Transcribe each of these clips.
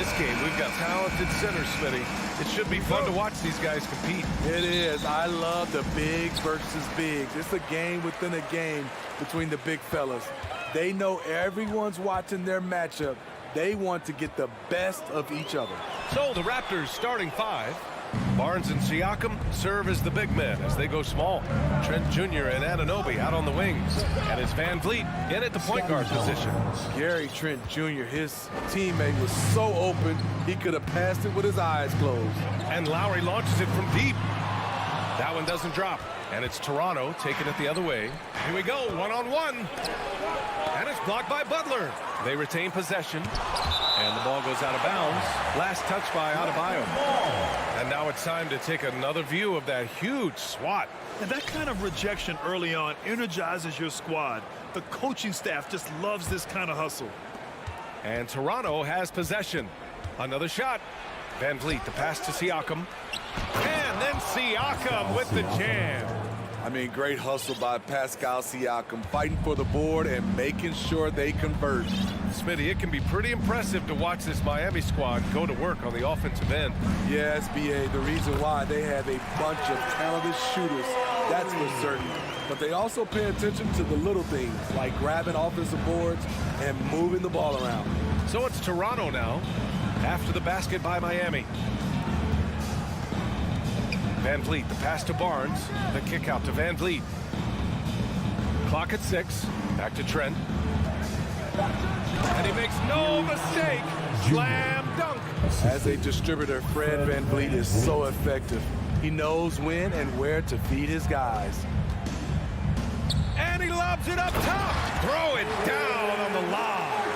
this game, we've got talented centers, Smitty. It should be fun to watch these guys compete. It is. I love the bigs versus bigs. It's a game within a game between the big fellas. They know everyone's watching their matchup. They want to get the best of each other. So the Raptors starting five. Barnes and Siakam serve as the big men as they go small. Trent Jr. and Anunoby out on the wings. And it's Van Vliet in at the point guard position. Gary Trent Jr., his teammate, was so open, he could have passed it with his eyes closed. And Lowry launches it from deep. That one doesn't drop. And it's Toronto taking it the other way. Here we go, one-on-one. And it's blocked by Butler. They retain possession. And the ball goes out of bounds. Last touch by Adebayo. And now it's time to take another view of that huge swat. And that kind of rejection early on energizes your squad. The coaching staff just loves this kind of hustle. And Toronto has possession. Another shot. Van Vliet, the pass to Siakam. And then Siakam with the jam. I mean, great hustle by Pascal Siakam, fighting for the board and making sure they convert. Smitty, it can be pretty impressive to watch this Miami squad go to work on the offensive end. Yes, B.A., the reason why they have a bunch of talented shooters, that's for certain. But they also pay attention to the little things, like grabbing offensive boards and moving the ball around. So it's Toronto now, after the basket by Miami. Van Vliet, the pass to Barnes, the kick out to Van Vliet. Clock at 6, back to Trent. And he makes no mistake, slam dunk. As a distributor, Fred Van Vliet is so effective. He knows when and where to feed his guys. And he lobs it up top. Throw it down on the lob.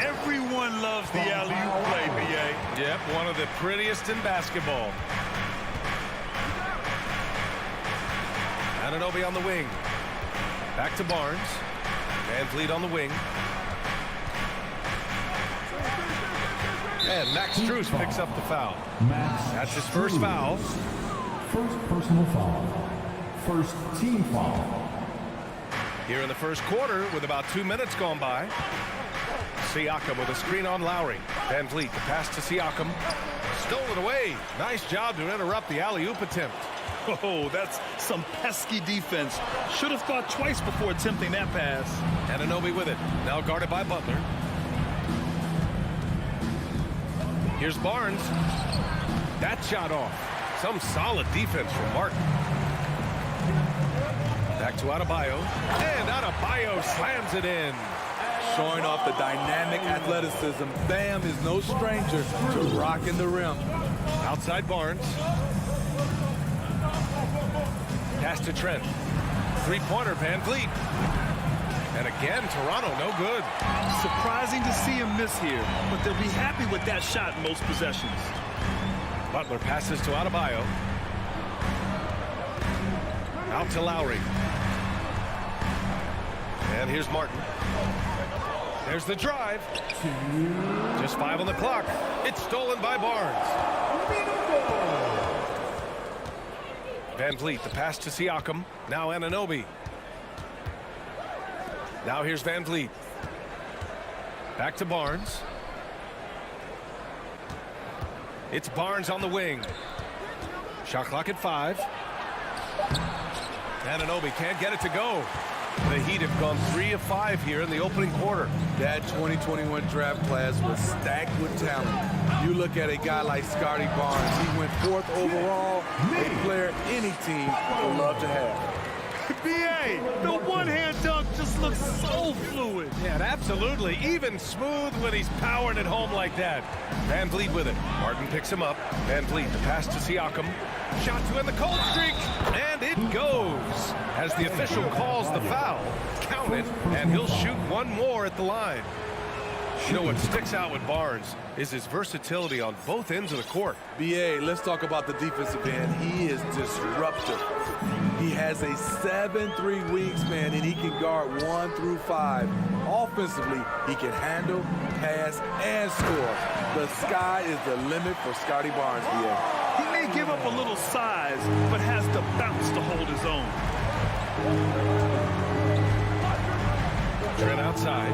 Everyone loves the alley-oop play, B.A. Yep, one of the prettiest in basketball. Anunoby on the wing. Back to Barnes. Van Vliet on the wing. And Max Strus picks up the foul. That's his first foul. First personal foul. First team foul. Here in the first quarter with about 2 minutes gone by. Siakam with a screen on Lowry. Van Vliet, the pass to Siakam. Stolen away. Nice job to interrupt the alley-oop attempt. Oh, that's some pesky defense. Should have thought twice before attempting that pass. Anunoby with it. Now guarded by Butler. Here's Barnes. That shot off. Some solid defense from Martin. Back to Adebayo. And Adebayo slams it in. Showing off the dynamic athleticism. Bam is no stranger to rocking the rim. Outside Barnes. Pass to Trent. Three-pointer, Van Vliet. And again, Toronto, no good. Surprising to see him miss here, but they'll be happy with that shot in most possessions. Butler passes to Adebayo. Out to Lowry. And here's Martin. There's the drive. Just 5 on the clock. It's stolen by Barnes. Van Vliet, the pass to Siakam. Now Anunoby. Now here's Van Vliet. Back to Barnes. It's Barnes on the wing. Shot clock at 5. Anunoby can't get it to go. The Heat have gone 3 of 5 here in the opening quarter. That 2021 draft class was stacked with talent. You look at a guy like Scotty Barnes. He went 4th overall, a player any team would love to have. B.A., the one-hand dunk just looks so fluid. Yeah, absolutely. Even smooth when he's powering it home like that. Van Vliet with it. Martin picks him up. Van Vliet, the pass to Siakam. Shot to end the cold streak. And it goes. As the official calls the foul, count it, and he'll shoot one more at the line. You know what sticks out with Barnes is his versatility on both ends of the court. B.A., let's talk about the defensive end. He is disruptive. He has a 7'3" wingspan, and he can guard 1 through 5. Offensively, he can handle, pass, and score. The sky is the limit for Scotty Barnes, B.A. He may give up a little size, but has the bounce to hold his own. Trent outside.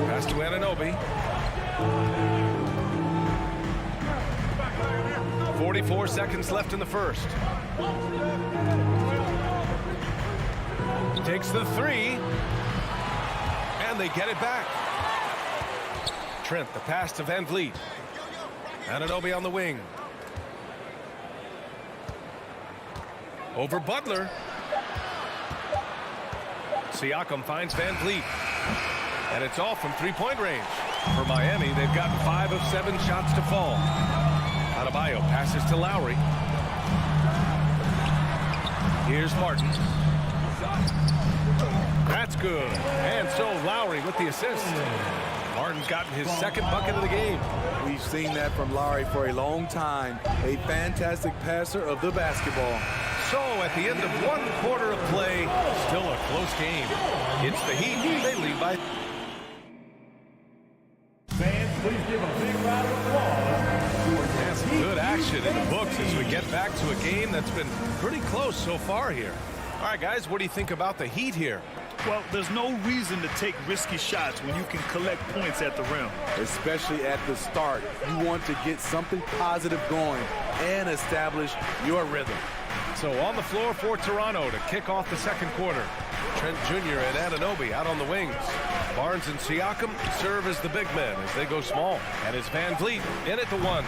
Pass to Anunoby. 44 seconds left in the first. Takes the three. And they get it back. Trent, the pass to Van Vliet. Anunoby on the wing. Over Butler. Siakam finds Van Vliet. And it's off from three-point range. For Miami, they've gotten 5 of 7 shots to fall. Adebayo passes to Lowry. Here's Martin. That's good. And so Lowry with the assist. Martin's gotten his second bucket of the game. We've seen that from Lowry for a long time. A fantastic passer of the basketball. So at the end of 1 quarter of play, still a close game. It's the Heat. They lead by... Fans, please give a big round of applause. Some good action in the books as we get back to a game that's been pretty close so far here. All right, guys, what do you think about the Heat here? Well, there's no reason to take risky shots when you can collect points at the rim. Especially at the start. You want to get something positive going and establish your rhythm. So on the floor for Toronto to kick off the second quarter. Trent Jr. and Anunoby out on the wings. Barnes and Siakam serve as the big men as they go small. And it's Van Vliet in at the 1.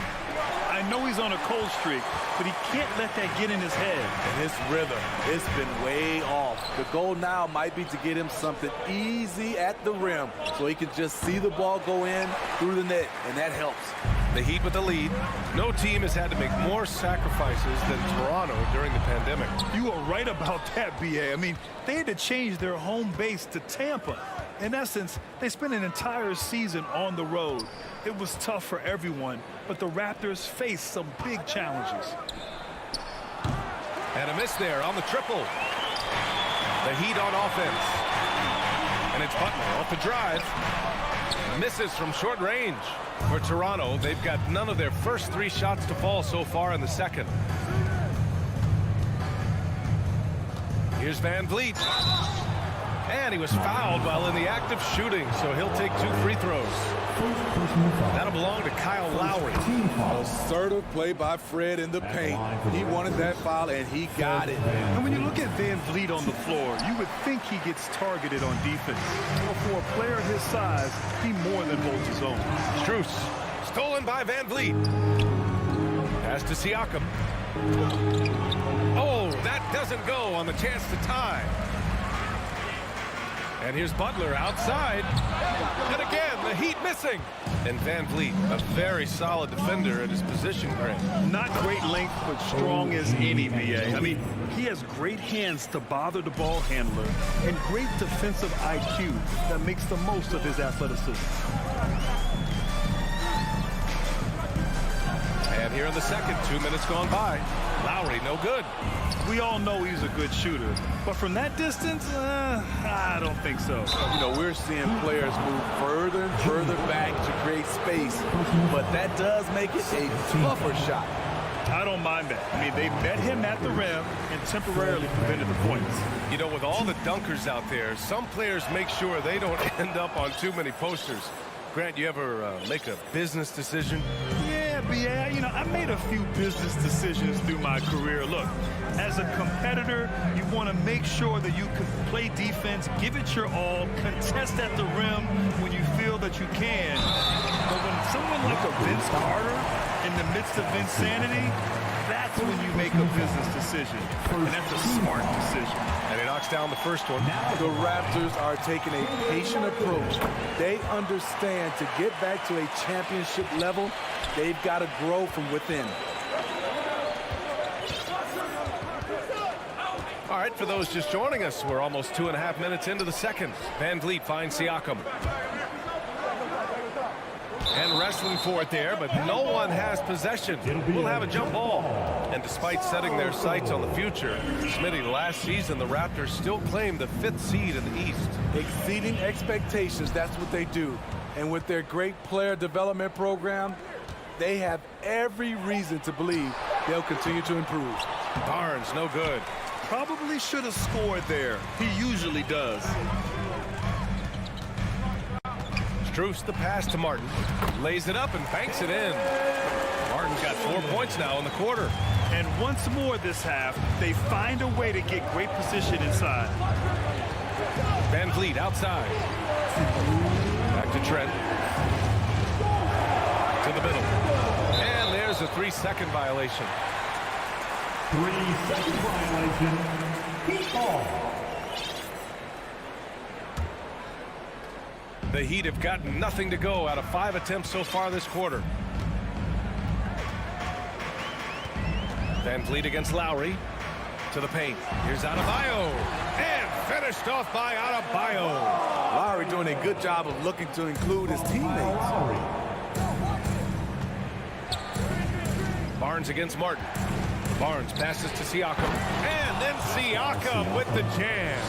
I know he's on a cold streak, but he can't let that get in his head. And his rhythm, it's been way off. The goal now might be to get him something easy at the rim so he can just see the ball go in through the net, and that helps. The Heat with the lead. No team has had to make more sacrifices than Toronto during the pandemic. You are right about that, B.A. I mean, they had to change their home base to Tampa. In essence, they spent an entire season on the road. It was tough for everyone, but the Raptors faced some big challenges. And a miss there on the triple. The Heat on offense. And it's Butler off the drive. Misses from short range. For Toronto, they've got none of their first 3 shots to fall so far in the second. Here's Van Vliet. And he was fouled while in the act of shooting, so he'll take 2 free throws. That'll belong to Kyle Lowry. Assertive play by Fred in the paint. He wanted that foul, and he got it. And when you look at Van Vliet on the floor, you would think he gets targeted on defense. But for a player his size, he more than holds his own. Strus, stolen by Van Vliet. Pass to Siakam. Oh, that doesn't go on the chance to tie. And here's Butler outside. And again, the Heat missing. And Van Vliet, a very solid defender at his position, Grant. Not great length, but strong as any, B.A. I mean, he has great hands to bother the ball handler and great defensive IQ that makes the most of his athleticism. And here in the second, 2 minutes gone by. Lowry, no good. We all know he's a good shooter, but from that distance, I don't think so. You know, we're seeing players move further and further back to create space, but that does make it a tougher shot. I don't mind that. I mean, they met him at the rim and temporarily prevented the points. You know, with all the dunkers out there, some players make sure they don't end up on too many posters. Grant, you ever make a business decision? Yeah, you know, I made a few business decisions through my career. Look, as a competitor, you want to make sure that you can play defense, give it your all, contest at the rim when you feel that you can. But when someone like a Vince Carter in the midst of insanity, that's when you make a business decision. And that's a smart decision. And he knocks down the first one. The Raptors are taking a patient approach. They understand to get back to a championship level, they've got to grow from within. All right, for those just joining us, we're almost 2.5 minutes into the second. Van Vliet finds Siakam. And wrestling for it there, but no one has possession. We'll have a jump ball. And despite setting their sights on the future, Smitty, last season, the Raptors still claim the 5th seed in the East. Exceeding expectations, that's what they do. And with their great player development program, they have every reason to believe they'll continue to improve. Barnes, no good. Probably should have scored there. He usually does. Strus the pass to Martin. Lays it up and banks it in. Martin got 4 points now in the quarter. And once more this half, they find a way to get great position inside. Van Vliet outside. Back to Trent. To the middle. And there's a 3-second violation. 3-second violation. Heat ball. The Heat have gotten nothing to go out of 5 attempts so far this quarter. Van Vliet against Lowry. To the paint. Here's Adebayo. And finished off by Adebayo. Lowry doing a good job of looking to include his teammates. Barnes against Martin. Barnes passes to Siakam. And then Siakam with the jam.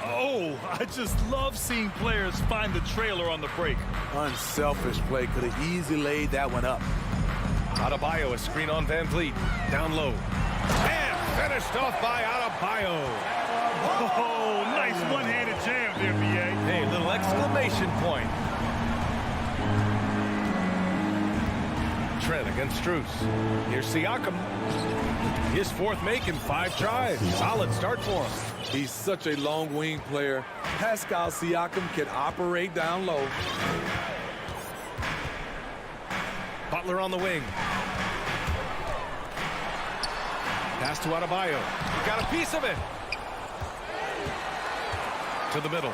Oh, I just love seeing players find the trailer on the break. Unselfish play. Could have easily laid that one up. Adebayo, a screen on Van Vliet. Down low. And finished off by Adebayo. Oh, nice one-handed jam there, B.A. Hey, little exclamation point. Trent against Strus. Here's Siakam. His 4th make in 5 tries. Solid start for him. He's such a long wing player. Pascal Siakam can operate down low. Butler on the wing. Pass to Adebayo. He got a piece of it. To the middle.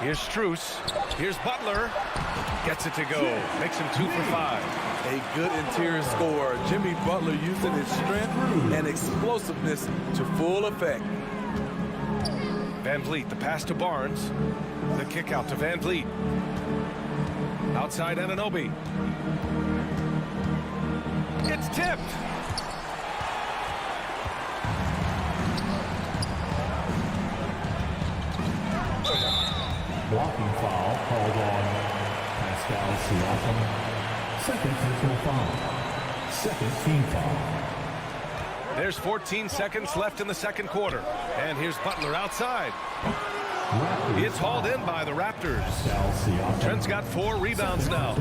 Here's Strus. Here's Butler. Gets it to go. Makes him 2 for 5. A good interior scorer. Jimmy Butler using his strength and explosiveness to full effect. Van Vliet, the pass to Barnes. The kick out to Van Vliet. Outside Anunoby. It's tipped. Blocking foul called on Pascal Siakam. Second personal foul. Second team foul. There's 14 seconds left in the second quarter. And here's Butler outside. Raptors It's hauled in by the Raptors. Pascal Siakam. Trent's got 4 rebounds now.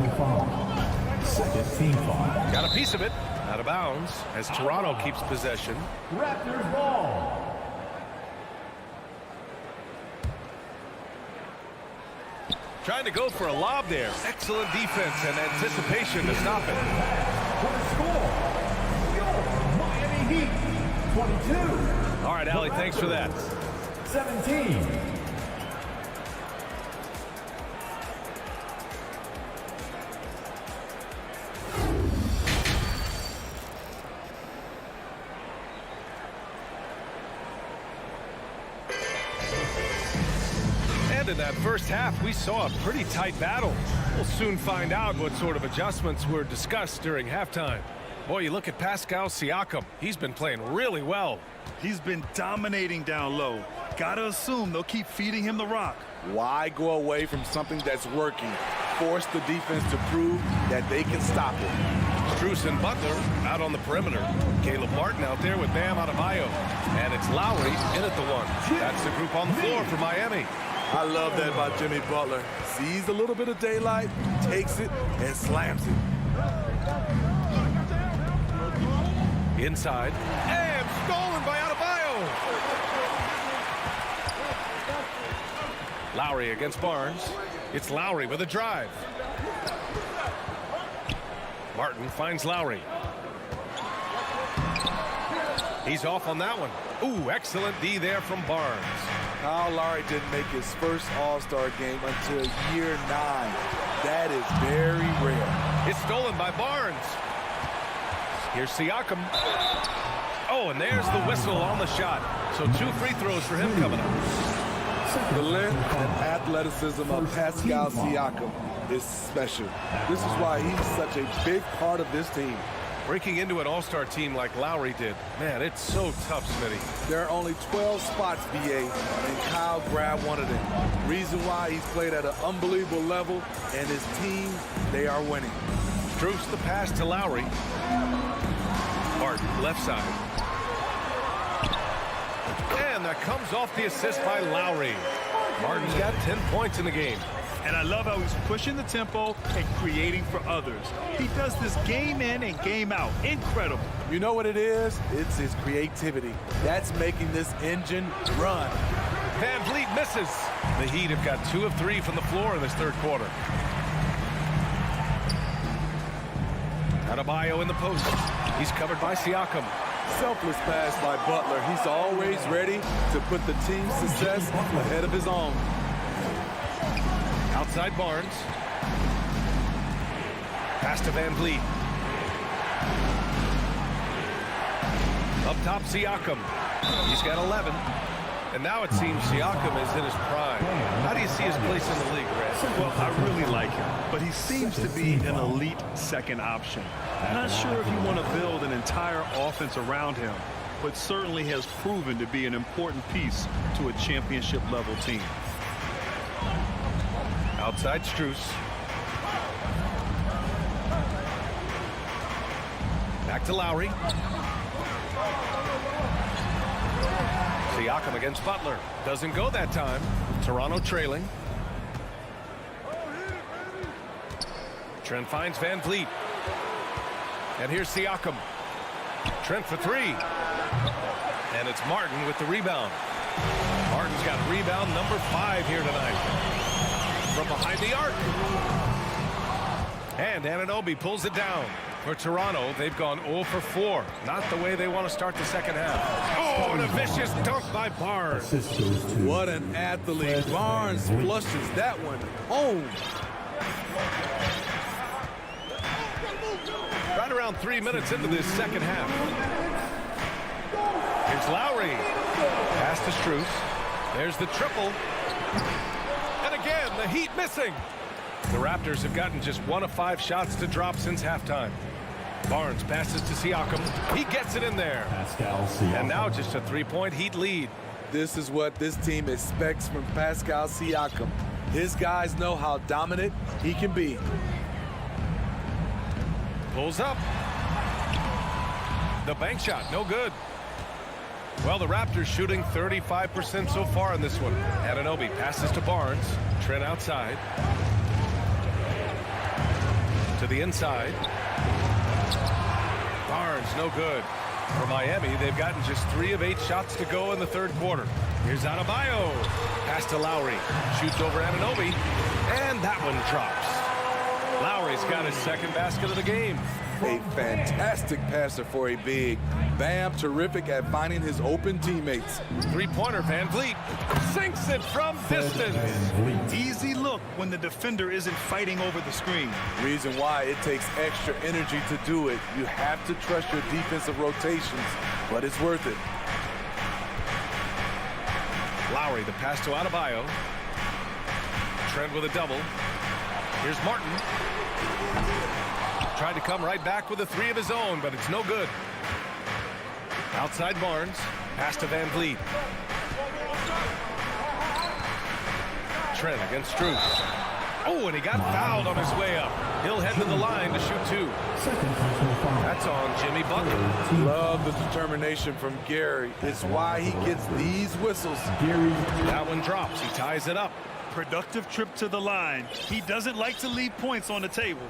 Second team foul. Got a piece of it. Out of bounds as Toronto keeps possession. Raptors ball. Trying to go for a lob there. Excellent defense and anticipation to stop it. For the score, your Miami Heat, 22. All right, Allie, thanks for that. 17. In that first half, we saw a pretty tight battle. We'll soon find out what sort of adjustments were discussed during halftime. Boy, you look at Pascal Siakam. He's been playing really well. He's been dominating down low. Gotta assume they'll keep feeding him the rock. Why go away from something that's working? Force the defense to prove that they can stop it. Strus and Butler out on the perimeter. Caleb Martin out there with Bam Adebayo. And it's Lowry in at the 1. That's the group on the floor for Miami. I love that about Jimmy Butler. Sees a little bit of daylight, takes it, and slams it. Inside. And stolen by Adebayo. Lowry against Barnes. It's Lowry with a drive. Martin finds Lowry. He's off on that one. Ooh, excellent D there from Barnes. Kyle Lowry didn't make his first All-Star game until year 9. That is very rare. It's stolen by Barnes. Here's Siakam. Oh, and there's the whistle on the shot. So 2 free throws for him coming up. The length and athleticism of Pascal Siakam is special. This is why he's such a big part of this team. Breaking into an all-star team like Lowry did. Man, it's so tough, Smitty. There are only 12 spots, BA, and Kyle grabbed one of them. Reason why he's played at an unbelievable level, and his team, they are winning. Strus the pass to Lowry. Martin, left side. And that comes off the assist by Lowry. Martin's got 10 points in the game. And I love how he's pushing the tempo and creating for others. He does this game in and game out. Incredible. You know what it is? It's his creativity. That's making this engine run. Van Vliet misses. The Heat have got 2 of 3 from the floor in this third quarter. Adebayo in the post. He's covered by Siakam. Selfless pass by Butler. He's always ready to put the team's success ahead of his own. Outside Barnes. Pass to Van Vliet. Up top, Siakam. He's got 11. And now it seems Siakam is in his prime. How do you see his place in the league, Brad? Well, I really like him, but he seems to be an elite second option. I'm not sure if you want to build an entire offense around him, but certainly has proven to be an important piece to a championship-level team. Outside Strus. Back to Lowry. Siakam against Butler. Doesn't go that time. Toronto trailing. Trent finds Van Vliet. And here's Siakam. Trent for 3. And it's Martin with the rebound. Martin's got rebound number 5 here tonight. From behind the arc. And Anunoby pulls it down. For Toronto, they've gone 0 for 4. Not the way they want to start the second half. Oh, and a vicious dunk by Barnes. What an athlete. Barnes flushes that one home. Right around 3 minutes into this second half. Here's Lowry. Pass to Strus. There's the triple. And again, the Heat missing. The Raptors have gotten just 1 of 5 shots to drop since halftime. Barnes passes to Siakam. He gets it in there. And now just a 3-point Heat lead. This is what this team expects from Pascal Siakam. His guys know how dominant he can be. Pulls up. The bank shot, no good. Well, the Raptors shooting 35% so far in this one. Anunoby passes to Barnes. Trent outside. To the inside. Barnes, no good. For Miami, they've gotten just 3 of 8 shots to go in the third quarter. Here's Adebayo. Pass to Lowry. Shoots over Anunoby. And that one drops. Lowry's got his second basket of the game. A fantastic passer for a big. Bam, terrific at finding his open teammates. 3-pointer, Van Vliet sinks it from distance. Easy look when the defender isn't fighting over the screen. Reason why it takes extra energy to do it. You have to trust your defensive rotations, but it's worth it. Lowry, the pass to Adebayo. Trent with a double. Here's Martin. Tried to come right back with a 3 of his own, but it's no good. Outside Barnes. Pass to Van Vliet. Trent against Strus. Oh, and he got fouled on his way up. He'll head to the line to shoot 2. That's on Jimmy Butler. Love the determination from Gary. It's why he gets these whistles. That one drops. He ties it up. Productive trip to the line. He doesn't like to leave points on the table.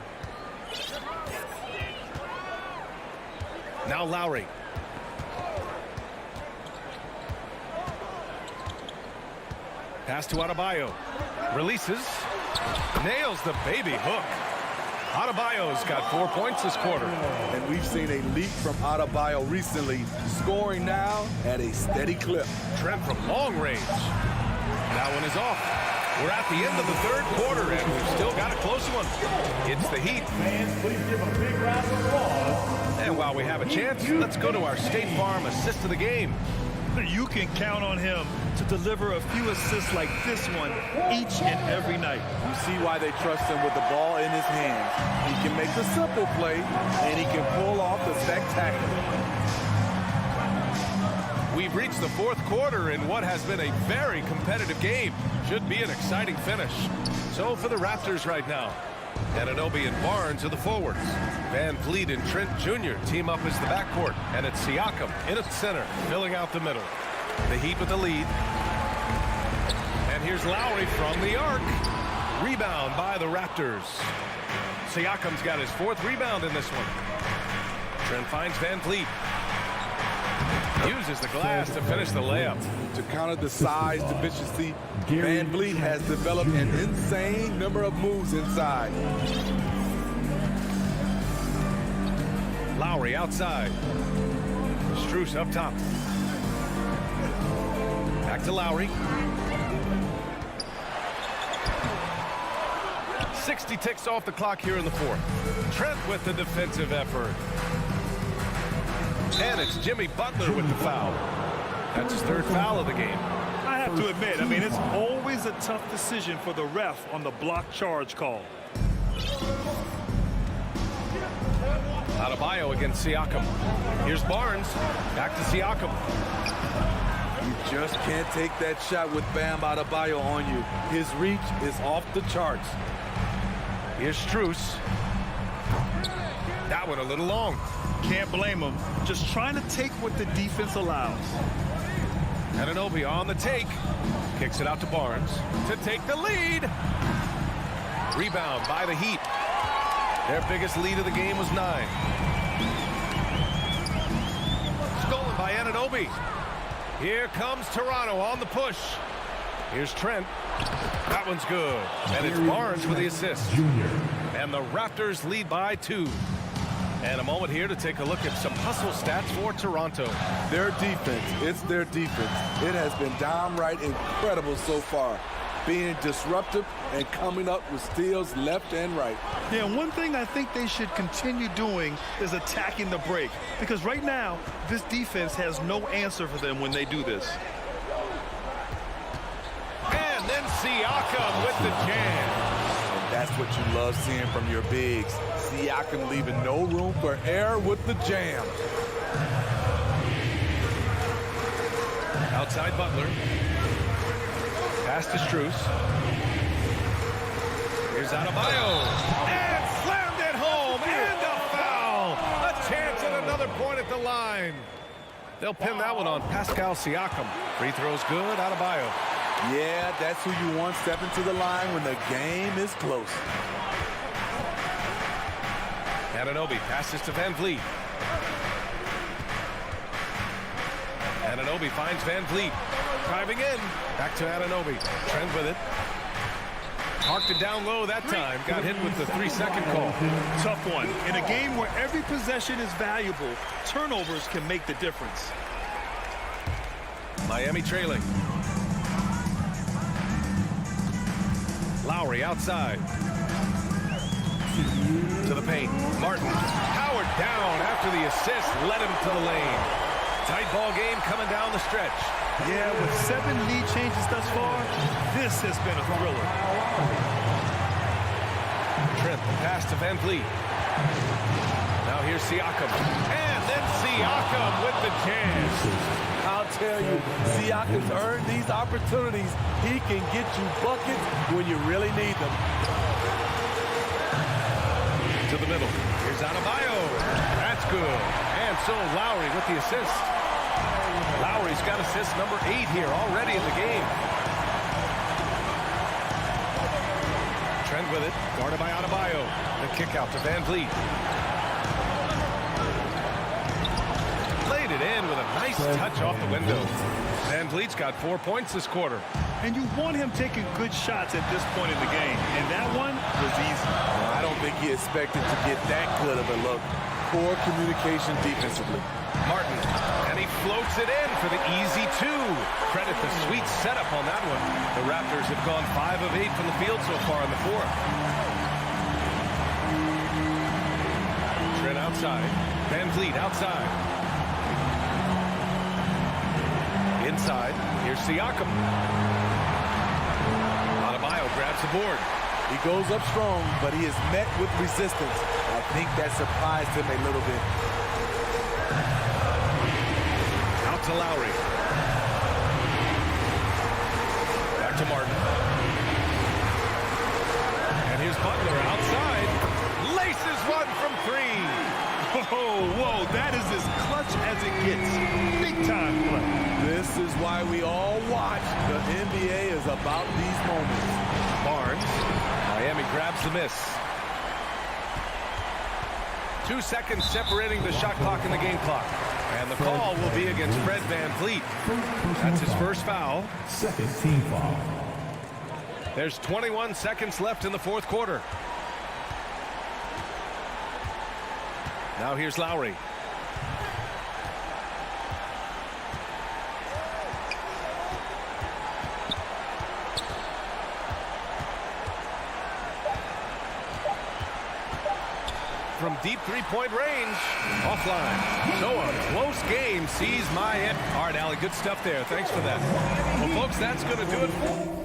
Now Lowry. Pass to Adebayo. Releases. Nails the baby hook. Adebayo's got 4 points this quarter. And we've seen a leap from Adebayo recently, scoring now at a steady clip. Trent from long range. That one is off. We're at the end of the third quarter, and we've still got a close one. It's the Heat. And while we have a chance, let's go to our State Farm assist of the game. You can count on him to deliver a few assists like this one each and every night. You see why they trust him with the ball in his hands. He can make the simple play, and he can pull off the spectacular. We've reached the fourth quarter in what has been a very competitive game. Should be an exciting finish. So for the Raptors right now, Anunoby and Barnes are the forwards. Van Vliet and Trent Jr. team up as the backcourt. And it's Siakam in at center, filling out the middle. The Heat with the lead. And here's Lowry from the arc. Rebound by the Raptors. Siakam's got his 4th rebound in this one. Trent finds Van Vliet. Uses the glass to finish the layup. To counter the size deficiency, Van Vliet has developed an insane number of moves inside. Lowry outside. Strus up top. Back to Lowry. 60 ticks off the clock here in the 4th. Trent with the defensive effort. And it's Jimmy Butler with the foul. That's his 3rd foul of the game. I have to admit, I mean, it's always a tough decision for the ref on the block charge call. Adebayo against Siakam. Here's Barnes. Back to Siakam. You just can't take that shot with Bam Adebayo on you. His reach is off the charts. Here's Strus. That one a little long. Can't blame him. Just trying to take what the defense allows. Anunoby on the take. Kicks it out to Barnes to take the lead. Rebound by the Heat. Their biggest lead of the game was 9. Stolen by Anunoby. Here comes Toronto on the push. Here's Trent. That one's good. And it's Barnes for the assist. And the Raptors lead by 2. And a moment here to take a look at some hustle stats for Toronto. Their defense, it's their defense. It has been downright incredible so far. Being disruptive and coming up with steals left and right. Yeah, and one thing I think they should continue doing is attacking the break. Because right now, this defense has no answer for them when they do this. And then Siakam with the jam. And that's what you love seeing from your bigs. Siakam leaving no room for error with the jam. Outside Butler. Pass to Strus. Here's Adebayo. And slammed it home. And a foul. A chance at another point at the line. They'll pin that one on Pascal Siakam. Free throw's good. Adebayo. Yeah, that's who you want stepping to the line when the game is close. Anunoby passes to Van Vliet. Anunoby finds Van Vliet. Driving in. Back to Anunoby. Trent with it. Parked it down low that time. Got hit with the 3-second call. Tough one. In a game where every possession is valuable, turnovers can make the difference. Miami trailing. Lowry outside. To the paint. Martin. Howard down after the assist. Led him to the lane. Tight ball game coming down the stretch. Yeah, with 7 lead changes thus far, this has been a thriller. Trent, the pass to Van Vliet. Now here's Siakam. And then Siakam with the jam. I'll tell you, Siakam's earned these opportunities. He can get you buckets when you really need them. To the middle. Here's Adebayo. That's good. And so Lowry with the assist. Lowry's got assist number 8 here already in the game. Trent with it. Guarded by Adebayo. The kick out to Van Vliet. Played it in with a nice touch off the window. Van Vliet's got 4 points this quarter. And you want him taking good shots at this point in the game. And that one was easy. I don't think he expected to get that good of a look. Poor communication defensively. Martin, and he floats it in for the easy 2. Credit the sweet setup on that one. The Raptors have gone 5 of 8 from the field so far in the 4th. Trent outside. Van Vliet outside. Inside. Here's Siakam. Adebayo grabs the board. He goes up strong, but he is met with resistance. I think that surprised him a little bit. Out to Lowry. Back to Martin. And here's Butler outside. Laces one from 3. Whoa, that is as clutch as it gets. Big time play. This is why we all watch. The NBA is about these moments. Barnes Miami grabs the miss. 2 seconds separating the shot clock and the game clock. And the call will be against Fred VanVleet. That's his first foul. Second team foul. There's 21 seconds left in the fourth quarter. Now here's Lowry. From deep three-point range, offline. So a close game sees Miami. All right, Allie, good stuff there. Thanks for that. Well, folks, that's going to do it.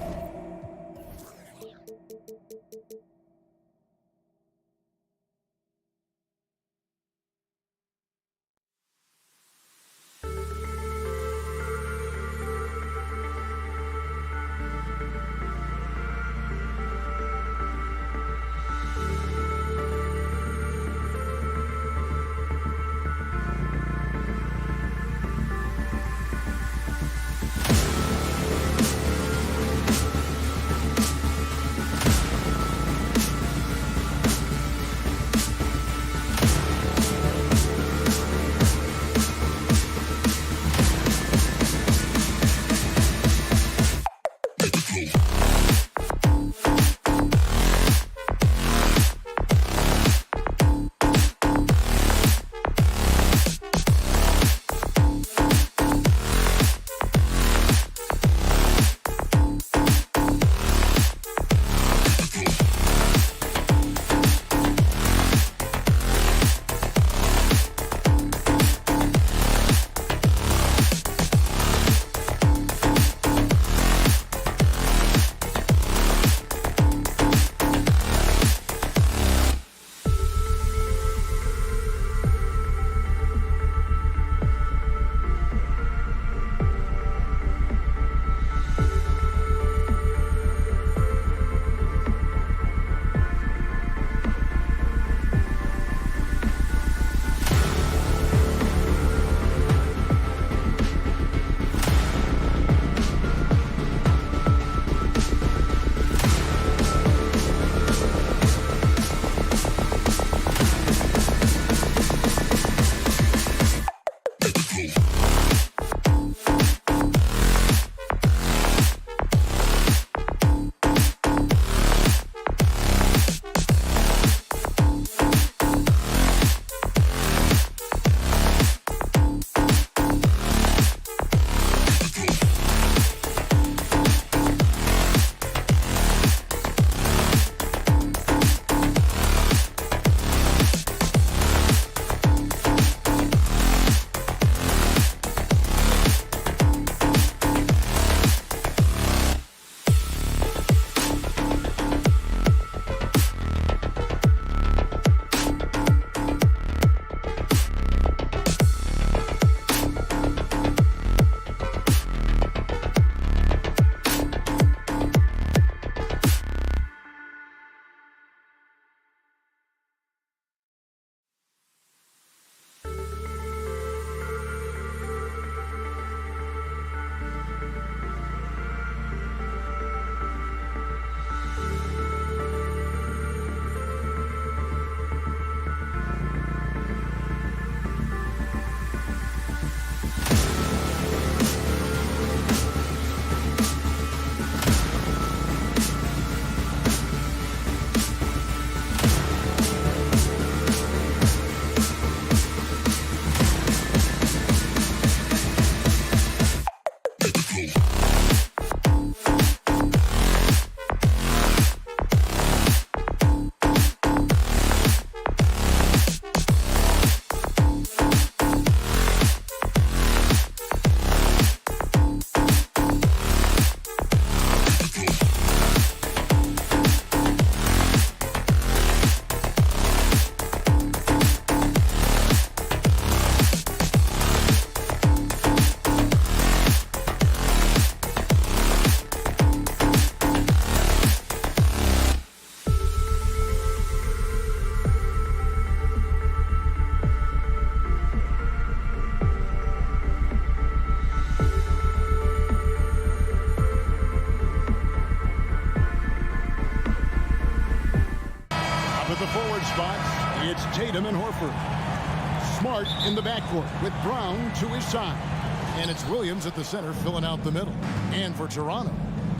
Tatum and Horford. Smart in the backcourt with Brown to his side. And it's Williams at the center filling out the middle. And for Toronto,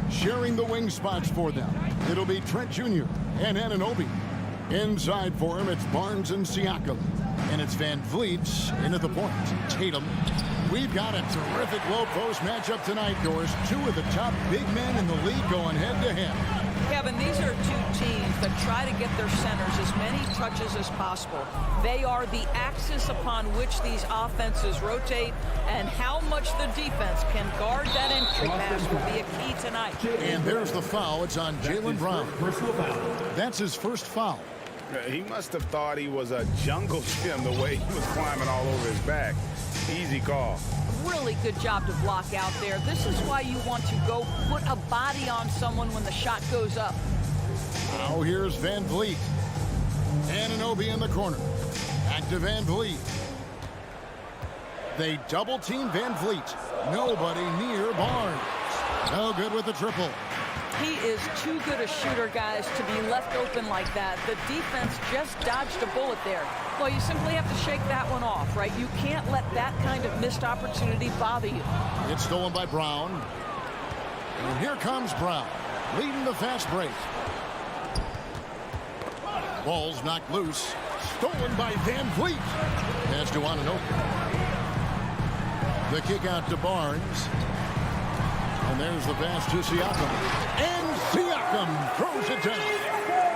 sharing the wing spots for them, it'll be Trent Jr. and Anunoby. Inside for him, it's Barnes and Siakam. And it's Van Vliet into the point. Tatum. We've got a terrific low post matchup tonight, Doris. Two of the top big men in the league going head-to-head. Kevin, these are two teams that try to get their centers as many touches as possible. They are the axis upon which these offenses rotate, and how much the defense can guard that entry pass will be a key tonight. And there's the foul. It's on Jaylen Brown. That's his first foul. He must have thought he was a jungle gym the way he was climbing all over his back. Easy call. Really good job to block out there. This is why you want to go put a body on someone when the shot goes up. Now here's Van Vliet. Anunoby in the corner. Back to Van Vliet. They double team Van Vliet. Nobody near Barnes. No good with the triple. He is too good a shooter, guys, to be left open like that. The defense just dodged a bullet there. Well, you simply have to shake that one off, right? You can't let that kind of missed opportunity bother you. It's stolen by Brown. And here comes Brown, leading the fast break. Ball's knocked loose. Stolen by Van Vliet. Pass to Anunoby. The kick out to Barnes. And there's the pass to Siakam. And Siakam throws it down.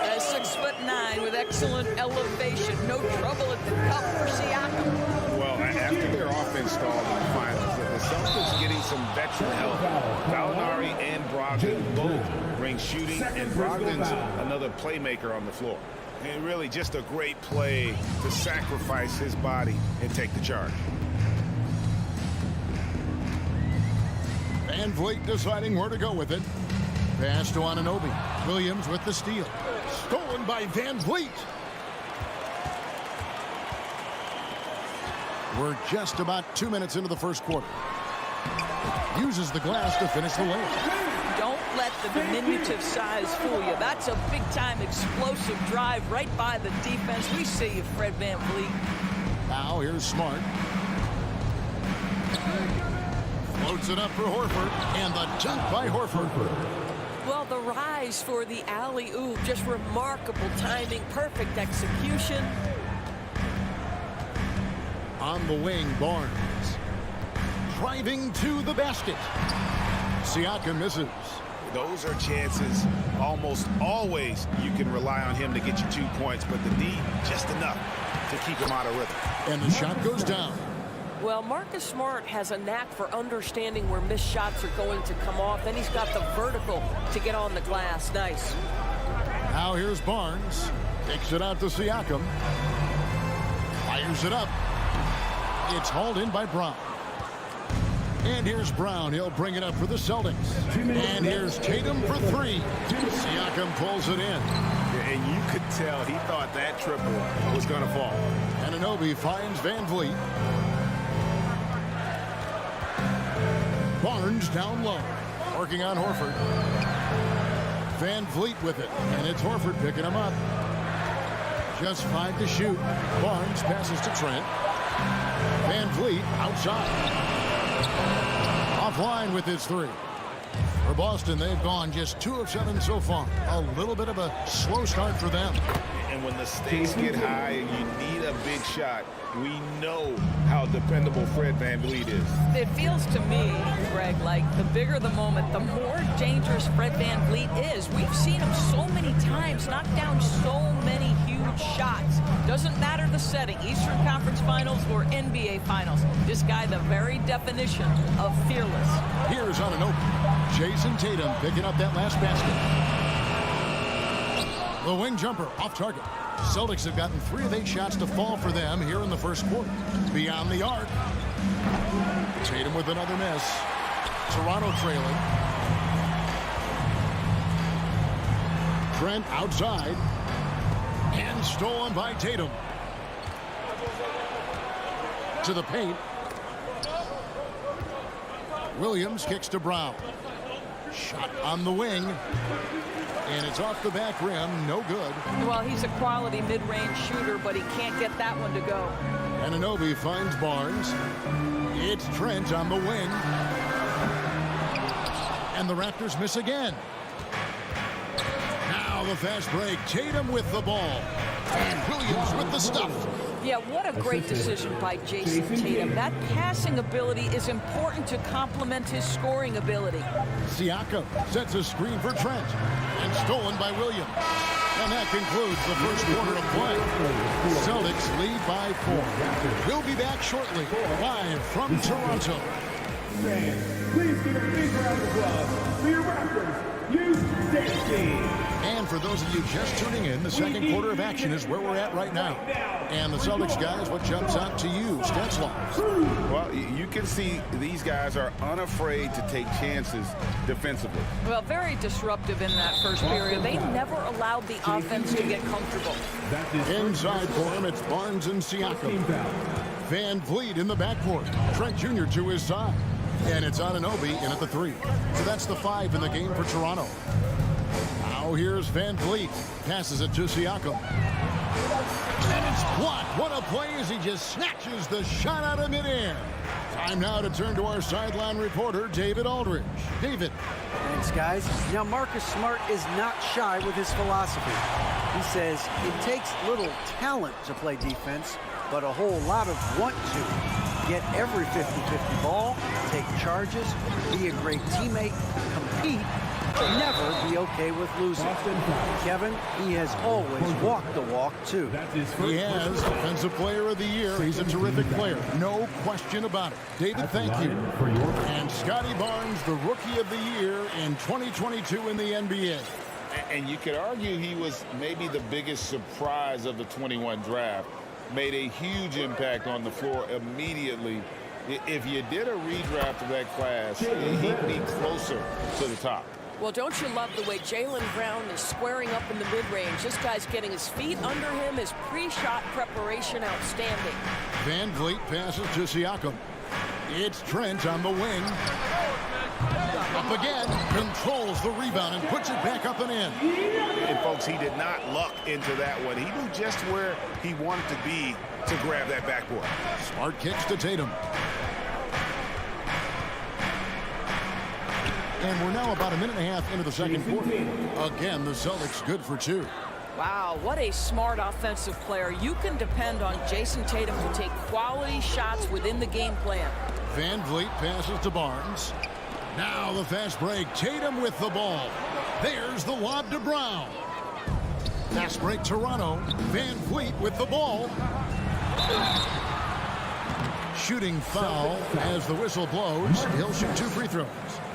At 6'9" with excellent elevation. No trouble at the cup for Siakam. Well, after their offense stalled in the finals, the Celtics getting some veteran help. Gallinari and Brogdon both bring shooting, and Brogdon's another playmaker on the floor. And really just a great play to sacrifice his body and take the charge. Van Vliet deciding where to go with it. Pass to Anunoby. Williams with the steal. Stolen by Van Vliet. We're just about 2 minutes into the first quarter. Uses the glass to finish the layup. Don't let the diminutive size fool you. That's a big-time explosive drive right by the defense. We see you, Fred Van Vliet. Now here's Smart. Floats it up for Horford, and the dunk by Horford. Well, the rise for the alley-oop, just remarkable timing, perfect execution. On the wing, Barnes. Driving to the basket. Siakam misses. Those are chances almost always you can rely on him to get you 2 points, but the D, just enough to keep him out of rhythm. And the shot goes down. Well, Marcus Smart has a knack for understanding where missed shots are going to come off, and he's got the vertical to get on the glass. Nice. Now here's Barnes. Takes it out to Siakam. Fires it up. It's hauled in by Brown. And here's Brown. He'll bring it up for the Celtics. And here's Tatum for three. Siakam pulls it in. And you could tell he thought that triple was going to fall. Anunoby finds Van Vliet. Barnes down low. Working on Horford. Van Vliet with it. And it's Horford picking him up. Just 5 to shoot. Barnes passes to Trent. Van Vliet outside. Offline with his three. For Boston, they've gone just 2 of 7 so far. A little bit of a slow start for them. And when the stakes get high and you need a big shot, we know how dependable Fred Van Vliet is. It feels to me, Greg, like the bigger the moment, the more dangerous Fred Van Vliet is. We've seen him so many times knock down so many huge shots. Doesn't matter the setting, Eastern Conference Finals or NBA Finals. This guy, the very definition of fearless. Here's Anunoby. Jason Tatum picking up that last basket. The wing jumper off target. Celtics have gotten 3 of 8 shots to fall for them here in the first quarter. Beyond the arc. Tatum with another miss. Toronto trailing. Trent outside. And stolen by Tatum. To the paint. Williams kicks to Brown. Shot on the wing. And it's off the back rim. No good. Well, he's a quality mid-range shooter, but he can't get that one to go. Anunoby finds Barnes. It's Trent on the wing. And the Raptors miss again. Now the fast break. Tatum with the ball. And Williams with the stuff. Yeah, what a great decision by Jason Tatum. That passing ability is important to complement his scoring ability. Siakam sets a screen for Trent. And stolen by Williams. And that concludes the first quarter of play. Celtics lead by 4. We'll be back shortly, live from Toronto. Please give a big round of applause for your Raptors, And for those of you just tuning in, the second quarter of action is where we're at right now. And the Celtics guys, what jumps out to you, stats-wise? Well, you can see these guys are unafraid to take chances defensively. Well, very disruptive in that first period. They never allowed the offense to get comfortable. Inside for him, it's Barnes and Siakam. Van Vliet in the backcourt. Trent Jr. to his side. And it's Anunoby in at the 3. So that's the 5 in the game for Toronto. Now here's Van Vliet. Passes it to Siakam. And it's blocked. What a play as he just snatches the shot out of midair. Time now to turn to our sideline reporter, David Aldridge. David. Thanks, guys. Now, Marcus Smart is not shy with his philosophy. He says it takes little talent to play defense, but a whole lot of want to. Get every 50-50 ball, take charges, be a great teammate, compete, never be okay with losing. Kevin, he has always walked the walk, too. He has Defensive Player of the Year. He's a terrific player. No question about it. David, thank you. And Scotty Barnes, the Rookie of the Year in 2022 in the NBA. And you could argue he was maybe the biggest surprise of the 21 draft. Made a huge impact on the floor immediately. If you did a redraft of that class, he'd be closer to the top. Well, don't you love the way Jaylen Brown is squaring up in the mid-range? This guy's getting his feet under him, his pre-shot preparation outstanding. Van Vliet passes to Siakam. It's Trent on the wing. Up again, controls the rebound and puts it back up and in. And folks, he did not luck into that one. He knew just where he wanted to be to grab that backboard. Smart kicks to Tatum. And we're now about a minute and a half into the second quarter. Again, the Celtics good for 2. Wow, what a smart offensive player. You can depend on Jason Tatum to take quality shots within the game plan. Van Vliet passes to Barnes. Now the fast break. Tatum with the ball. There's the lob to Brown. Fast break Toronto. Van Vliet with the ball. Shooting foul as the whistle blows. He'll shoot 2 free throws.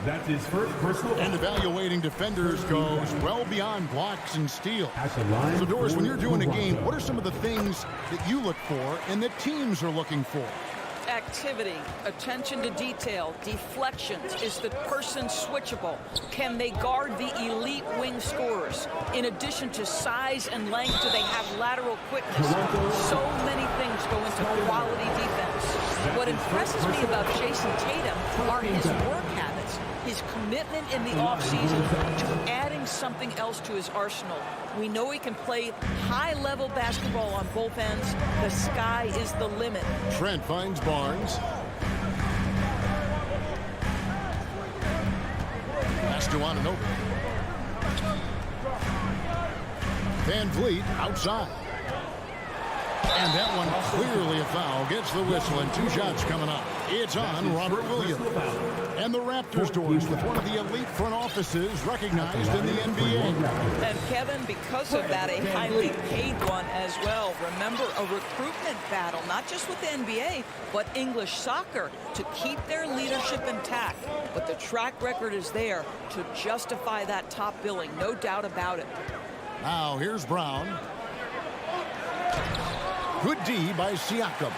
That's his first personal. And evaluating defenders goes well beyond blocks and steals. So, Doris, when you're doing a game, what are some of the things that you look for and that teams are looking for? Activity, attention to detail, deflections. Is the person switchable? Can they guard the elite wing scorers? In addition to size and length, do they have lateral quickness? So many things go into quality defense. What impresses me about Jason Tatum are his work habits, his commitment in the offseason to adding something else to his arsenal. We know he can play high-level basketball on both ends. The sky is the limit. Trent finds Barnes. Pass to Anunoby. Van Vliet outside. And that one clearly a foul. Gets the whistle and 2 shots coming up. It's on Robert Williams. And the Raptors, Doris, with one of the elite front offices recognized in the NBA. And Kevin, because of that, a highly paid one as well. Remember, a recruitment battle, not just with the NBA, but English soccer to keep their leadership intact. But the track record is there to justify that top billing, no doubt about it. Now here's Brown. Good D by Siakam.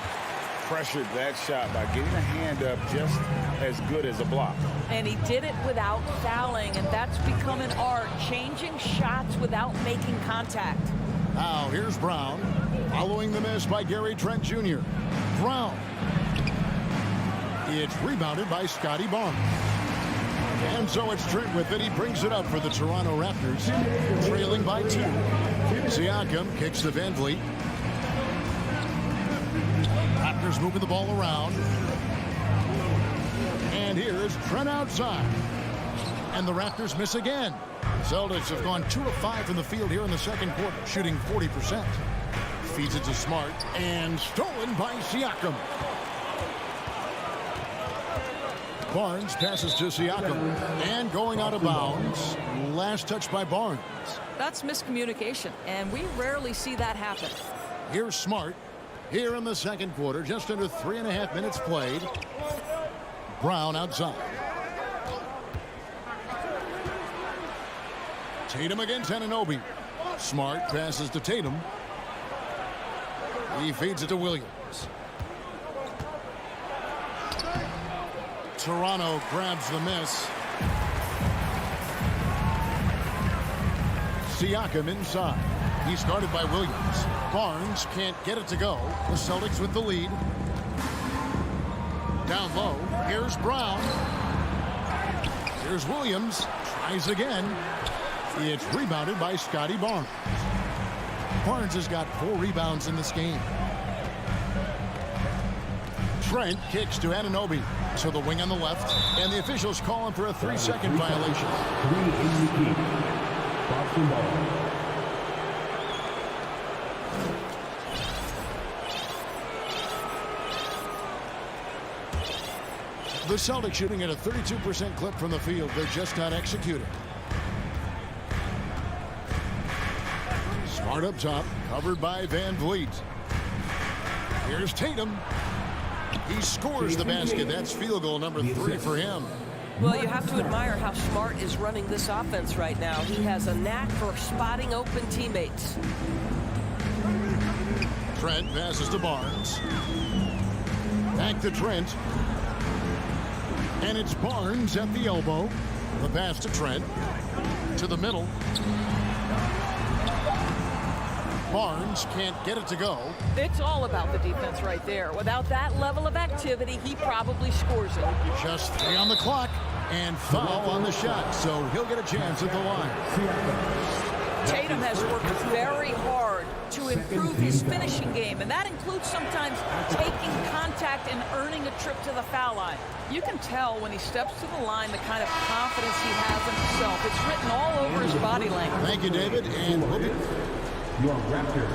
Pressured that shot by getting a hand up just as good as a block. And he did it without fouling, and that's become an art, changing shots without making contact. Now here's Brown, following the miss by Gary Trent Jr. Brown. It's rebounded by Scotty Barnes. And so it's Trent with it. He brings it up for the Toronto Raptors, trailing by 2. Siakam kicks to Van Vliet. Raptors moving the ball around. And here's Trent outside. And the Raptors miss again. Celtics have gone 2 of 5 from the field here in the second quarter, shooting 40%. Feeds it to Smart, and stolen by Siakam. Barnes passes to Siakam, and going out of bounds. Last touch by Barnes. That's miscommunication, and we rarely see that happen. Here's Smart. Here in the second quarter, just under 3.5 minutes played. Brown outside. Tatum against Anunoby. Smart passes to Tatum. He feeds it to Williams. Toronto grabs the miss. Siakam inside. He's guarded by Williams. Barnes can't get it to go. The Celtics with the lead. Down low. Here's Brown. Here's Williams. Tries again. It's rebounded by Scotty Barnes. Barnes has got 4 rebounds in this game. Trent kicks to Anunoby. So the wing on the left. And the officials call him for a 3-second violation. 3 AUP. Boston ball. The Celtics shooting at a 32% clip from the field. They're just not executing. Smart up top, covered by Van Vliet. Here's Tatum. He scores the basket. That's field goal number 3 for him. Well, you have to admire how Smart is running this offense right now. He has a knack for spotting open teammates. Trent passes to Barnes. Back to Trent. And it's Barnes at the elbow. The pass to Trent. To the middle. Barnes can't get it to go. It's all about the defense right there. Without that level of activity, he probably scores it. Just 3 on the clock. And foul on the shot. So he'll get a chance at the line. Tatum has worked very hard to improve his finishing game, and that includes sometimes taking contact and earning a trip to the foul line. You can tell when he steps to the line the kind of confidence he has in himself. It's written all over his body language. Thank you, David. And we'll be... Your Raptors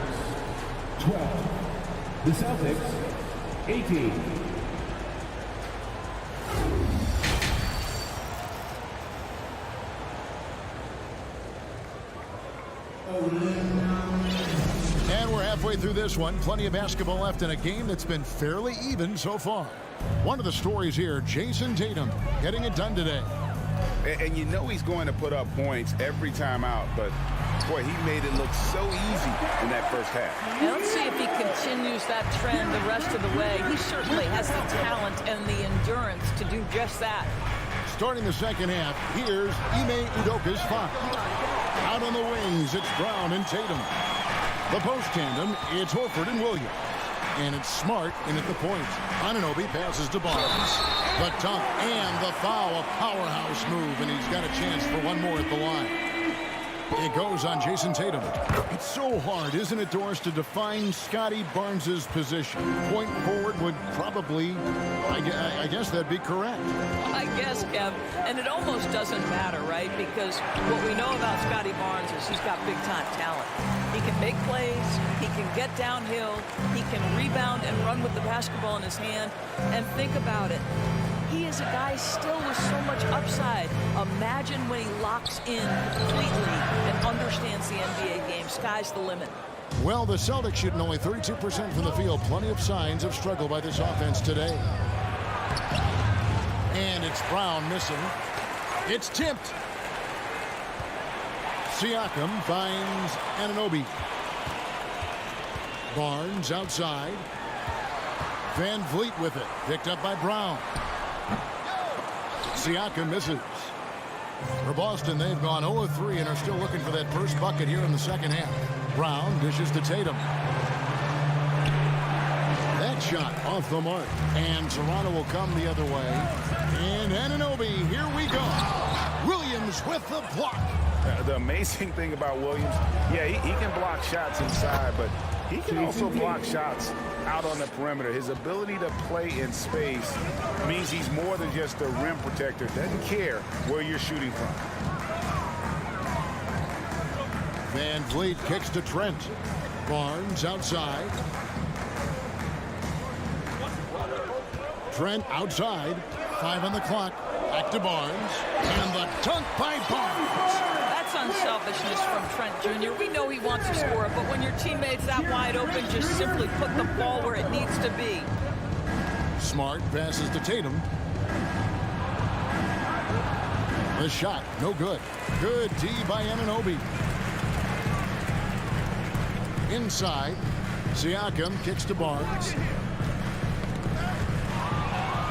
12. The Celtics 18. And we're halfway through this one. Plenty of basketball left in a game that's been fairly even so far. One of the stories here, Jason Tatum getting it done today. And you know he's going to put up points every time out, but boy, he made it look so easy in that first half. And let's see if he continues that trend the rest of the way. He certainly has the talent and the endurance to do just that. Starting the second half, here's Ime Udoka's foul. Out on the wings, it's Brown and Tatum. The post tandem, it's Horford and Williams. And it's Smart in at the point. Anunoby passes to Barnes. The dunk and the foul, a powerhouse move, and he's got a chance for one more at the line. It goes on Jason Tatum. It's so hard, isn't it, Doris, to define Scotty Barnes' position? Point forward would probably, I guess that'd be correct. I guess, Kev. And it almost doesn't matter, right? Because what we know about Scotty Barnes is he's got big-time talent. He can make plays. He can get downhill. He can rebound and run with the basketball in his hand. And think about it. He is a guy still with so much upside. Imagine when he locks in completely and understands the NBA game. Sky's the limit. Well, the Celtics shooting only 32% from the field. Plenty of signs of struggle by this offense today. And it's Brown missing. It's tipped. Siakam finds Anunoby. Barnes outside. Van Vliet with it. Picked up by Brown. Siakam misses. For Boston, they've gone 0-3 and are still looking for that first bucket here in the second half. Brown dishes to Tatum. That shot shot off the mark. And Toronto will come the other way. And Anunoby, here we go. Williams with the block. The amazing thing about Williams, yeah, he can block shots inside, but he can also block shots out on the perimeter. His ability to play in space means he's more than just a rim protector. Doesn't care where you're shooting from. Van Vliet kicks to Trent. Barnes outside. Trent outside. 5 on the clock. Back to Barnes. And the dunk by Barnes. That's unselfishness from Trent Jr. We know he wants to score it, but when your teammate's that wide open, just simply put the ball where it needs to be. Smart passes to Tatum. The shot, no good. Good D by Anunoby. Inside, Siakam kicks to Barnes.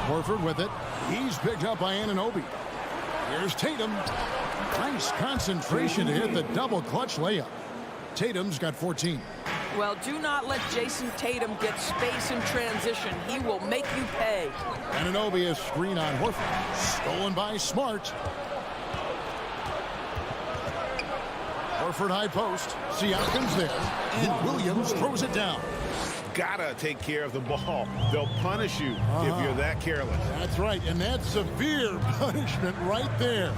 Horford with it. He's picked up by Anunoby. Here's Tatum. Nice concentration to hit the double clutch layup. Tatum's got 14. Well, do not let Jason Tatum get space in transition. He will make you pay. Anunoby, a screen on Horford. Stolen by Smart. Horford high post. Siakam's there. And Williams throws it down. Gotta take care of the ball. They'll punish you if you're that careless. That's right, and that's severe punishment right there.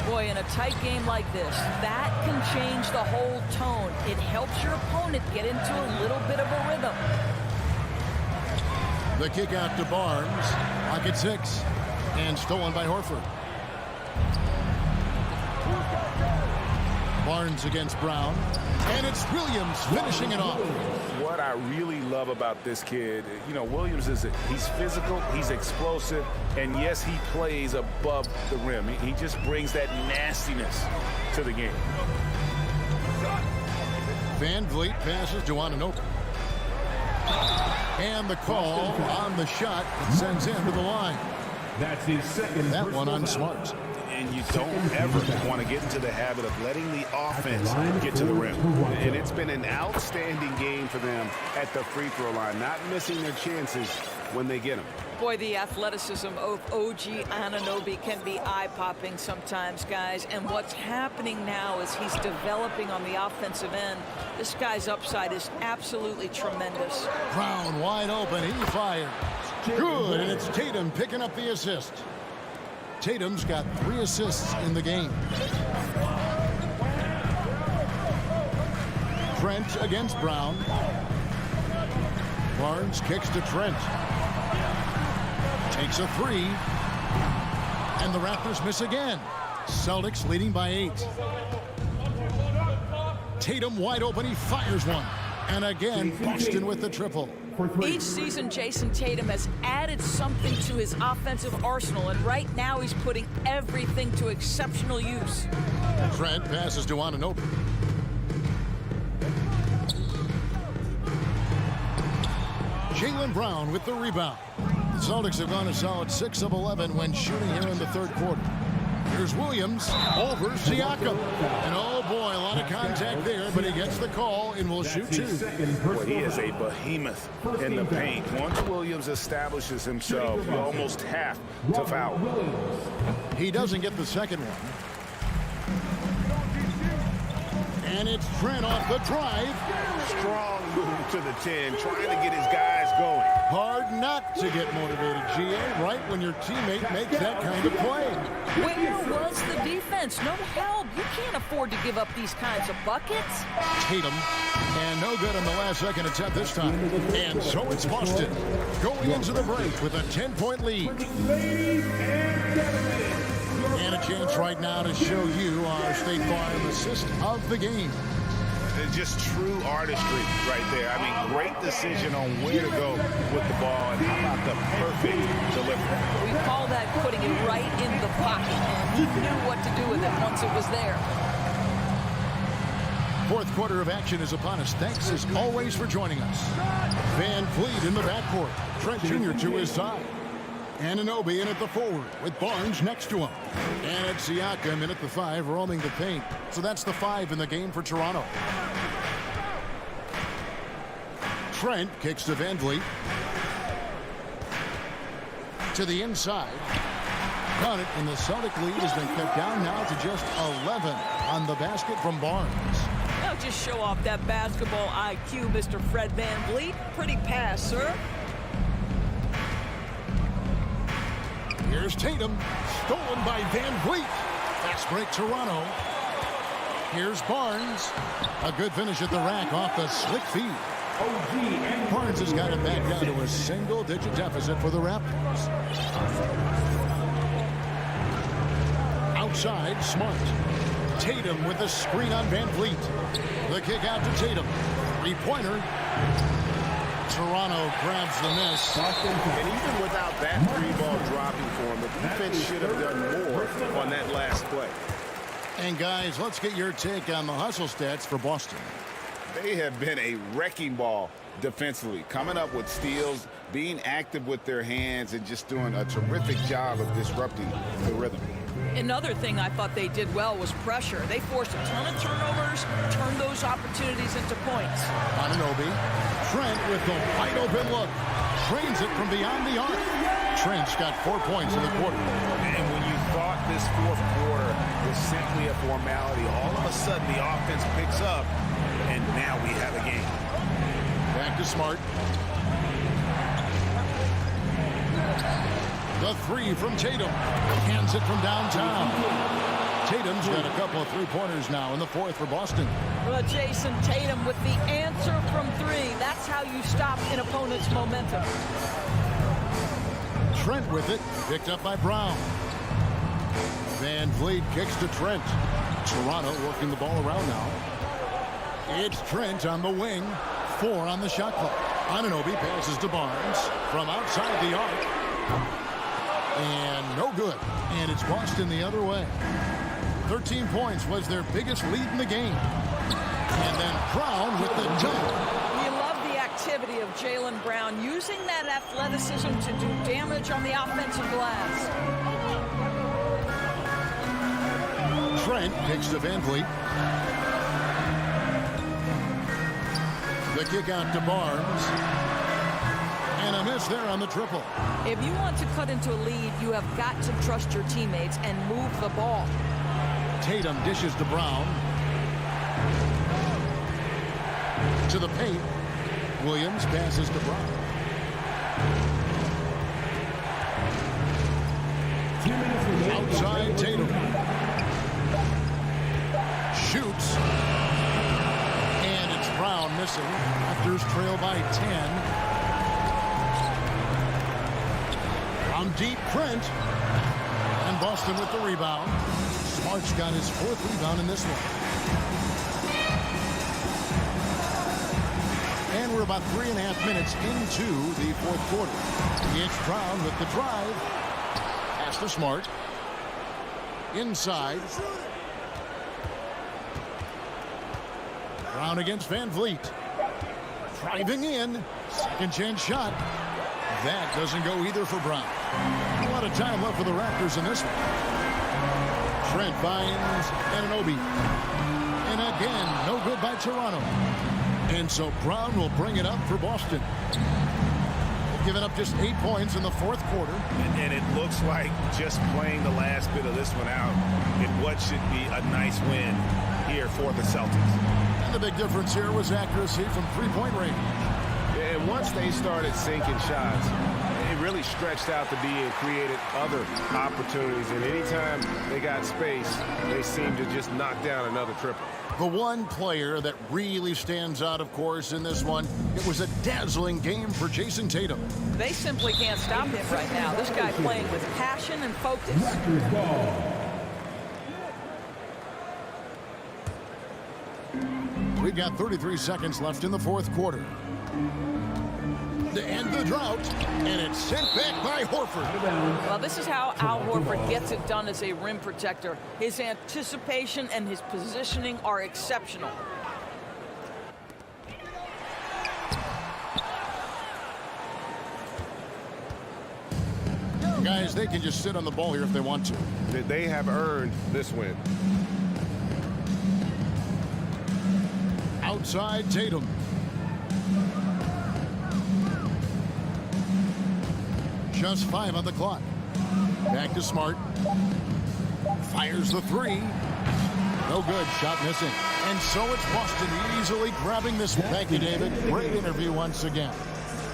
Boy, in a tight game like this, that can change the whole tone. It helps your opponent get into a little bit of a rhythm. The kick out to Barnes. Lock at 6. And stolen by Horford. Barnes against Brown. And it's Williams finishing it off. What I really love about this kid, you know, Williams he's physical, he's explosive, and yes, he plays above the rim. He just brings that nastiness to the game. Van Vliet passes to Anunoby. And the call on the shot sends him to the line. That's his second. That one on Smart. And you don't ever want to get into the habit of letting the offense get to the rim. And it's been an outstanding game for them at the free throw line, not missing their chances when they get them. Boy, the athleticism of OG Anunoby can be eye-popping sometimes, guys. And what's happening now is he's developing on the offensive end. This guy's upside is absolutely tremendous. Brown wide open. He fires. Good, and it's Tatum picking up the assist. Tatum's got 3 assists in the game. Trent against Brown. Barnes kicks to Trent. Takes a 3. And the Raptors miss again. Celtics leading by 8. Tatum wide open. He fires one. And again, Boston with the triple. Each season, Jason Tatum has added something to his offensive arsenal, and right now he's putting everything to exceptional use. Trent passes to Anunoby. Jaylen Brown with the rebound. The Celtics have gone a solid 6 of 11 when shooting here in the third quarter. Here's Williams over Siakam. And oh boy, a lot of contact there, but he gets the call and will shoot 2. Well, he is a behemoth in the paint. Once Williams establishes himself, you almost have to foul. He doesn't get the second one. And it's Trent off the drive. Strong move to the 10, trying to get his guys going. Hard not to get motivated, GA, right when your teammate makes that kind of play. Where was the defense? No help. You can't afford to give up these kinds of buckets. Tatum, and no good on the last second attempt this time. And so it's Boston going into the break with a 10-point lead. And a chance right now to show you our State Farm assist of the game. It's just true artistry right there. I mean, great decision on where to go with the ball, and how about the perfect delivery. We call that putting it right in the pocket, and he knew what to do with it once it was there. Fourth quarter of action is upon us. Thanks as always for joining us. Van Vliet in the backcourt. Trent Jr. to his side. Anunoby in at the forward with Barnes next to him. And it's Siakam in at the 5, roaming the paint. So that's the 5 in the game for Toronto. Trent kicks to Van Vliet. To the inside. Got it, and the Celtic lead has been cut down now to just 11 on the basket from Barnes. Now just show off that basketball IQ, Mr. Fred VanVleet. Pretty pass, sir. Here's Tatum, stolen by VanVleet. Fast break Toronto. Here's Barnes. A good finish at the rack off the slick feed. Barnes has got it back down to a single-digit deficit for the Raptors. Outside, Smart. Tatum with the screen on VanVleet. The kick out to Tatum. Three-pointer. Toronto grabs the miss. And even without that three-ball dropping for him, the defense should have done more on that last play. And guys, let's get your take on the hustle stats for Boston. They have been a wrecking ball defensively, coming up with steals, being active with their hands, and just doing a terrific job of disrupting the rhythm. Another thing I thought they did well was pressure. They forced a ton of turnovers, turned those opportunities into points. Anunoby. Trent with the wide open look. Trains it from beyond the arc. Trent's got 4 points in the quarter. And when you thought this fourth quarter was simply a formality, all of a sudden the offense picks up, and now we have a game. Back to Smart. The three from Tatum. Hands it from downtown. Tatum's got a couple of three-pointers now in the fourth for Boston. Well, Jason Tatum with the answer from three. That's how you stop an opponent's momentum. Trent with it. Picked up by Brown. VanVleet kicks to Trent. Toronto working the ball around now. It's Trent on the wing. 4 on the shot clock. Anunoby passes to Barnes from outside the arc. And no good. And it's Boston the other way. 13 points was their biggest lead in the game. And then Brown with the dunk. You love the activity of Jaylen Brown, using that athleticism to do damage on the offensive glass. Trent kicks to VanVleet. The kick out to Barnes. And a miss there on the triple. If you want to cut into a lead, you have got to trust your teammates and move the ball. Tatum dishes to Brown. To the paint. Williams passes to Brown. Outside Tatum. Shoots. And it's Brown missing. Raptors trail by 10. From deep, Trent. And Boston with the rebound. Smart's got his 4th rebound in this one. And we're about 3.5 minutes into the fourth quarter. It's Brown with the drive. Pass to Smart. Inside. Brown against VanVleet. Driving in. Second chance shot. That doesn't go either for Brown. A lot of time left for the Raptors in this one. Trent finds Anunoby. And again, no good by Toronto. And so Brown will bring it up for Boston. They've given up just 8 points in the fourth quarter. And it looks like just playing the last bit of this one out in what should be a nice win here for the Celtics. And the big difference here was accuracy from three-point range. And once they started sinking shots, it really stretched out to be and created other opportunities. And anytime they got space, they seemed to just knock down another triple. The one player that really stands out, of course, in this one, it was a dazzling game for Jason Tatum. They simply can't stop him right now. This guy playing with passion and focus. We've got 33 seconds left in the fourth quarter. To end the drought, and it's sent back by Horford. Well, this is how Al Horford gets it done as a rim protector. His anticipation and his positioning are exceptional. Guys, they can just sit on the ball here if they want to. They have earned this win. Outside Tatum. just 5 on the clock. Back to Smart. Fires the 3. No good. Shot missing. And so it's Boston easily grabbing this one. Thank you, David. Great interview once again.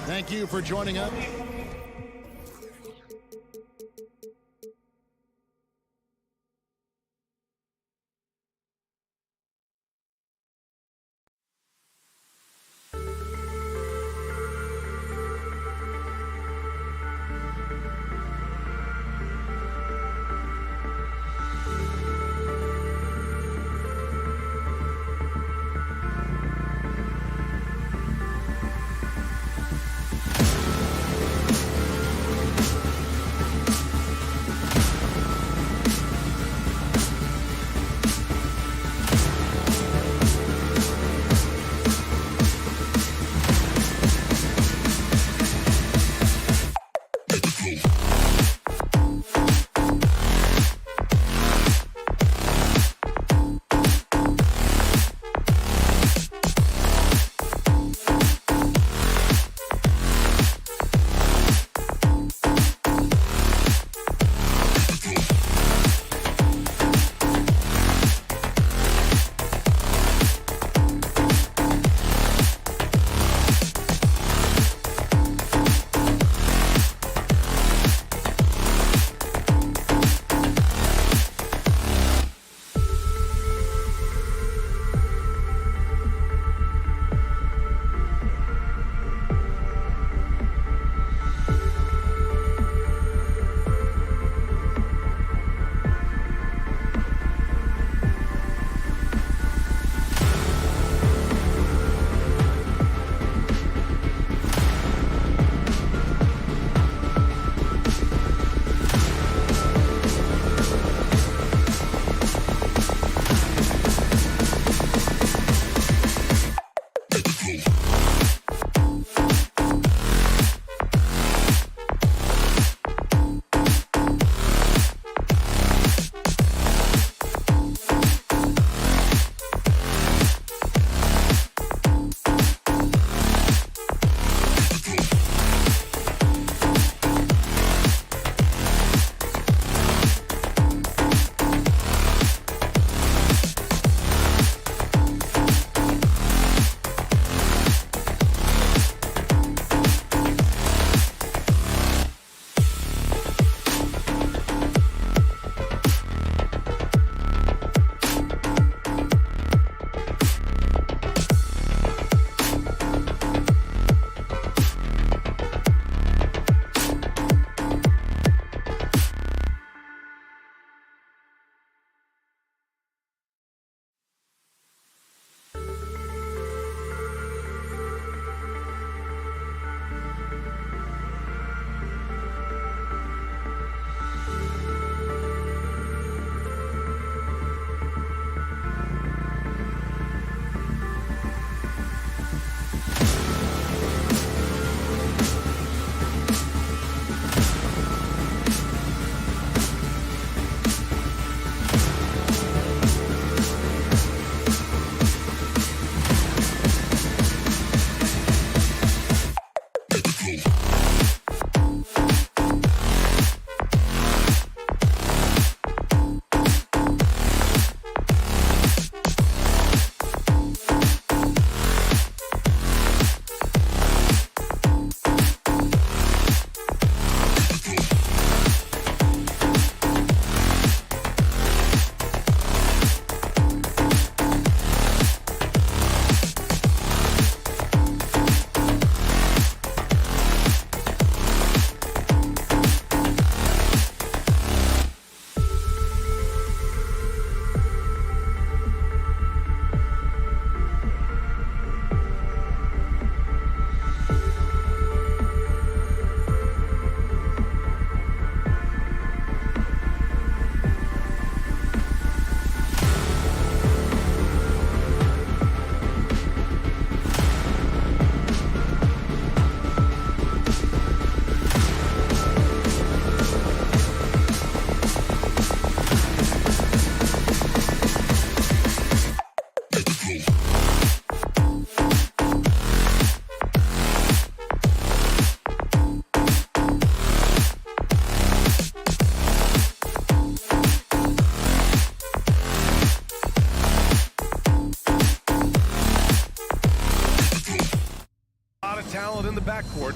Thank you for joining us.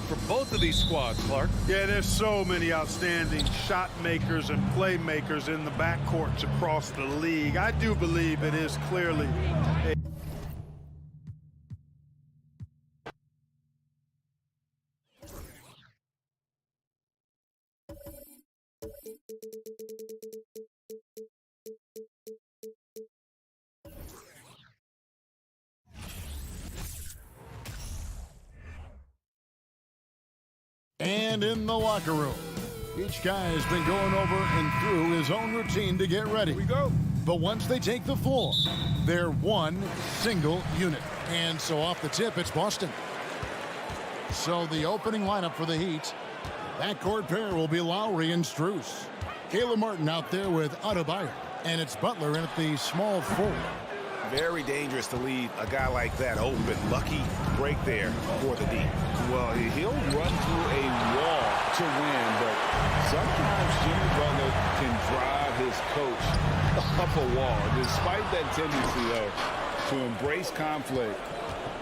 for both of these squads, Clark. Yeah, there's so many outstanding shot makers and playmakers in the backcourts across the league. I do believe it is clearly a And in the locker room, each guy has been going over and through his own routine to get ready. Here we go. But once they take the floor, they're one single unit. And so off the tip, it's Boston. So the opening lineup for the Heat, backcourt pair will be Lowry and Strus. Caleb Martin out there with Adebayo. And it's Butler in at the small forward. Very dangerous to leave a guy like that open. Lucky break there for the D. Well, he'll run through a wall to win, but sometimes Jimmy Butler can drive his coach up a wall. Despite that tendency, though, to embrace conflict,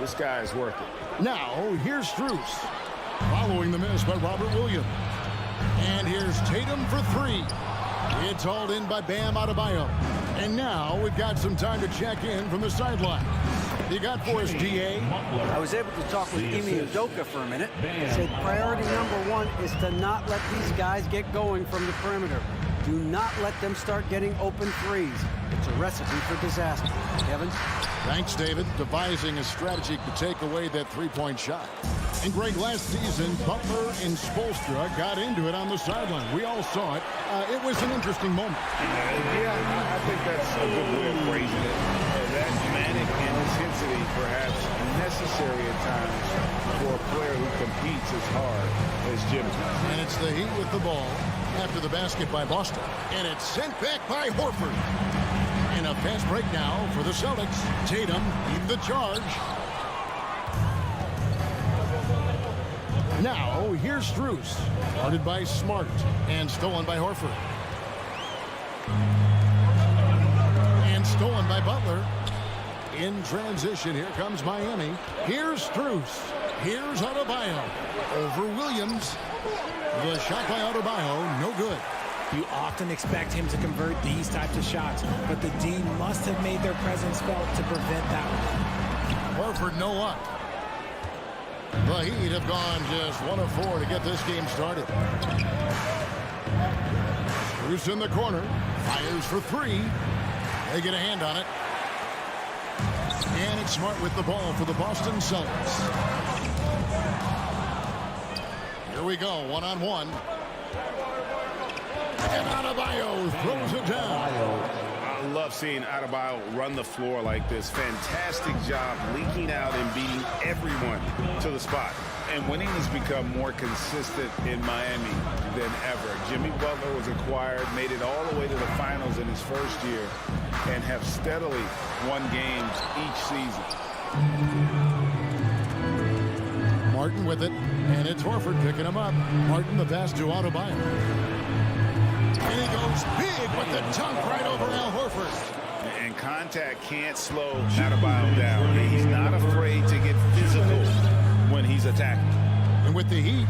this guy is worth it. Now, here's Strus, following the miss by Robert Williams. And here's Tatum for three. It's hauled in by Bam Adebayo. And now we've got some time to check in from the sideline. You got for us, DA? I was able to talk with Imi Udoka for a minute. He said priority number one is to not let these guys get going from the perimeter. Do not let them start getting open threes. It's a recipe for disaster. Kevin? Thanks, David. Devising a strategy to take away that three-point shot. And Greg, last season, Butler and Spoelstra got into it on the sideline. We all saw it. It was an interesting moment. Yeah, I think that's a good way of phrasing it. That manic intensity, perhaps necessary at times for a player who competes as hard as Jimmy. And it's the Heat with the ball after the basket by Boston. And it's sent back by Horford. And a fast break now for the Celtics. Tatum leading the charge. Now, here's Strus. Guarded by Smart. And stolen by Horford. And stolen by Butler. In transition, here comes Miami. Here's Strus. Here's Adebayo. Over Williams. The shot by Adebayo, no good. You often expect him to convert these types of shots, but the D must have made their presence felt to prevent that one. Horford, no luck. The Heat have gone just 1 of 4 to get this game started. Strus in the corner. Fires for three. They get a hand on it. And it's Smart with the ball for the Boston Celtics. Here we go, one-on-one. And Adebayo throws it down. I love seeing Adebayo run the floor like this. Fantastic job leaking out and beating everyone to the spot. And winning has become more consistent in Miami than ever. Jimmy Butler was acquired, made it all the way to the finals in his first year, and have steadily won games each season. Martin with it, and it's Horford picking him up. Martin the pass to Adebayo. And he goes big with the dunk right over Al Horford. And contact can't slow Adebayo down. He's not afraid to get physical when he's attacking. And with the Heat,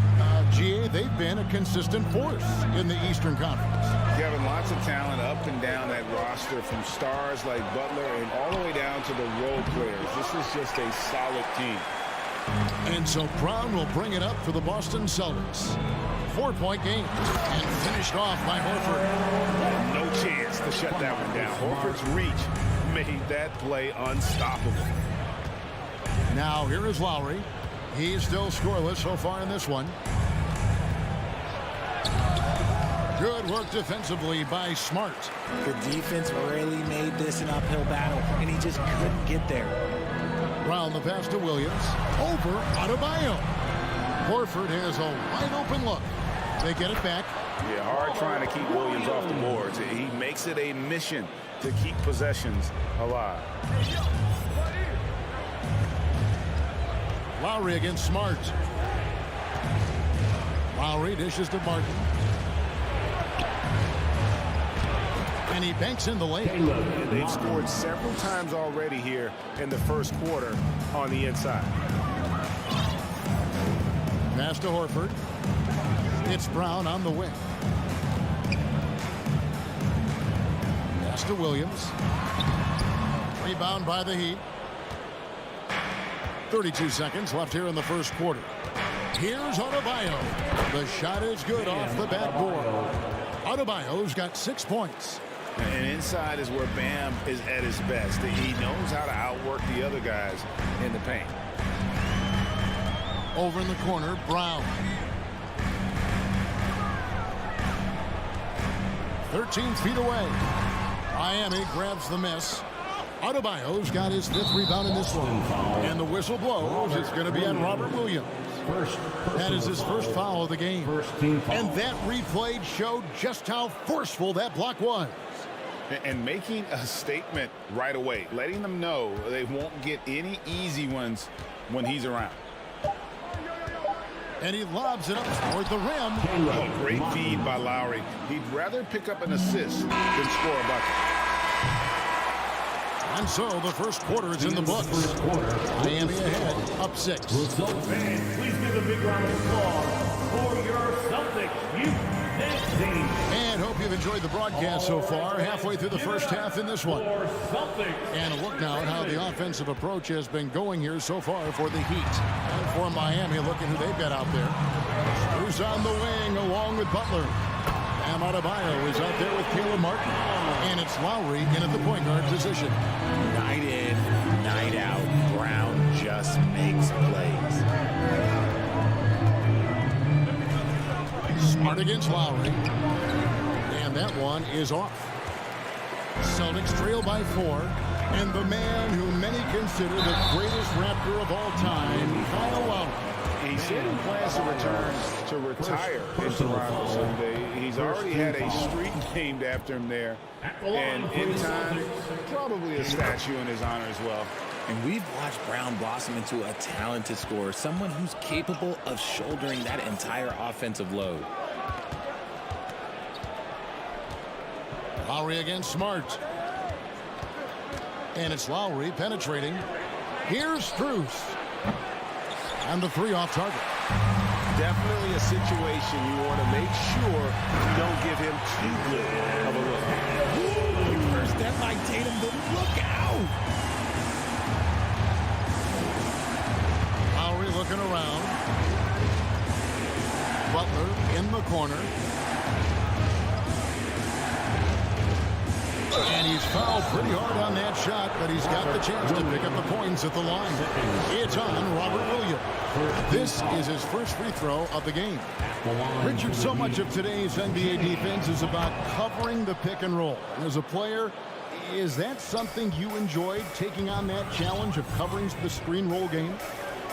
GA, they've been a consistent force in the Eastern Conference. Kevin, lots of talent up and down that roster, from stars like Butler and all the way down to the role players. This is just a solid team. And so Brown will bring it up for the Boston Celtics. 4-point game. And finished off by Horford. No chance to shut that one down. Horford's reach made that play unstoppable. Now here is Lowry. He's still scoreless so far in this one. Good work defensively by Smart. The defense really made this an uphill battle, and he just couldn't get there. Brown the pass to Williams. Over Adebayo. Horford has a wide open look. They get it back. Yeah, hard trying to keep Williams off the boards. He makes it a mission to keep possessions alive. Lowry against Smart. Lowry dishes to Martin. And he banks in the lane. They've scored several times already here in the first quarter on the inside. Pass to Horford. It's Brown on the wing. Pass to Williams. Rebound by the Heat. 32 seconds left here in the first quarter. Here's Adebayo. The shot is good off the backboard. Adebayo's got 6 points. And inside is where Bam is at his best. He knows how to outwork the other guys in the paint. Over in the corner, Brown. 13 feet away. Miami grabs the miss. Adebayo's got his 5th rebound in this one. And the whistle blows. It's going to be on Robert Williams. That is his first foul of the game. And that replay showed just how forceful that block was. And making a statement right away, letting them know they won't get any easy ones when he's around. And he lobs it up toward the rim. Oh, great feed by Lowry. He'd rather pick up an assist than score a bucket. And so the first quarter is in the books. Miami ahead, up 6. Please give a big round of applause for your Celtics. And hope you've enjoyed the broadcast so far. Halfway through the first half in this one. And a look now at how the offensive approach has been going here so far for the Heat. And for Miami, look at who they've got out there. Who's on the wing along with Butler. Bam Adebayo is out there with Caleb Martin. And it's Lowry in at the point guard position. Night in, night out, Brown just makes plays. Smart against Lowry. And that one is off. Celtics trail by 4. And the man who many consider the greatest Raptor of all time, Kyle Lowry. He said he plans to return to retire in Toronto someday. He's already had a street named after him there. And in time, probably a statue in his honor as well. And we've watched Brown blossom into a talented scorer, someone who's capable of shouldering that entire offensive load. Lowry against Smart. And it's Lowry penetrating. Here's Strus. And the 3 off target. Definitely a situation you want to make sure you don't give him too good of a look. First step by Tatum, but look out! Lowry looking around. Butler in the corner. And he's fouled pretty hard on that shot, but he's got the chance to pick up the points at the line. It's on Robert Williams. This is his first free throw of the game. Richard, so much of today's NBA defense is about covering the pick and roll. As a player, is that something you enjoyed, taking on that challenge of covering the screen roll game?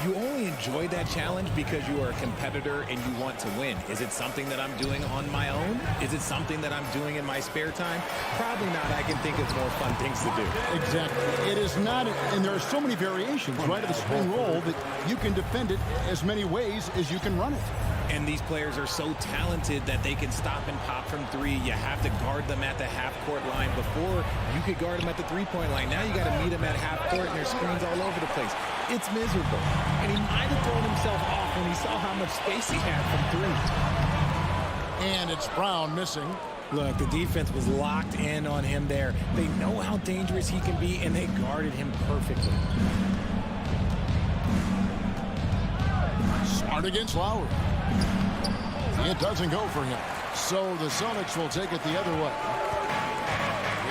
You only enjoy that challenge because you are a competitor and you want to win. Is it something that I'm doing on my own? Is it something that I'm doing in my spare time? Probably not. I can think of more fun things to do. Exactly. It is not, and there are so many variations, right, of the screen roll that you can defend it as many ways as you can run it. And these players are so talented that they can stop and pop from 3. You have to guard them at the half-court line. Before, you could guard them at the 3-point line. Now you got to meet them at half-court, and there's screens all over the place. It's miserable. And he might have thrown himself off when he saw how much space he had from 3. And it's Brown missing. Look, the defense was locked in on him there. They know how dangerous he can be, and they guarded him perfectly. Smart against Lowry. It doesn't go for him. So the Celtics will take it the other way.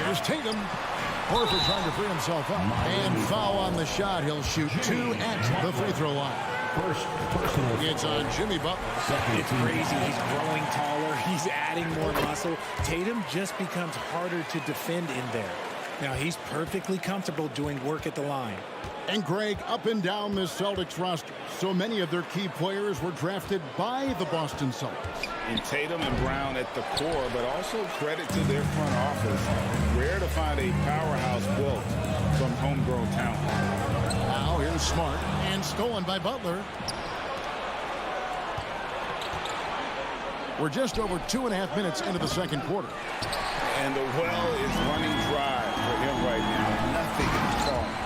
Here's Tatum. Horford trying to free himself up. And foul on the shot. He'll shoot 2 at the free throw line. It's on Jimmy Butler. It's crazy. He's growing taller. He's adding more muscle. Tatum just becomes harder to defend in there. Now, he's perfectly comfortable doing work at the line. And Greg, up and down this Celtics roster, so many of their key players were drafted by the Boston Celtics. And Tatum and Brown at the core, but also credit to their front office. Rare to find a powerhouse built from homegrown talent. Now here's Smart, and stolen by Butler. We're just over 2.5 minutes into the second quarter. And the well is running dry for him right now. Nothing falling.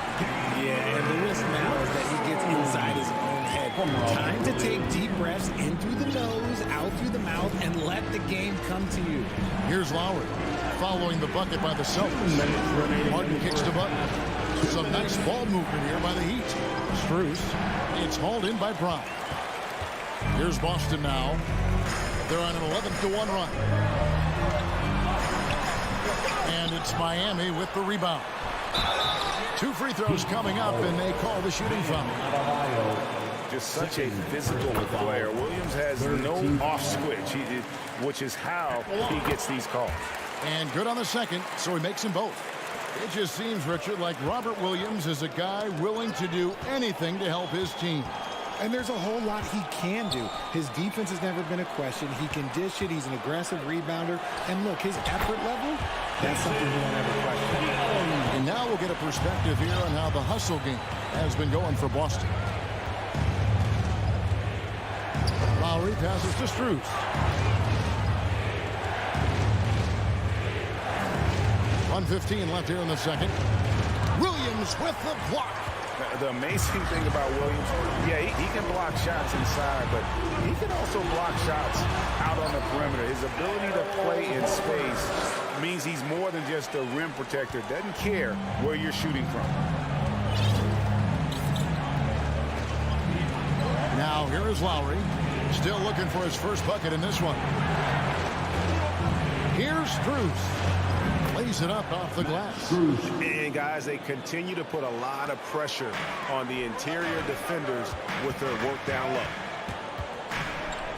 Yeah, and the risk now is that he gets inside his own head. Time to take deep breaths in through the nose, out through the mouth, and let the game come to you. Here's Lowry following the bucket by the Celtics. Martin kicks to Butler. Some nice ball movement here by the Heat. Strus. It's hauled in by Brown. Here's Boston now. They're on an 11-1 run. And it's Miami with the rebound. 2 free throws coming up, and they call the shooting foul. Just such a physical player. Williams has no off switch, which is how he gets these calls. And good on the second, so he makes them both. It just seems, Richard, like Robert Williams is a guy willing to do anything to help his team. And there's a whole lot he can do. His defense has never been a question. He can dish it. He's an aggressive rebounder. And look, his effort level, that's something we won't ever question. And now we'll get a perspective here on how the hustle game has been going for Boston. Lowry passes to Strus. .1:15 left here in the second. Williams with the block. The amazing thing about Williams, yeah, he can block shots inside, but he can also block shots out on the perimeter. His ability to play in space means he's more than just a rim protector. Doesn't care where you're shooting from. Now here is Lowry, still looking for his first bucket in this one. Here's Strus. Lays it up off the glass. And guys, they continue to put a lot of pressure on the interior defenders with their work down low.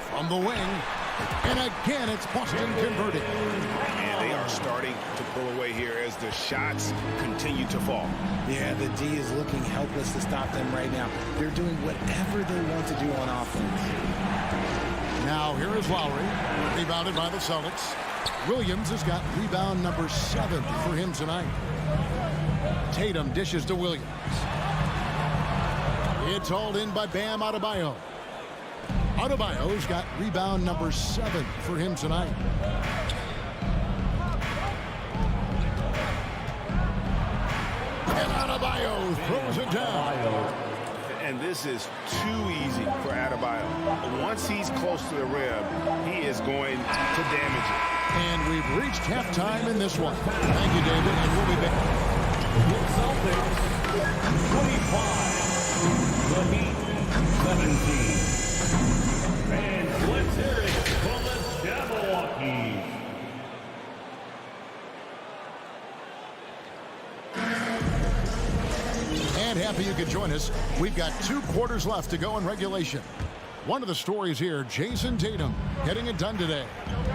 From the wing, and again it's Boston converting. And they are starting to pull away here as the shots continue to fall. Yeah, the D is looking helpless to stop them right now. They're doing whatever they want to do on offense. Now here is Lowry, rebounded by the Celtics. Williams has got rebound number 7 for him tonight. Tatum dishes to Williams. It's hauled in by Bam Adebayo. Adebayo's got rebound number 7 for him tonight. And Adebayo throws it down. And this is too easy for Adebayo. Once he's close to the rim, he is going to damage it. And we've reached halftime in this one. Thank you, David, and we'll be back. Celtics 25, the Heat 17. And let's hear it from the Jabberwockies. And happy you could join us. We've got 2 quarters left to go in regulation. One of the stories here, Jason Tatum getting it done today.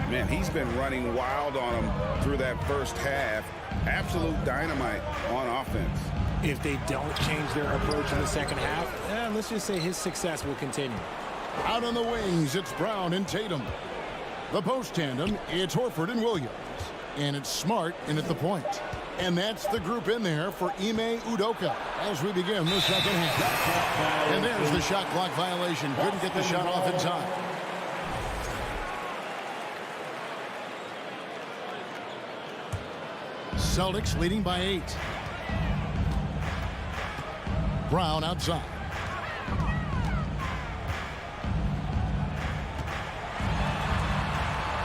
Man, he's been running wild on him through that first half. Absolute dynamite on offense. If they don't change their approach in the second half, let's just say his success will continue. Out on the wings, it's Brown and Tatum. The post tandem, it's Horford and Williams. And it's Smart in at the point. And that's the group in there for Ime Udoka as we begin the second half. And there's the shot clock violation. Couldn't get the shot off in time. Celtics leading by 8. Brown outside.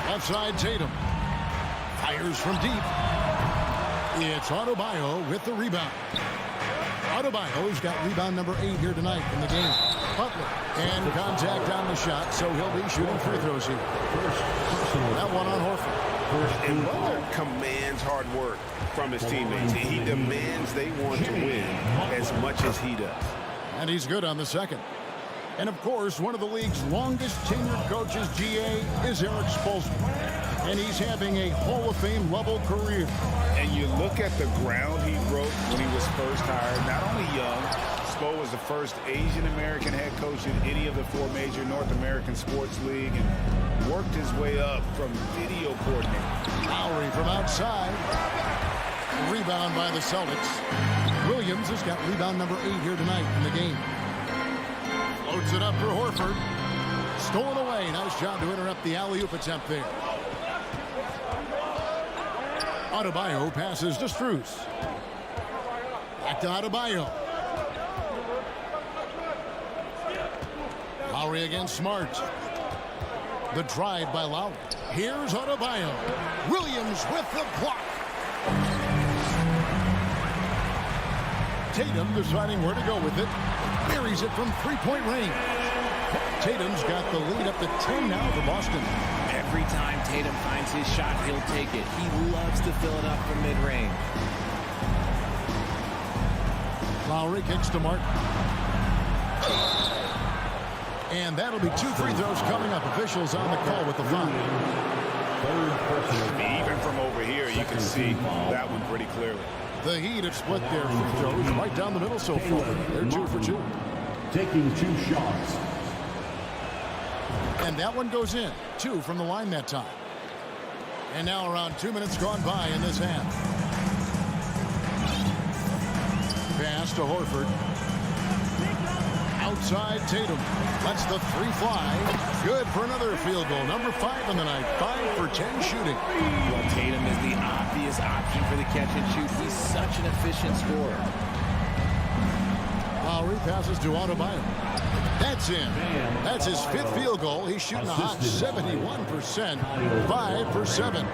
Outside Tatum. Fires from deep. It's Adebayo with the rebound. Adebayo's got rebound number 8 here tonight in the game. Butler. And contact on the shot, so he'll be shooting free throws here. That one on Horford. And Butler commands hard work from his teammates. He demands they want to win as much as he does. And he's good on the second. And of course, one of the league's longest tenured coaches, GA, is Eric Spoelstra. And he's having a Hall of Fame level career. And you look at the ground he broke when he was first hired. Not only young, Spo was the first Asian American head coach in any of the 4 major North American sports league and worked his way up from video coordinator. Lowry from outside. Rebound by the Celtics. Williams has got rebound number 8 here tonight in the game. Loads it up for Horford. Stolen away. Nice job to interrupt the alley-oop attempt there. Adebayo passes to Strus. Back to Adebayo. Lowry against Smart. The drive by Lowry. Here's Adebayo. Williams with the block. Tatum deciding where to go with it. Buries it from three-point range. Tatum's got the lead up to 10 now for Boston. Every time Tatum finds his shot, he'll take it. He loves to fill it up from mid-range. Lowry kicks to Martin. And that'll be 2 free throws coming up. Officials on the call with the foul. Even from over here, you can see that one pretty clearly. The Heat have split their free throws right down the middle so far. They're 2 for 2. Taking 2 shots. And that one goes in. 2 from the line that time. And now around 2 minutes gone by in this half. Pass to Horford. Outside Tatum. Lets the 3 fly. Good for another field goal. Number 5 on the night. 5 for 10 shooting. Well, Tatum is the obvious option for the catch and shoot. He's such an efficient scorer. Lowry passes to Adebayo. That's in. That's his 5th field goal. He's shooting a hot 71%. 5 for 7.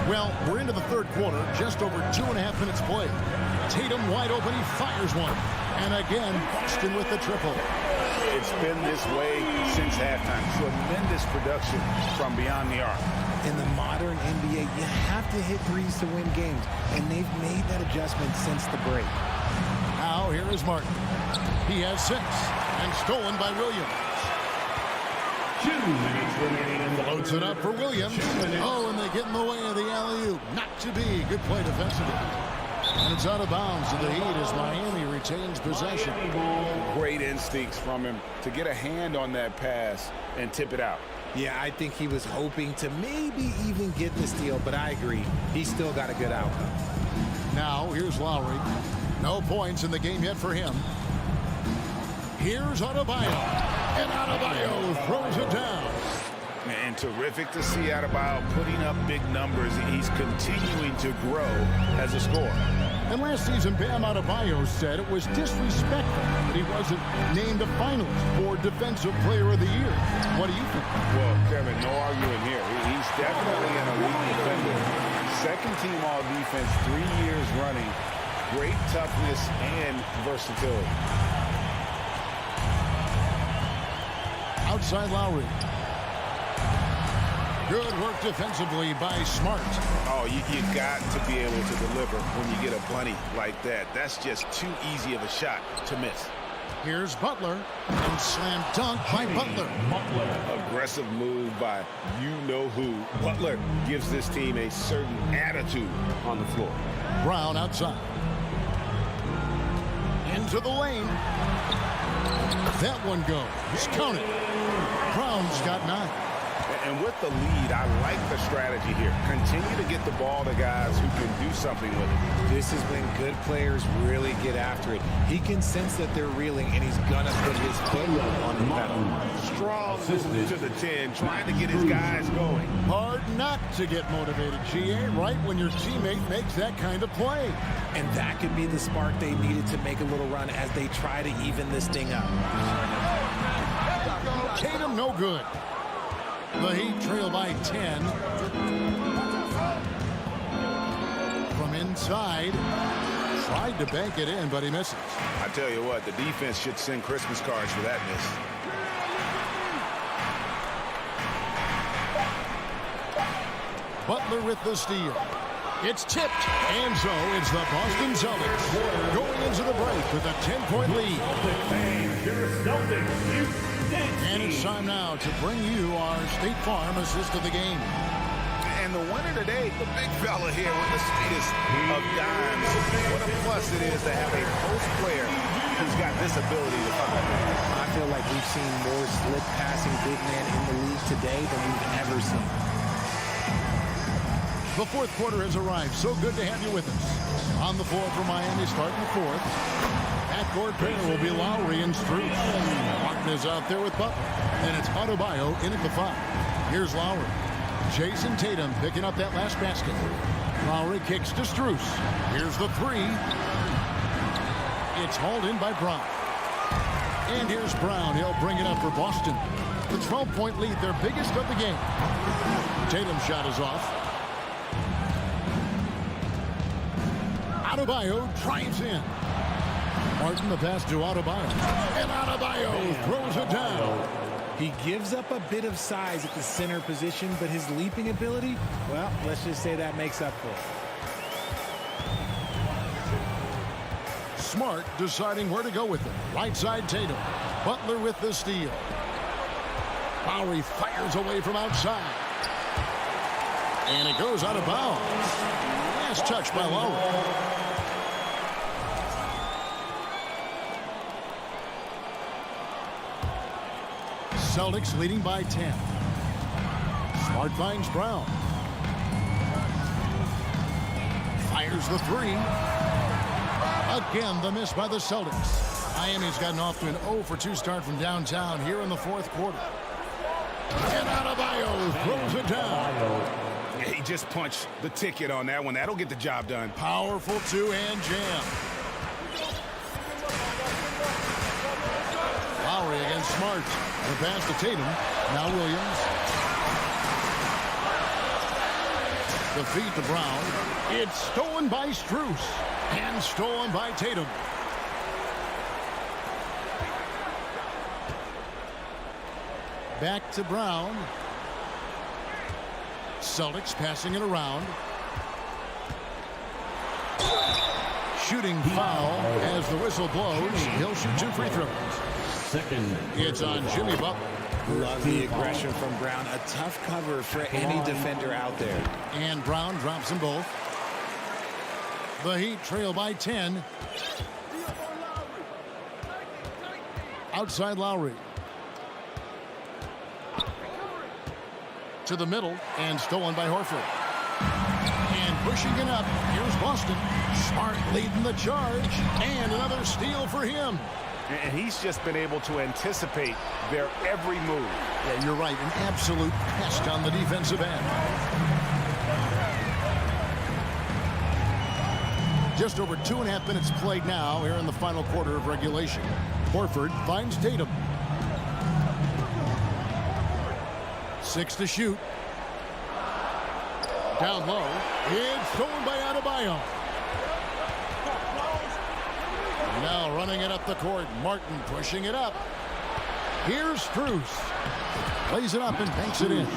Well, we're into the 3rd quarter. Just over 2.5 minutes played. Tatum wide open. He fires one. And again, Boston with the triple. It's been this way since halftime. Tremendous production from beyond the arc. In the modern NBA, you have to hit threes to win games, and they've made that adjustment since the break. Now, here is Martin. He has 6, and stolen by Williams. 2 minutes remaining in the Loads it up for Williams. Oh, and they get in the way of the alley-oop. Not to be. Good play defensively. And it's out of bounds to the Heat as Miami retains possession. Great instincts from him to get a hand on that pass and tip it out. Yeah, I think he was hoping to maybe even get the steal, but I agree. He's still got a good outcome. Now, here's Lowry. No points in the game yet for him. Here's Adebayo. And Adebayo throws it down. And terrific to see Adebayo putting up big numbers. He's continuing to grow as a scorer. And last season, Bam Adebayo said it was disrespectful that he wasn't named a finalist for Defensive Player of the Year. What do you think? Well, Kevin, no arguing here. He's definitely an elite defender. Second team all defense, 3 years running. Great toughness and versatility. Outside Lowry. Good work defensively by Smart. Oh, you got to be able to deliver when you get a bunny like that. That's just too easy of a shot to miss. Here's Butler. And slam dunk by Butler. Aggressive move by you-know-who. Butler gives this team a certain attitude on the floor. Brown outside. Into the lane. That one goes. Count it. Brown's got 9. And with the lead, I like the strategy here. Continue to get the ball to guys who can do something with it. This is when good players really get after it. He can sense that they're reeling, and he's going to put his foot on the pedal. Strong move to the 10, trying to get his guys going. Hard not to get motivated, GA, right when your teammate makes that kind of play. And that could be the spark they needed to make a little run as they try to even this thing up. Tatum no good. The Heat trail by 10. From inside. Tried to bank it in, but he misses. I tell you what, the defense should send Christmas cards for that miss. Butler with the steal. It's tipped. And so it's the Boston Celtics going into the break with a 10-point lead. And it's time now to bring you our State Farm assist of the game. And the winner today, the big fella here with the sweetest of dimes. What a plus it is to have a post player who's got this ability to find. I feel like we've seen more slip passing big man in the league today than we've ever seen. The 4th quarter has arrived. So good to have you with us. On the floor for Miami starting the 4th. Backcourt pair will be Lowry and Strus. Martin is out there with Butler. And it's Adebayo in at the 5. Here's Lowry. Jason Tatum picking up that last basket. Lowry kicks to Strus. Here's the 3. It's hauled in by Brown. And here's Brown. He'll bring it up for Boston. The 12-point lead, their biggest of the game. Tatum's shot is off. Adebayo drives in. Martin, the pass to Adebayo. And Adebayo throws it down. He gives up a bit of size at the center position, but his leaping ability, well, let's just say that makes up for it. Smart deciding where to go with it. Right side Tatum. Butler with the steal. Lowry fires away from outside. And it goes out of bounds. Last touch by Lowry. Celtics leading by 10. Smart finds Brown. Fires the three. Again, the miss by the Celtics. Miami's gotten off to an 0-for-2 start from downtown here in the fourth quarter. And Adebayo throws it down. Yeah, he just punched the ticket on that one. That'll get the job done. Powerful two-hand jam. Lowry against Smart. The pass to Tatum. Now Williams. The feed to Brown. It's stolen by Strus. And stolen by Tatum. Back to Brown. Celtics passing it around. Shooting foul as the whistle blows. He'll shoot 2 free throws. It's on Jimmy Butler. Love the aggression from Brown. A tough cover for any defender out there. And Brown drops them both. The Heat trail by 10. Outside Lowry. To the middle and stolen by Horford. And pushing it up. Here's Boston. Smart leading the charge. And another steal for him. And he's just been able to anticipate their every move. Yeah, you're right. An absolute pest on the defensive end. Just over 2.5 minutes played now here in the final quarter of regulation. Horford finds Tatum. 6 to shoot. Down low. It's stolen by Adebayo. Now running it up the court. Martin pushing it up. Here's Strus. Plays it up and banks it in.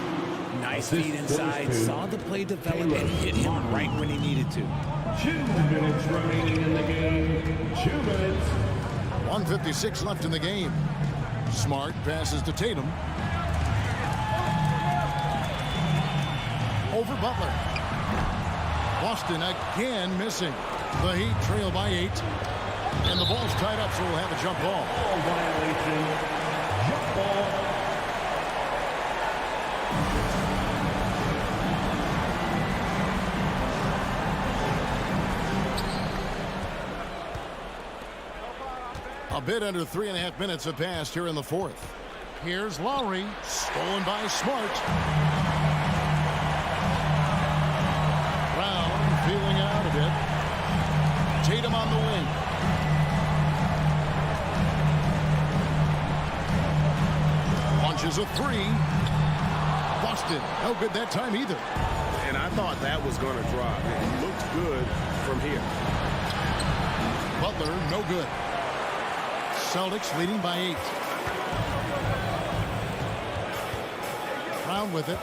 Nice feed inside. Saw the play develop and hit him right when he needed to. 2 minutes remaining in the game. 2 minutes. 1:56 left in the game. Smart passes to Tatum. Over Butler. Boston again missing. The Heat trail by 8. And the ball's tied up, so we'll have a jump ball. Ball violation. Jump ball. A bit under 3.5 minutes have passed here in the fourth. Here's Lowry. Stolen by Smart. Brown feeling it out a bit. Tatum on the wing. Launches a three. Busted. No good that time either. And I thought that was going to drop. It looked good from here. Butler, no good. Celtics leading by 8. Brown with it.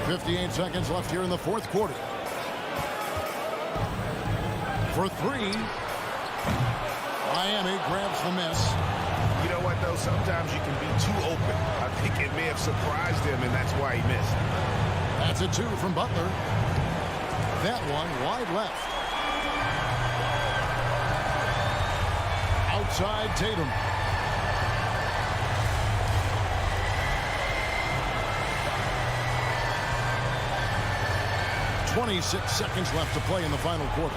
58 seconds left here in the fourth quarter. For 3. Miami grabs the miss. You know what, though? Sometimes you can be too open. I think it may have surprised him, and that's why he missed. That's a 2 from Butler. That one wide left. Outside Tatum. .26 seconds left to play in the final quarter.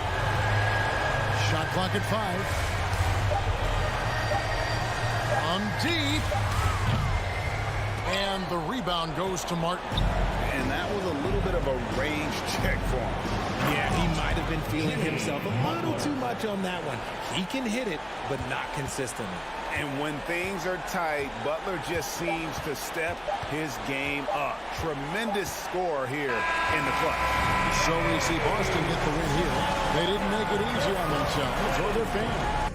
Shot clock at 5. On deep. And the rebound goes to Martin. And that was a little bit of a rage check for him. Yeah, he might have been feeling himself a little too much on that one. He can hit it, but not consistently. And when things are tight, Butler just seems to step his game up. Tremendous score here in the clutch. So we see Boston get the win here. They didn't make it easy on themselves or their fans.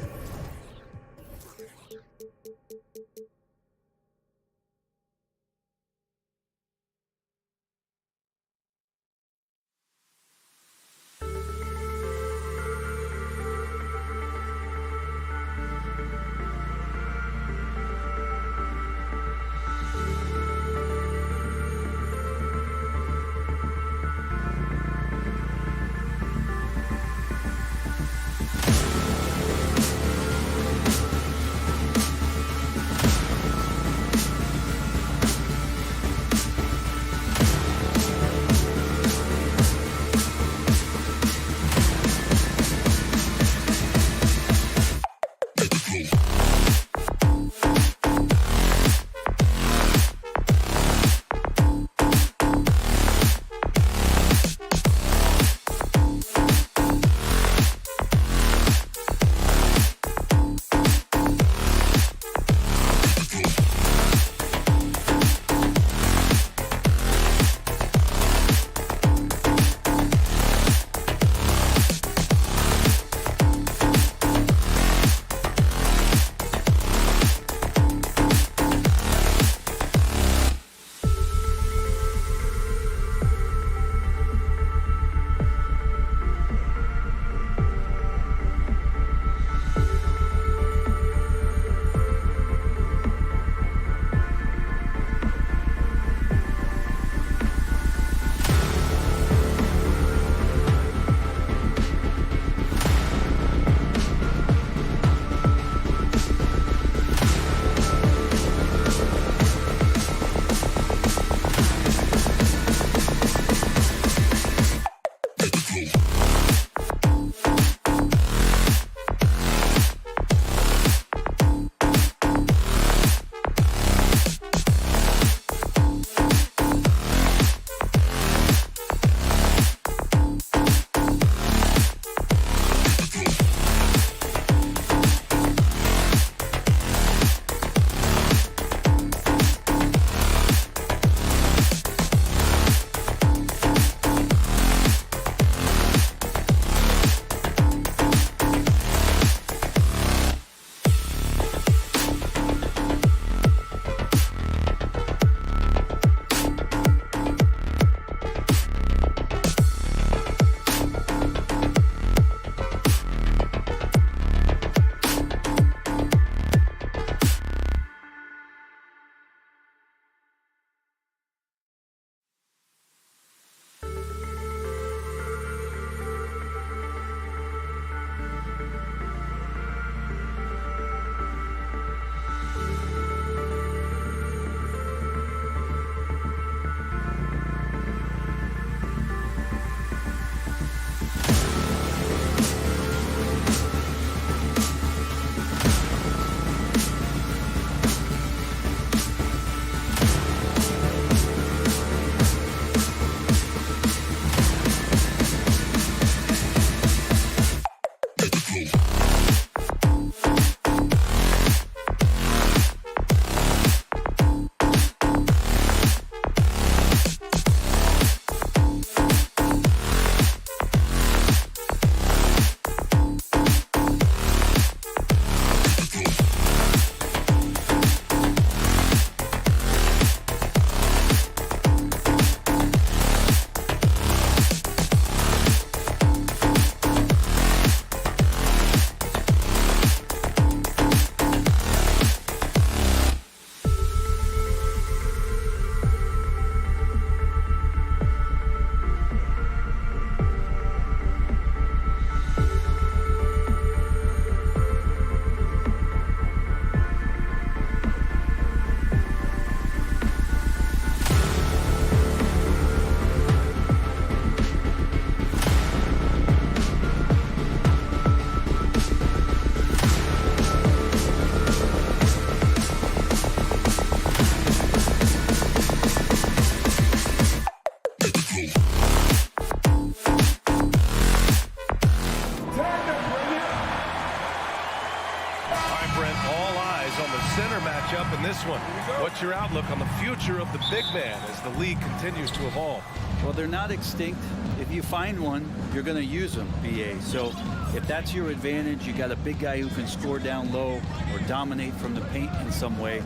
All right, Brent, all eyes on the center matchup in this one. What's your outlook on the future of the big man as the league continues to evolve? Well, they're not extinct. If you find one, you're going to use them, BA. So if that's your advantage, you got a big guy who can score down low or dominate from the paint in some way,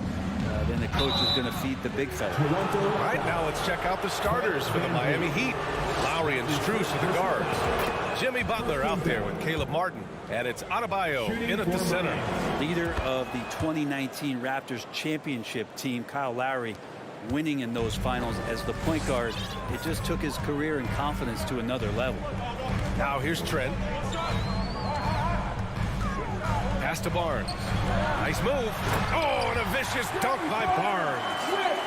then the coach is going to feed the big fella. All right, now let's check out the starters for the Miami Heat. Lowry and Strus are the guards. Jimmy Butler out there with Caleb Martin. And it's Adebayo in at the center. Leader of the 2019 Raptors championship team, Kyle Lowry, winning in those finals as the point guard. It just took his career and confidence to another level. Now here's Trent. Pass to Barnes. Nice move. Oh, and a vicious dunk by Barnes.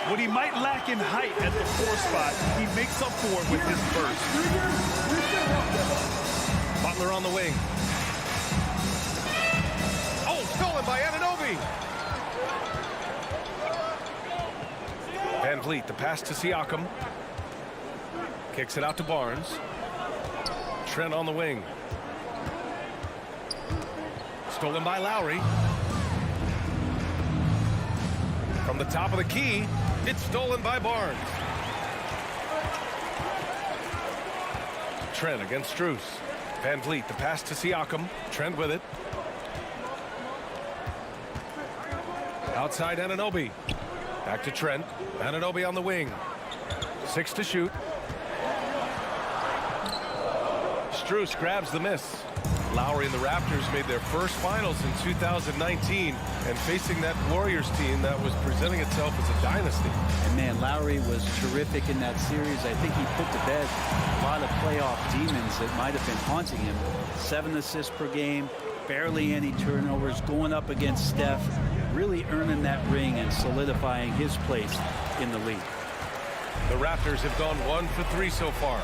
What he might lack in height at the 4 spot, he makes up for it with his burst. Butler on the wing. Oh, stolen by Anunoby. Van Vliet, the pass to Siakam. Kicks it out to Barnes. Trent on the wing. Stolen by Lowry. From the top of the key, it's stolen by Barnes. Trent against Strus. Van Vliet, the pass to Siakam. Trent with it. Outside Anunoby. Back to Trent. Anunoby on the wing. 6 to shoot. Strus grabs the miss. Lowry and the Raptors made their first finals in 2019, and facing that Warriors team that was presenting itself as a dynasty. And man, Lowry was terrific in that series. I think he put to bed a lot of playoff demons that might have been haunting him. 7 assists per game, barely any turnovers, going up against Steph, really earning that ring and solidifying his place in the league. The Raptors have gone 1 for 3 so far.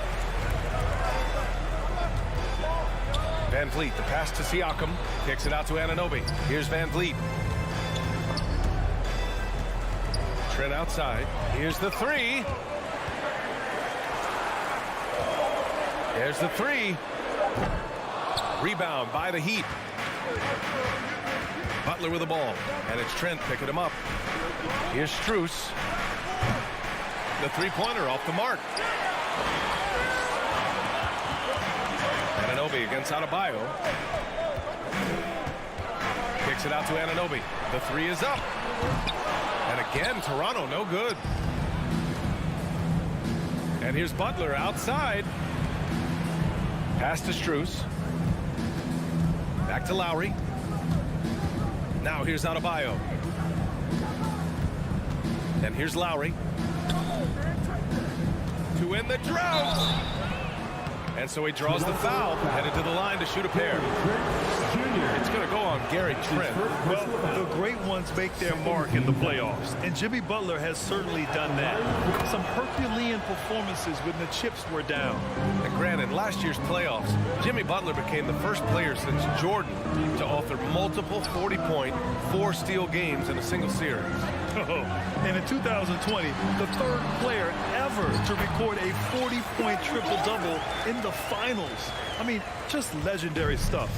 Van Vliet, the pass to Siakam, kicks it out to Anunoby. Here's Van Vliet. Trent outside. Here's the 3. There's the 3. Rebound by the Heat. Butler with the ball, and it's Trent picking him up. Here's Strus. The three-pointer off the mark. Anunoby against Adebayo. Kicks it out to Anunoby. The 3 is up. And again, Toronto no good. And here's Butler outside. Pass to Strus. Back to Lowry. Now here's Adebayo. And here's Lowry. To end the drought. And so he draws the foul, headed to the line to shoot a pair. It's going to go on Gary Trent. Well, the great ones make their mark in the playoffs, and Jimmy Butler has certainly done that. Some Herculean performances when the chips were down. And granted, last year's playoffs, Jimmy Butler became the first player since Jordan to author multiple 40-point, 4-steal games in a single series. And in 2020, the third player ever to record a 40-point triple-double in the finals. I mean, just legendary stuff.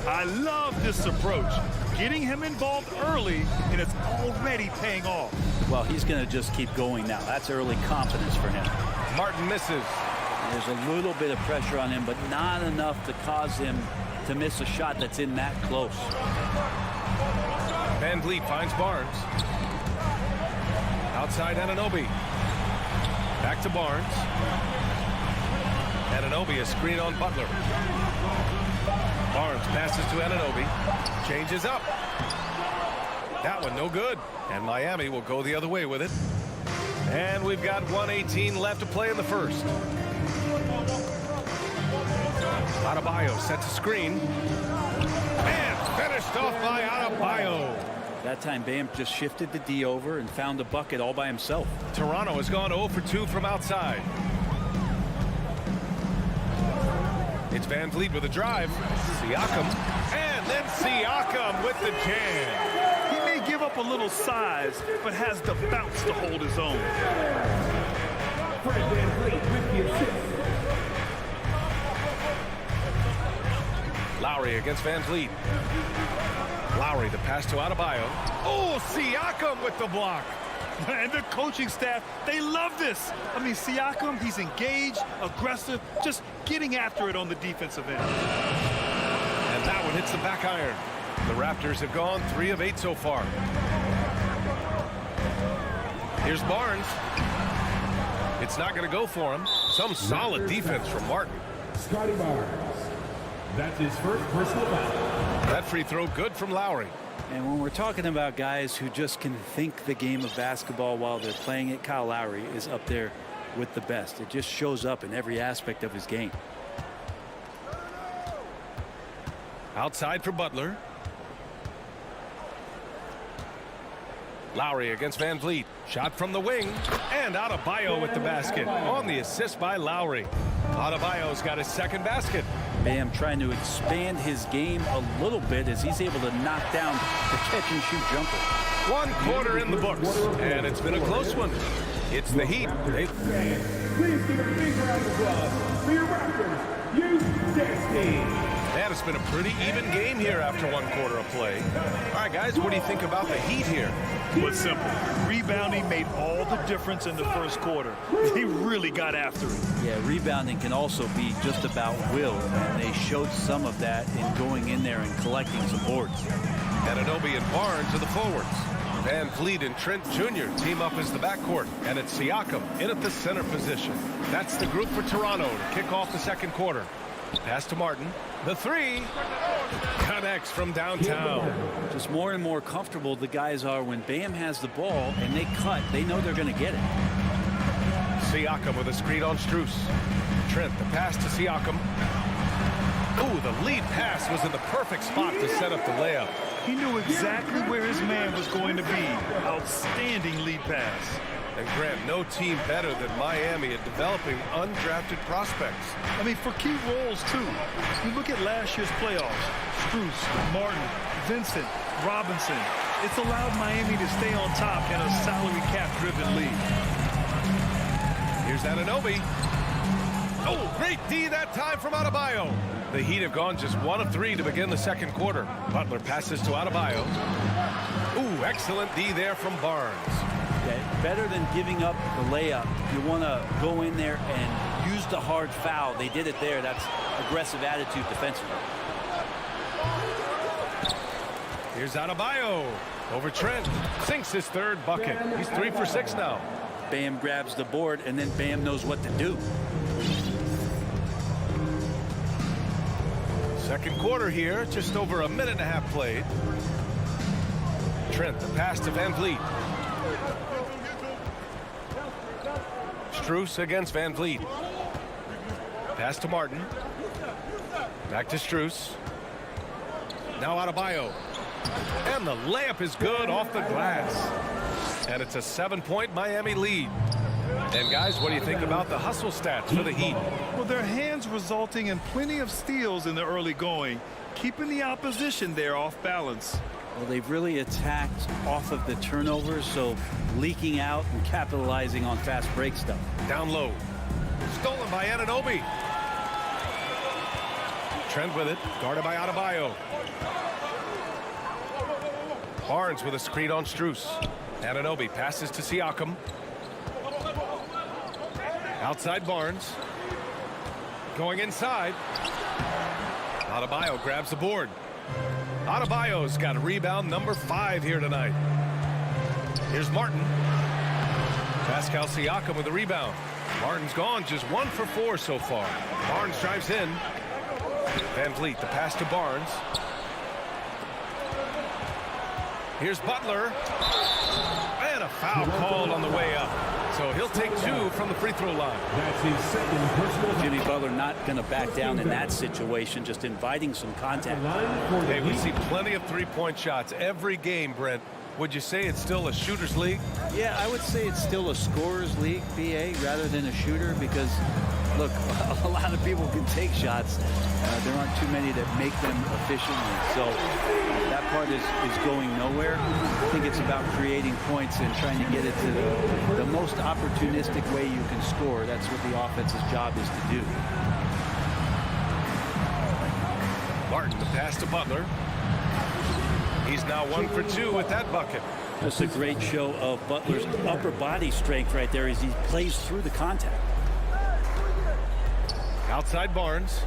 I love this approach. Getting him involved early, and it's already paying off. Well, he's going to just keep going now. That's early confidence for him. Martin misses. There's a little bit of pressure on him, but not enough to cause him to miss a shot that's in that close. Van Vliet finds Barnes. Outside Anunoby. Back to Barnes. Anunoby, a screen on Butler. Barnes passes to Anunoby. Changes up. That one no good. And Miami will go the other way with it. And we've got 1:18 left to play in the first. Adebayo sets a screen. And finished off by Adebayo. That time, Bam just shifted the D over and found a bucket all by himself. Toronto has gone 0 for 2 from outside. It's Van Vliet with a drive. Siakam. And then Siakam with the jam. He may give up a little size, but has the bounce to hold his own. Fred Van Vliet with the assist. Lowry against Van Vliet. Lowry, the pass to Adebayo. Oh, Siakam with the block. And the coaching staff, they love this. I mean, Siakam, he's engaged, aggressive, just getting after it on the defensive end. And that one hits the back iron. The Raptors have gone 3 of 8 so far. Here's Barnes. It's not going to go for him. Some solid defense from Martin. Scotty Barnes. That's his first personal foul. That free throw good from Lowry. And when we're talking about guys who just can think the game of basketball while they're playing it, Kyle Lowry is up there with the best. It just shows up in every aspect of his game. Outside for Butler. Lowry against Van Vliet. Shot from the wing. And Adebayo with the basket. On the assist by Lowry. Adebayo's got his second basket. Bam trying to expand his game a little bit as he's able to knock down the catch-and-shoot jumper. 1 quarter in the books. And it's been a close one. It's the Heat. Please give a big round of applause for your Raptors, And it's been a pretty even game here after 1 quarter of play. All right, guys, what do you think about the Heat here? Well, it's simple. Rebounding made all the difference in the first quarter. They really got after it. Yeah, rebounding can also be just about will, and they showed some of that in going in there and collecting some boards. Anunoby and Barnes are the forwards. Van Vliet and Trent Jr. team up as the backcourt, and it's Siakam in at the center position. That's the group for Toronto to kick off the second quarter. Pass to Martin. The three connects from downtown. Just more and more comfortable the guys are when Bam has the ball and they cut. They know they're going to get it. Siakam with a screen on Strus. Trent, the pass to Siakam. Ooh, the lead pass was in the perfect spot to set up the layup. He knew exactly where his man was going to be. Outstanding lead pass. And Grant, no team better than Miami at developing undrafted prospects. I mean, for key roles, too. You look at last year's playoffs. Strus, Martin, Vincent, Robinson. It's allowed Miami to stay on top in a salary cap-driven league. Here's Anunoby. Oh, great D that time from Adebayo. The Heat have gone just 1 of 3 to begin the second quarter. Butler passes to Adebayo. Ooh, excellent D there from Barnes. Okay, better than giving up the layup. You want to go in there and use the hard foul. They did it there. That's aggressive attitude defensively. Here's Adebayo over Trent. Sinks his third bucket. He's 3 for 6 now. Bam grabs the board, and then Bam knows what to do. Second quarter here, just over a minute and a half played. Trent, the pass to Van Vliet. Strus against Van Vliet. Pass to Martin. Back to Strus. Now Adebayo. And the layup is good off the glass. And it's a 7-point Miami lead. And guys, what do you think about the hustle stats for the Heat? Well, their hands resulting in plenty of steals in the early going, keeping the opposition there off balance. Well, they've really attacked off of the turnovers, so leaking out and capitalizing on fast break stuff. Down low. Stolen by Anunoby. Trent with it, guarded by Adebayo. Barnes with a screen on Strus. Anunoby passes to Siakam. Outside Barnes. Going inside. Adebayo grabs the board. Adebayo's got a rebound number 5 here tonight. Here's Martin. Pascal Siakam with a rebound. Martin's gone just 1 for 4 so far. Barnes drives in. Van Vliet, the pass to Barnes. Here's Butler. And a foul called on the way up. So he'll take 2 from the free throw line. That's his second personal. Jimmy Butler not going to back down in that situation, just inviting some contact. Hey, we see plenty of three-point shots every game, Brent. Would you say it's still a shooter's league? Yeah, I would say it's still a scorer's league, BA, rather than a shooter, because, look, a lot of people can take shots. There aren't too many that make them efficiently. So that part is going nowhere. I think it's about creating points and trying to get it to the most opportunistic way you can score. That's what the offense's job is to do. Martin, the pass to Butler. He's now 1 for 2 with that bucket. That's a great show of Butler's upper body strength right there as he plays through the contact. Outside Barnes.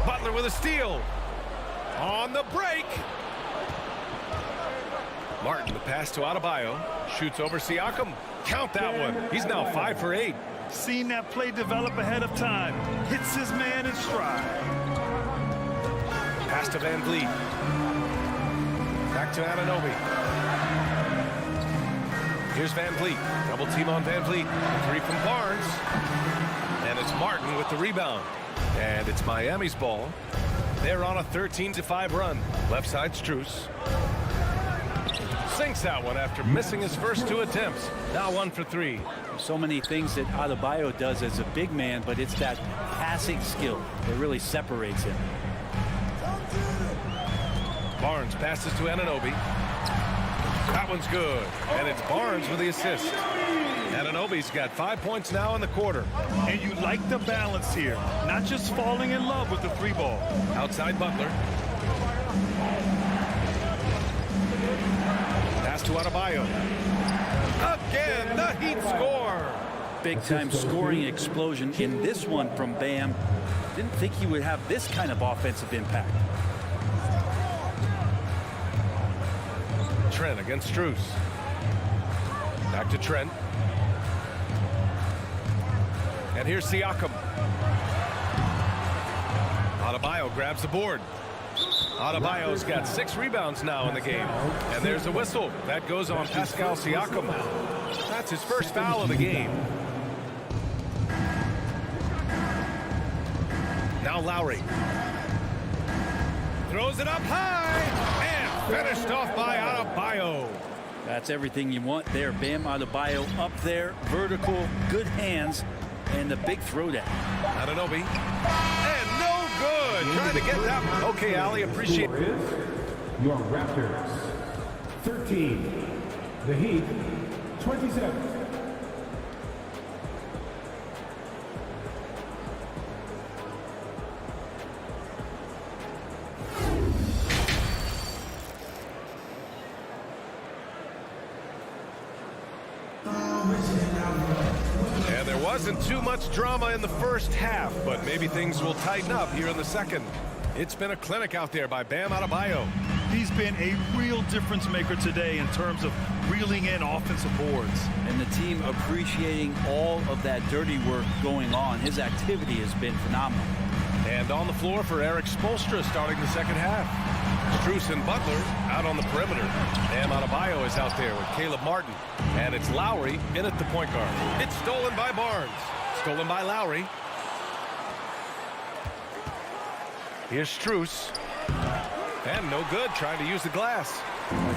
Butler with a steal. On the break. Martin, the pass to Adebayo. Shoots over Siakam. Count that one. He's now 5 for 8. Seen that play develop ahead of time. Hits his man in stride. Pass to Van Vliet. Back to Anunoby. Here's Van Vliet. Double team on Van Vliet. 3 from Barnes. And it's Martin with the rebound. And it's Miami's ball. They're on a 13-5 run. Left side, Strus. Sinks that one after missing his first 2 attempts. Now 1 for 3. So many things that Adebayo does as a big man, but it's that passing skill that really separates him. Barnes passes to Anunoby. That one's good. And it's Barnes with the assist. Anunoby's got 5 points now in the quarter. And you like the balance here. Not just falling in love with the 3 ball. Outside Butler. Pass to Adebayo. Again, the Heat score. Big-time scoring explosion in this one from Bam. Didn't think he would have this kind of offensive impact. Trent against Strus. Back to Trent. And here's Siakam. Adebayo grabs the board. Adebayo's got 6 rebounds now in the game. And there's a whistle. That goes on Pascal Siakam. That's his first foul of the game. Now Lowry. Throws it up high. And finished off by Adebayo. That's everything you want there. Bam Adebayo up there. Vertical, good hands, and the big throwdown. Anunoby. And no good. Trying to get that one. Okay, Ali, appreciate it. Your Raptors 13. The Heat 27. And there wasn't too much drama in the first half, but maybe things will tighten up here in the second. It's been a clinic out there by Bam Adebayo. He's been a real difference maker today in terms of reeling in offensive boards. And the team appreciating all of that dirty work going on. His activity has been phenomenal. And on the floor for Eric Spoelstra starting the second half. Strus and Butler out on the perimeter. Bam Adebayo is out there with Caleb Martin. And it's Lowry in at the point guard. It's stolen by Barnes. Stolen by Lowry. Here's Strus. And no good, trying to use the glass.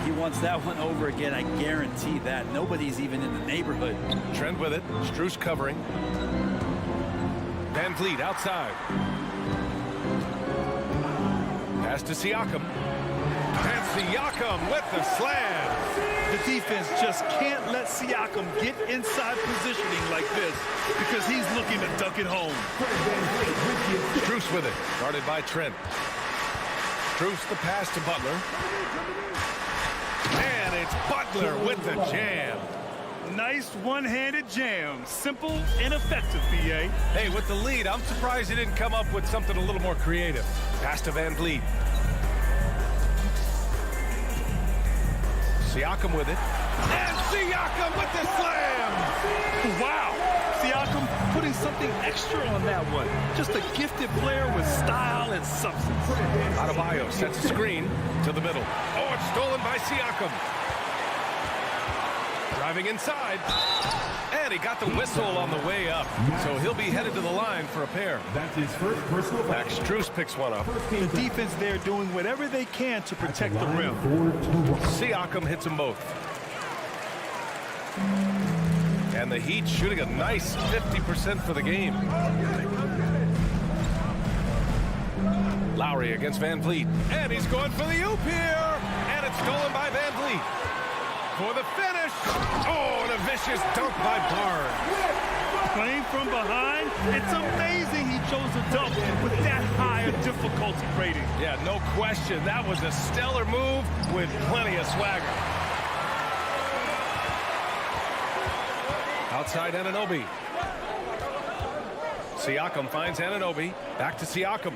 He wants that one over again, I guarantee that. Nobody's even in the neighborhood. Trent with it. Strus covering. Van Vliet outside. Pass to Siakam. And Siakam with the slam. The defense just can't let Siakam get inside positioning like this because he's looking to dunk it home. Strus with it. Guarded by Trent. Strus the pass to Butler. And it's Butler with the jam. Nice one-handed jam. Simple and effective, B.A. Hey, with the lead, I'm surprised he didn't come up with something a little more creative. Pass to Van Vliet. Siakam with it. And Siakam with the slam! Wow! Siakam putting something extra on that one. Just a gifted player with style and substance. Adebayo sets a screen to the middle. Oh, it's stolen by Siakam. Driving inside. And he got the whistle on the way up. So he'll be headed to the line for a pair. That's his first personal foul. Max Strus picks one up. The defense there doing whatever they can to protect the rim. Siakam hits them both. And the Heat shooting a nice 50% for the game. Lowry against Van Vliet. And he's going for the oop here. And it's stolen by Van Vliet. For the finish. Oh, and a vicious dunk by Barnes. Playing from behind, it's amazing he chose a dunk with that high a difficulty rating. Yeah, no question. That was a stellar move with plenty of swagger. Outside Anunoby. Siakam finds Anunoby. Back to Siakam.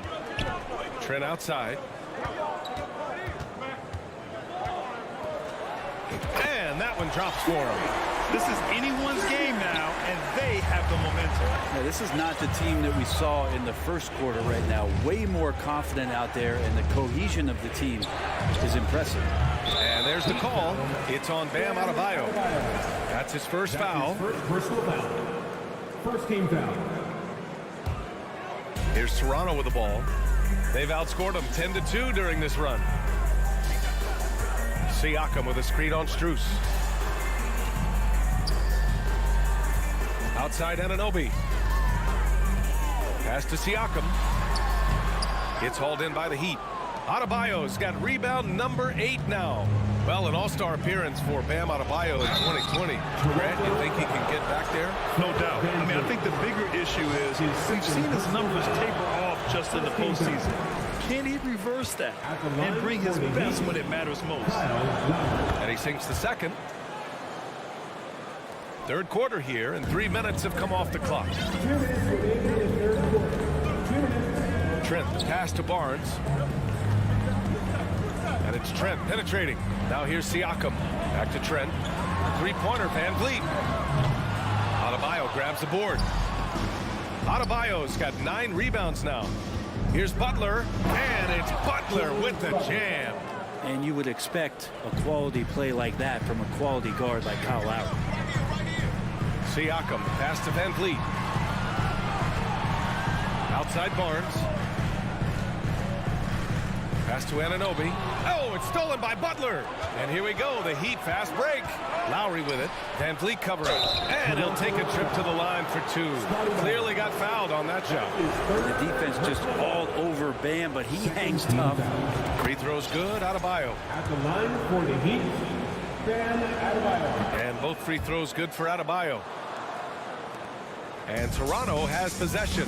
Trent outside. And that one drops for him. This is anyone's game now, and they have the momentum. Yeah, this is not the team that we saw in the first quarter right now. Way more confident out there, and the cohesion of the team is impressive. And there's the call. It's on Bam Adebayo. That's his first foul. First team foul. Here's Toronto with the ball. They've outscored them 10-2 during this run. Siakam with a screen on Strus. Outside Anunoby. Pass to Siakam. Gets hauled in by the Heat. Adebayo's got rebound number 8 now. Well, an all-star appearance for Bam Adebayo in 2020. Grant, you think he can get back there? No doubt. I mean, I think the bigger issue is we've seen his numbers taper off just in the postseason. Can he reverse that and bring his best when it matters most? And he sinks the second. Third quarter here, and 3 minutes have come off the clock. Trent, the pass to Barnes. And it's Trent penetrating. Now here's Siakam. Back to Trent. Three-pointer, Van Vliet. Adebayo grabs the board. Adebayo's got 9 rebounds now. Here's Butler, and it's Butler with the jam. And you would expect a quality play like that from a quality guard like Kyle Lowry. Siakam, pass to Van Vliet. Outside Barnes. Pass to Anunoby. Oh, it's stolen by Butler. And here we go, the Heat fast break. Lowry with it. Van Vliet covering. And he'll take a trip to the line for 2. Clearly got fouled on that shot. The defense just all over Bam, but he hangs tough. Free throws good, Adebayo. At the line for the Heat, Bam Adebayo. And both free throws good for Adebayo. And Toronto has possession.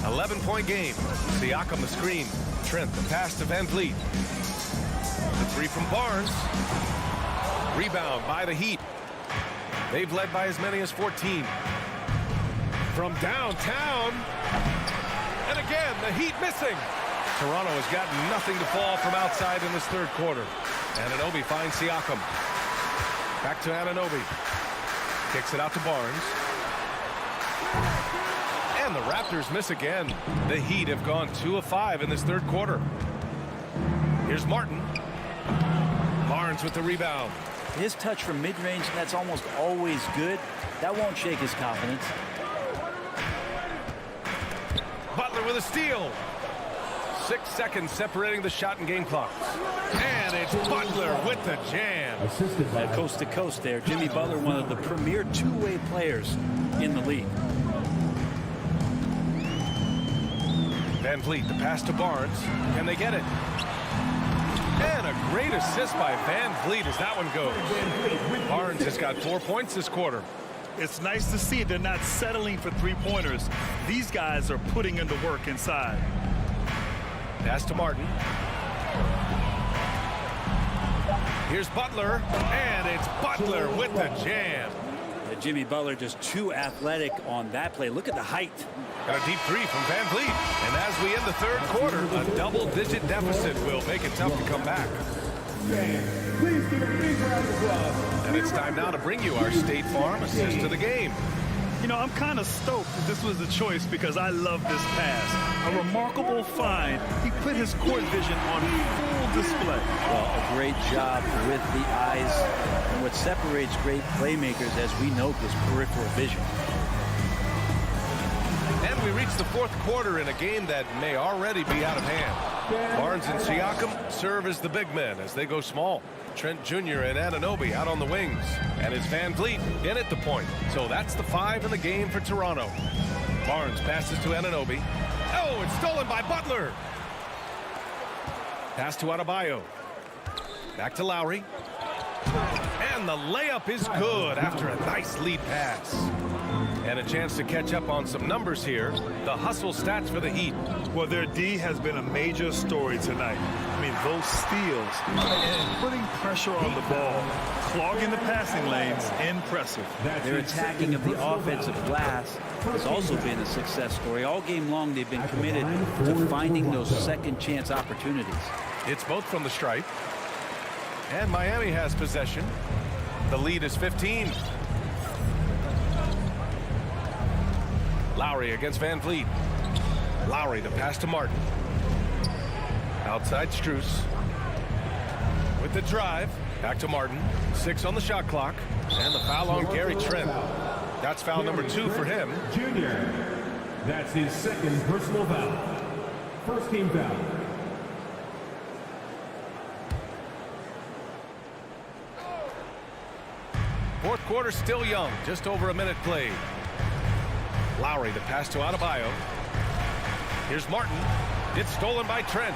11-point game. Siakam the screen. Trent the pass to Van Vliet. The three from Barnes. Rebound by the Heat. They've led by as many as 14. From downtown. And again, the Heat missing. Toronto has got nothing to fall from outside in this third quarter. Anunoby finds Siakam. Back to Anunoby. Kicks it out to Barnes. And the Raptors miss again. The Heat have gone 2 of 5 in this third quarter. Here's Martin. Barnes with the rebound. His touch from mid-range, that's almost always good. That won't shake his confidence. Butler with a steal. 6 seconds separating the shot and game clock. And it's Butler with the jam. Coast to coast there. Jimmy Butler, one of the premier two-way players in the league. Van Vliet, the pass to Barnes. Can they get it? And a great assist by Van Vliet as that one goes. Barnes has got 4 points this quarter. It's nice to see they're not settling for three-pointers. These guys are putting in the work inside. Pass to Martin. Here's Butler, and it's Butler with the jam. Jimmy Butler just too athletic on that play. Look at the height. Got a deep three from Van Vliet. And as we end the third quarter, a double-digit deficit will make it tough to come back. Please give a big round of applause. And it's time now to bring you our State Farm assist to the game. You know, I'm kind of stoked that this was the choice because I love this pass. A remarkable find. He put his court vision on full display. Well, a great job with the eyes. And what separates great playmakers, as we know, is peripheral vision. And we reach the fourth quarter in a game that may already be out of hand. Barnes and Siakam serve as the big men as they go small. Trent Jr. and Anunoby out on the wings. And it's Van Vliet in at the point. So that's the 5 in the game for Toronto. Barnes passes to Anunoby. Oh, it's stolen by Butler. Pass to Adebayo. Back to Lowry. And the layup is good after a nice lead pass. And a chance to catch up on some numbers here. The hustle stats for the Heat. Well, their D has been a major story tonight. I mean, those steals and putting pressure on the ball, clogging the passing lanes, impressive. Their attacking of the offensive glass has also been a success story. All game long, they've been committed to finding those second chance opportunities. It's both from the stripe. And Miami has possession. The lead is 15. Lowry against Van Vliet. Lowry the pass to Martin. Outside Strus. With the drive. Back to Martin. 6 on the shot clock. And the foul on Gary Trent. That's foul number 2 for him. Junior. That's his second personal foul. First team foul. Fourth quarter still young. Just over a minute played. Lowry the pass to Adebayo. Here's Martin. It's stolen by Trent.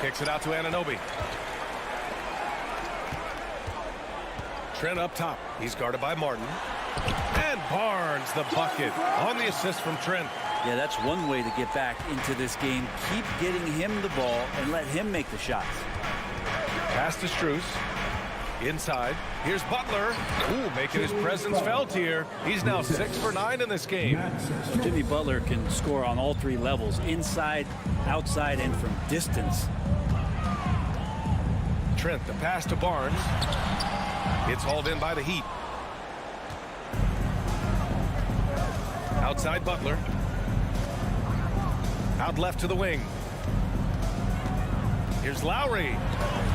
Kicks it out to Anunoby. Trent up top. He's guarded by Martin. And Barnes the bucket on the assist from Trent. Yeah, that's one way to get back into this game. Keep getting him the ball and let him make the shots. Pass to Strus. Inside. Here's Butler. Ooh, making his presence felt here. He's now 6 for 9 in this game. Jimmy Butler can score on all 3 levels, inside, outside, and from distance. Trent, the pass to Barnes. It's hauled in by the Heat. Outside Butler. Out left to the wing. Here's Lowry.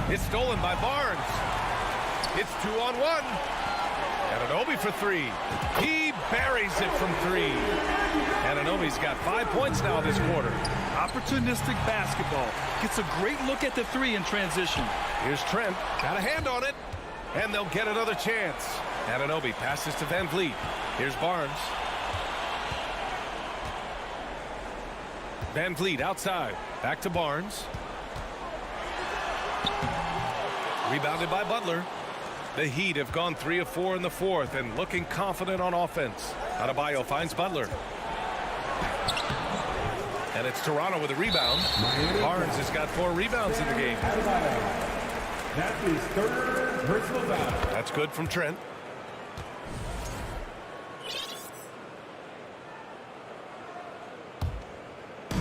It's stolen by Barnes. It's 2-on-1. Anunoby for 3. He buries it from 3. Anunoby's got 5 points now this quarter. Opportunistic basketball. Gets a great look at the 3 in transition. Here's Trent. Got a hand on it. And they'll get another chance. Anunoby passes to Van Vliet. Here's Barnes. Van Vliet outside. Back to Barnes. Rebounded by Butler. The Heat have gone 3 of 4 in the fourth and looking confident on offense. Adebayo finds Butler. And it's Toronto with a rebound. Barnes has got 4 rebounds in the game. That's his third personal foul. That's good from Trent.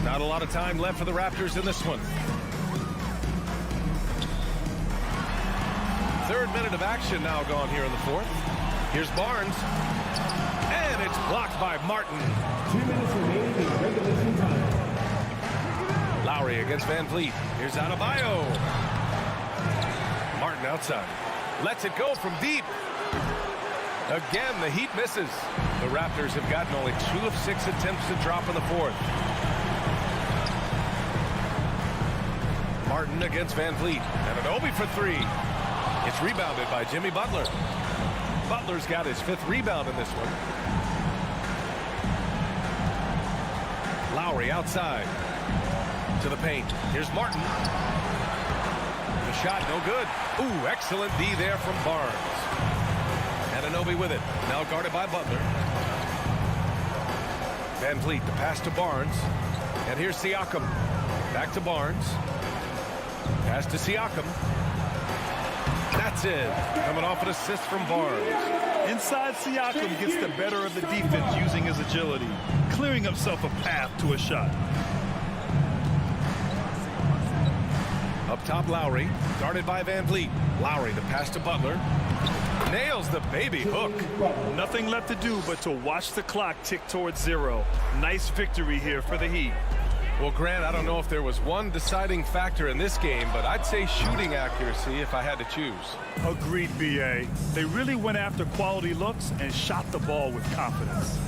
Not a lot of time left for the Raptors in this one. Third minute of action now gone here in the fourth. Here's Barnes. And it's blocked by Martin. 2 minutes remaining in regulation time. Lowry against Van Vliet. Here's Adebayo. Martin outside. Lets it go from deep. Again, the Heat misses. The Raptors have gotten only 2 of 6 attempts to drop in the fourth. Martin against Van Vliet. Anunoby for 3. It's rebounded by Jimmy Butler. Butler's got his 5th rebound in this one. Lowry outside to the paint. Here's Martin. The shot no good. Ooh, excellent D there from Barnes. Anunoby with it. Now guarded by Butler. Van Vliet, the pass to Barnes. And here's Siakam. Back to Barnes. Pass to Siakam. That's it. Coming off an assist from Barnes. Inside, Siakam gets the better of the defense using his agility, clearing himself a path to a shot. Up top, Lowry. Guarded by Van Vliet. Lowry, the pass to Butler. Nails the baby hook. Nothing left to do but to watch the clock tick towards 0. Nice victory here for the Heat. Well, Grant, I don't know if there was one deciding factor in this game, but I'd say shooting accuracy if I had to choose. Agreed, B.A. They really went after quality looks and shot the ball with confidence.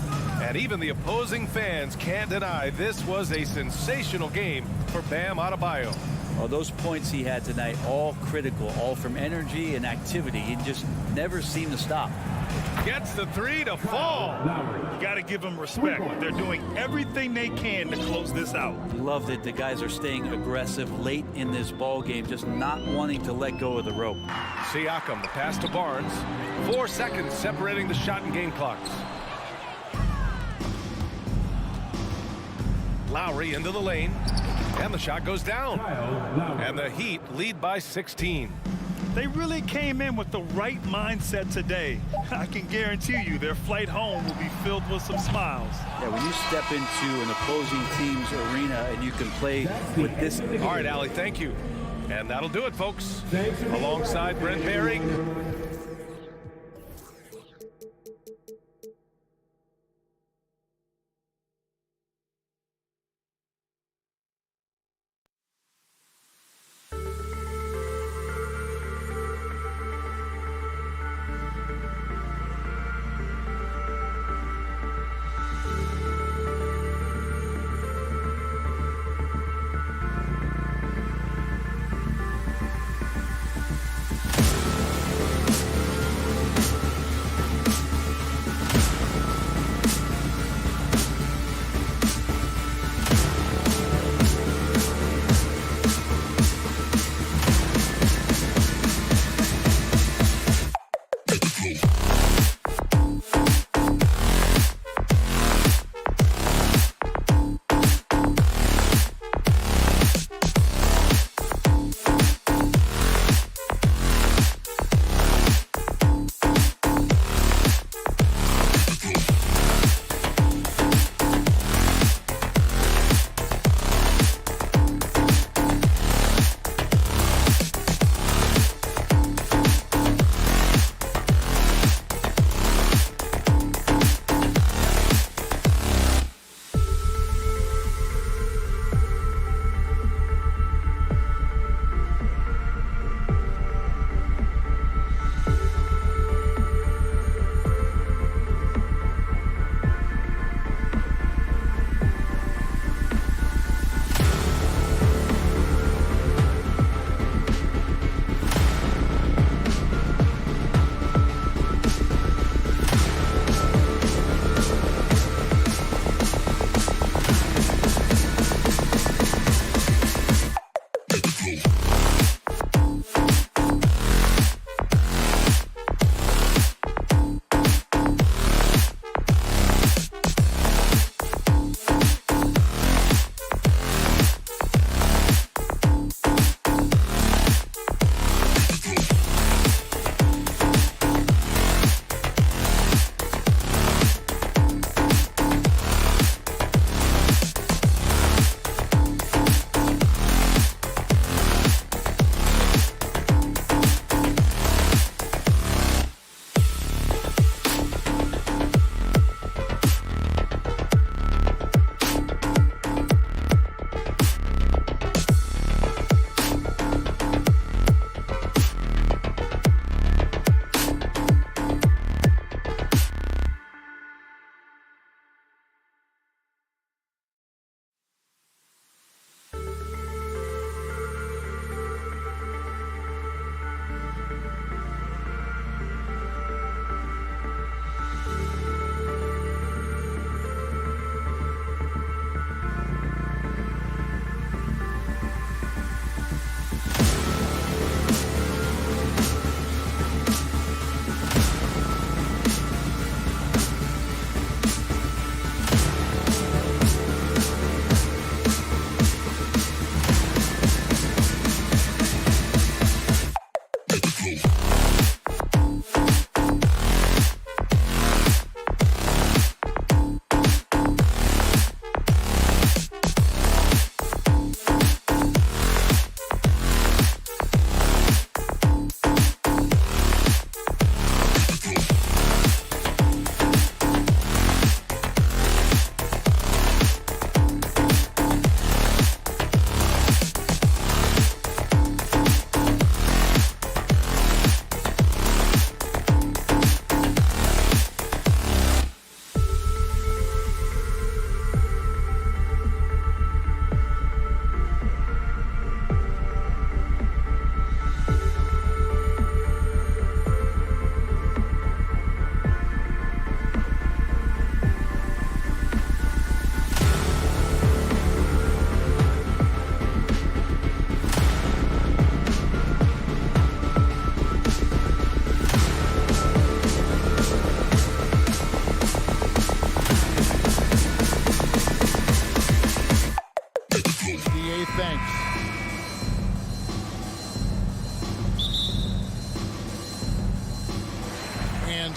And even the opposing fans can't deny this was a sensational game for Bam Adebayo. Well, those points he had tonight, all critical, all from energy and activity. He just never seemed to stop. Gets the three to fall. You got to give them respect. They're doing everything they can to close this out. Love that the guys are staying aggressive late in this ball game, just not wanting to let go of the rope. Siakam, the pass to Barnes. 4 seconds separating the shot and game clocks. Lowry into the lane, and the shot goes down. And the Heat lead by 16. They really came in with the right mindset today. I can guarantee you their flight home will be filled with some smiles. Yeah, when you step into an opposing team's arena and you can play with this. All right, Allie, thank you. And that'll do it, folks. Alongside Brent Barry.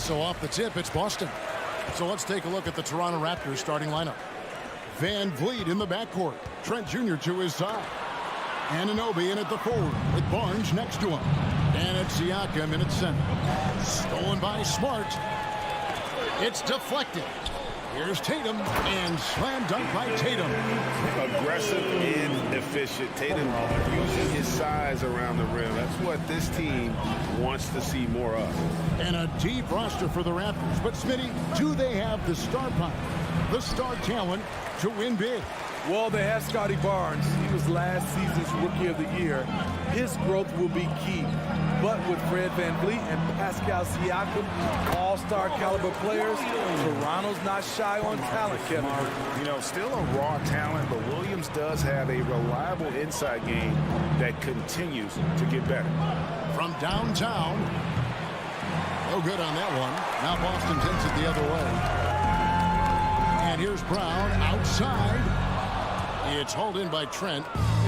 So off the tip, it's Boston. So let's take a look at the Toronto Raptors starting lineup. Van Vliet in the backcourt. Trent Jr. to his side. Anunoby in at the forward with Barnes next to him. And it's Siakam in at center. Stolen by Smart. It's deflected. Here's Tatum, and slam dunk by Tatum. Aggressive and efficient. Tatum using his size around the rim. That's what this team wants to see more of. And a deep roster for the Raptors. But, Smitty, do they have the star power, the star talent to win big? Well, they have Scotty Barnes. He was last season's Rookie of the Year. His growth will be key. But with Fred VanVleet and Pascal Siakam, all-star caliber players, Toronto's not shy on talent, Kevin. You know, still a raw talent, but Williams does have a reliable inside game that continues to get better. From downtown. No good on that one. Now Boston takes it the other way. And here's Brown outside. It's hauled in by Trent.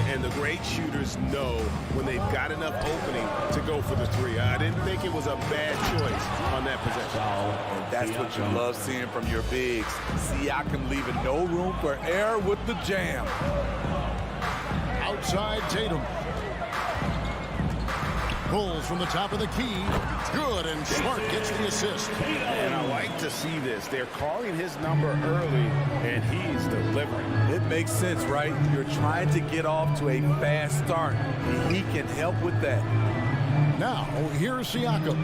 And the great shooters know when they've got enough opening to go for the three. I didn't think it was a bad choice on that possession. And that's what you love seeing from your bigs. Siakam leaving no room for error with the jam. Outside Tatum. Pulls from the top of the key. Good, and Smart gets the assist. And I like to see this. They're calling his number early, and he's delivering. It makes sense, right? You're trying to get off to a fast start, and he can help with that. Now, here's Siakam.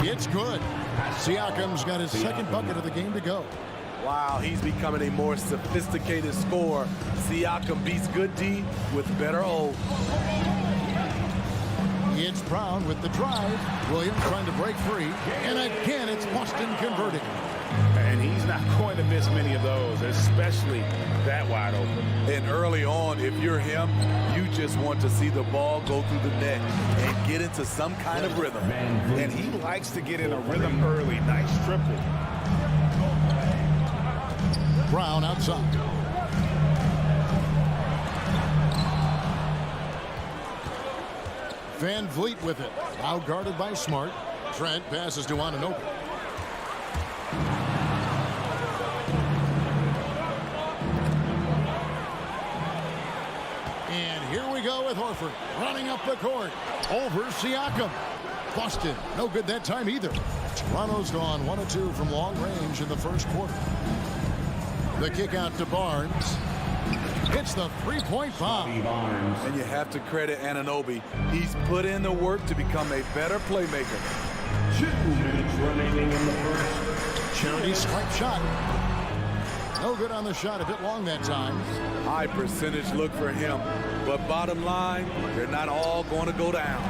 It's good. Siakam's got his second bucket of the game to go. Wow, he's becoming a more sophisticated scorer. Siakam beats good D with better O. It's Brown with the drive. Williams trying to break free. And again, it's Boston converting. And he's not going to miss many of those, especially that wide open. And early on, if you're him, you just want to see the ball go through the net and get into some kind of rhythm. And he likes to get in a rhythm early. Nice triple. Brown outside. Van Vliet with it. Now guarded by Smart. Trent passes to Anunoby. And here we go with Horford running up the court. Over Siakam. Boston, no good that time either. Toronto's gone 1 of 2 from long range in the first quarter. The kick out to Barnes. Hits the three-point bomb. And you have to credit Anunoby. He's put in the work to become a better playmaker. 2 minutes remaining in the first. Charity swipe shot. No good on the shot. A bit long that time. High percentage look for him. But bottom line, they're not all going to go down.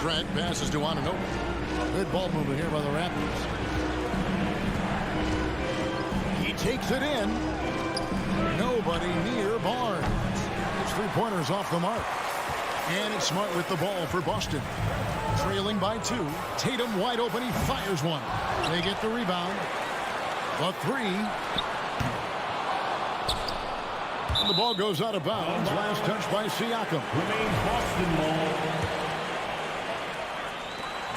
Trent passes to Anunoby. Good ball movement here by the Raptors. He takes it in. Nobody near Barnes. His three-pointers off the mark. And it's Smart with the ball for Boston. Trailing by 2. Tatum wide open. He fires one. They get the rebound. The three. And the ball goes out of bounds. Last touch by Siakam. Remains Boston ball.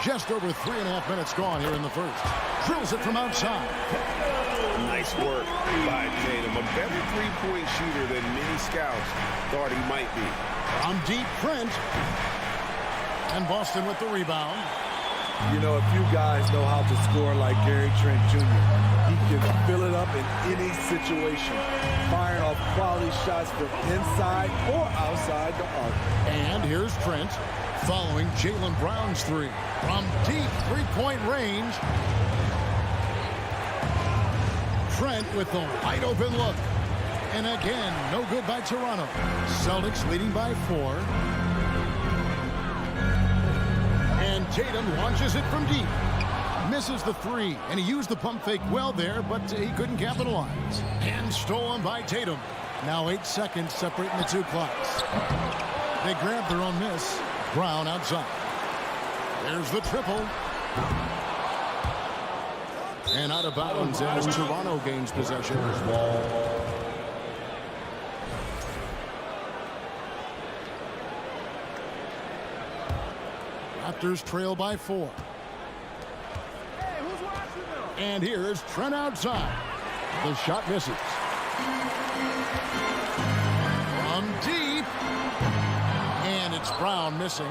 Just over 3.5 minutes gone here in the first. Drills it from outside. Nice work by Tatum. A better three-point shooter than many scouts thought he might be. From deep, Trent. And Boston with the rebound. You know, a few guys know how to score like Gary Trent Jr. He can fill it up in any situation, firing off quality shots from inside or outside the arc. And here's Trent following Jaylen Brown's three. From deep three-point range. Trent with the wide open look. And again, no good by Toronto. Celtics leading by 4. And Tatum launches it from deep. Misses the three, and he used the pump fake well there, but he couldn't capitalize. And stolen by Tatum. Now 8 seconds separating the two clocks. They grab their own miss. Brown outside. There's the triple. And out of bounds as Toronto gains possession. Raptors trail by 4. And here is Trent outside. The shot misses. From deep. And it's Brown missing.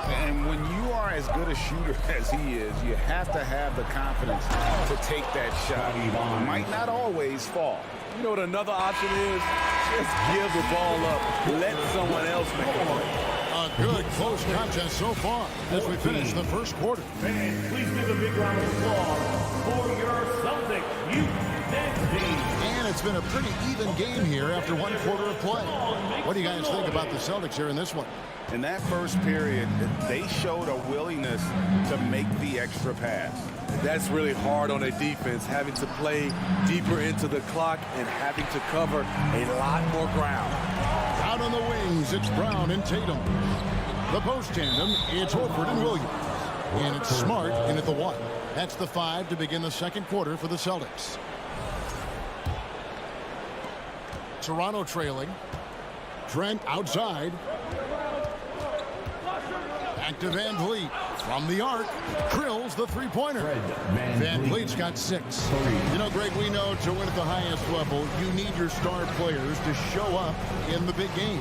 And when you are as good a shooter as he is, you have to have the confidence to take that shot. It might not always fall. You know what another option is? Just give the ball up. Let someone else make a play. A good close contest so far as we finish the first quarter. Fans, please give a big round of applause for your Celtics youth team. And it's been a pretty even game here after one quarter of play. What do you guys think about the Celtics here in this one? In that first period, they showed a willingness to make the extra pass. That's really hard on a defense, having to play deeper into the clock and having to cover a lot more ground. Out on the wings, it's Brown and Tatum. The post tandem, it's Horford and Williams. And it's Smart in at the 1. That's the 5 to begin the second quarter for the Celtics. Toronto trailing. Trent outside. Back to Van Vliet. From the arc, drills the three-pointer. Van Vliet's got 6. You know, Greg, we know to win at the highest level, you need your star players to show up in the big game.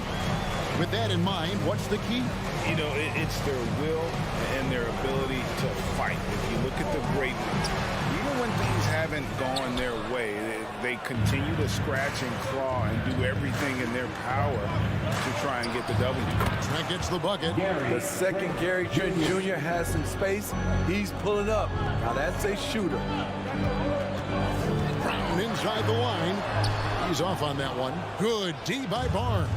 With that in mind, what's the key? You know, it's their will and their ability to fight. If you look at the great ones, even when things haven't gone their way, they continue to scratch and claw and do everything in their power to try and get the W. Trent gets the bucket. The second Gary Trent Jr. has some space, he's pulling up. Now that's a shooter. Brown inside the line. He's off on that one. Good D by Barnes.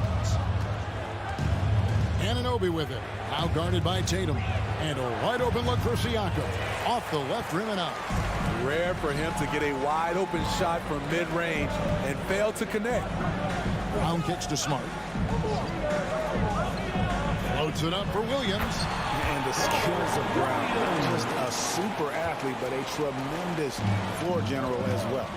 Anunoby with it. Now guarded by Tatum. And a wide open look for Siakam. Off the left rim and out. Rare for him to get a wide open shot from mid-range and fail to connect. Brown kicks to Smart. Floats it up for Williams. And the skills of Brown. Not just a super athlete, but a tremendous floor general as well.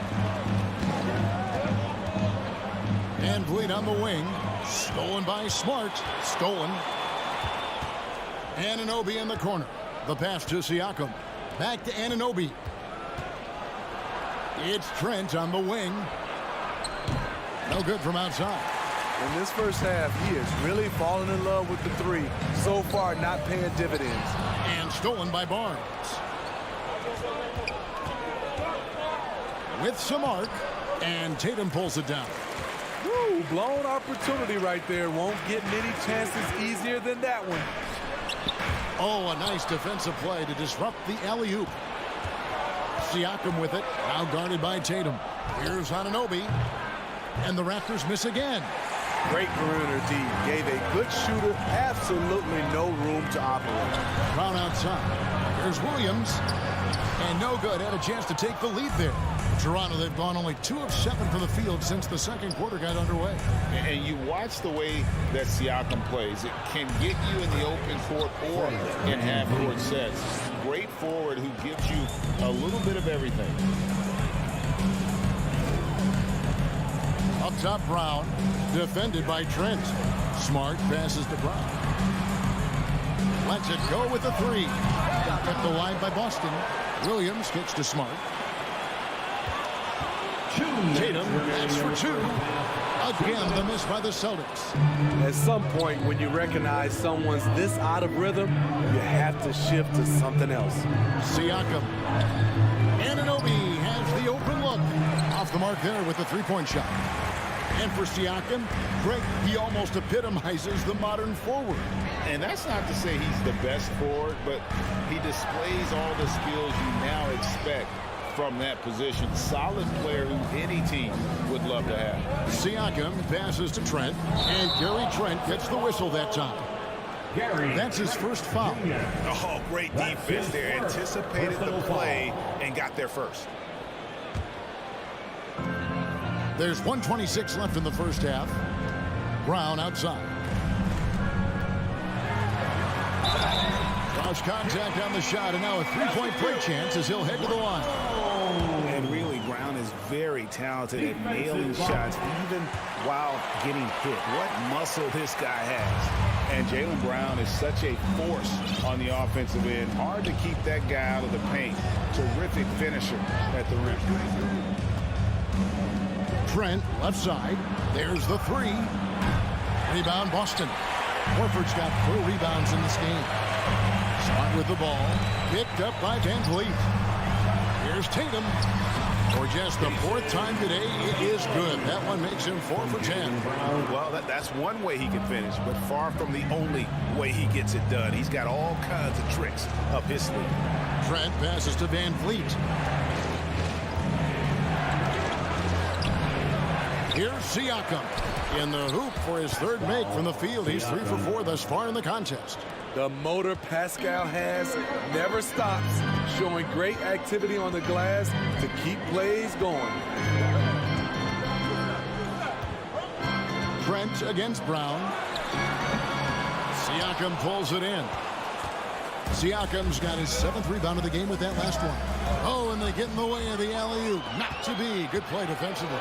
Van Vliet on the wing. Stolen by Smart. Stolen. Anunoby in the corner. The pass to Siakam. Back to Anunoby. It's Trent on the wing. No good from outside. In this first half, he is really falling in love with the 3. So far, not paying dividends. And stolen by Barnes. With some arc. And Tatum pulls it down. Woo, blown opportunity right there. Won't get many chances easier than that one. Oh, a nice defensive play to disrupt the alley-oop. Siakam with it. Now guarded by Tatum. Here's Anunoby. And the Raptors miss again. Great perimeter D. Gave a good shooter absolutely no room to operate. Brown outside. Here's Williams. And no good. Had a chance to take the lead there. Toronto, they've gone only 2 of 7 from the field since the second quarter got underway. And you watch the way that Siakam plays. It can get you in the open court or in half-court sets. Great forward who gives you a little bit of everything. Up top, Brown. Defended by Trent. Smart passes to Brown. Lets it go with the 3. Kept alive by Boston. Williams kicks to Smart. Tatum backs for 2. Again, the miss by the Celtics. At some point, when you recognize someone's this out of rhythm, you have to shift to something else. Siakam. Anunoby has the open look. Off the mark there with the three-point shot. And for Siakam, Greg, he almost epitomizes the modern forward. And that's not to say he's the best forward, but he displays all the skills you now expect from that position. Solid player who any team would love to have. Siakam passes to Trent, and Gary Trent gets the whistle that time. That's his first foul. Oh, great defense there. Anticipated the play and got there first. There's 1:26 left in the first half. Brown outside. Cross contact on the shot, and now a three-point play chance as he'll head to the line. And really, Brown is very talented at nailing shots, even while getting hit. What muscle this guy has. And Jaylen Brown is such a force on the offensive end. Hard to keep that guy out of the paint. Terrific finisher at the rim. Trent, left side. There's the three. Rebound, Boston. Horford's got 4 rebounds in this game. Smart with the ball. Picked up by Van Vliet. Here's Tatum. For just the 4th time today, it is good. That one makes him 4 for 10. Well, that's one way he can finish, but far from the only way he gets it done. He's got all kinds of tricks up his sleeve. Trent passes to Van Vliet. Here's Siakam in the hoop for his 3rd make from the field. He's 3 for 4 thus far in the contest. The motor Pascal has never stops, showing great activity on the glass to keep plays going. Trent against Brown. Siakam pulls it in. Siakam's got his 7th rebound of the game with that last one. Oh, and they get in the way of the alley-oop. Not to be. Good play defensively.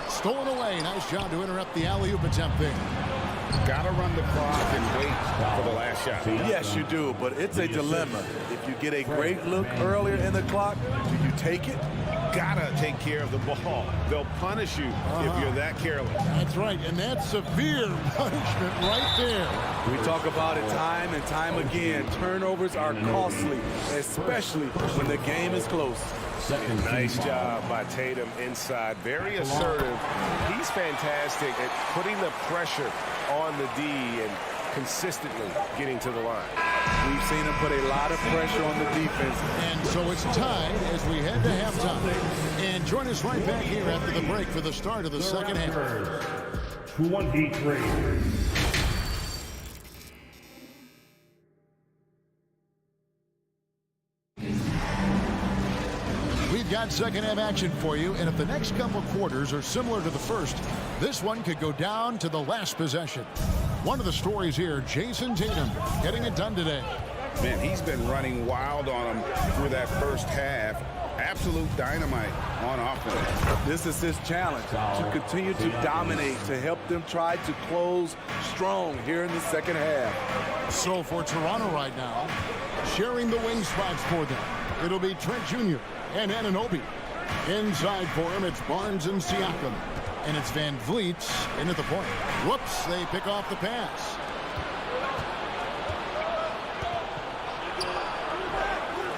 Stolen away. Nice job to interrupt the alley-oop attempt there. Gotta run the clock and wait for the last shot. Yes, you do, but it's a dilemma. If you get a great look earlier in the clock, do you take it? Gotta take care of the ball. They'll punish you if you're that careless. That's right, and that's severe punishment right there. We talk about it time and time again. Turnovers are costly, especially when the game is close. Nice job by Tatum inside. Very assertive. He's fantastic at putting the pressure on the D and consistently getting to the line. We've seen him put a lot of pressure on the defense. And so it's tied as we head to halftime. And join us right back here after the break for the start of the second half. 23. We've got second half action for you, and if the next couple quarters are similar to the first, this one could go down to the last possession. One of the stories here, Jason Tatum getting it done today. Man, he's been running wild on him through that first half. Absolute dynamite on offense. This is his challenge, to continue to dominate, to help them try to close strong here in the second half. So for Toronto right now, sharing the wing spots for them, it'll be Trent Jr. and Anunoby. Inside for him, it's Barnes and Siakam. And it's Van Vliet in at the point. Whoops, they pick off the pass.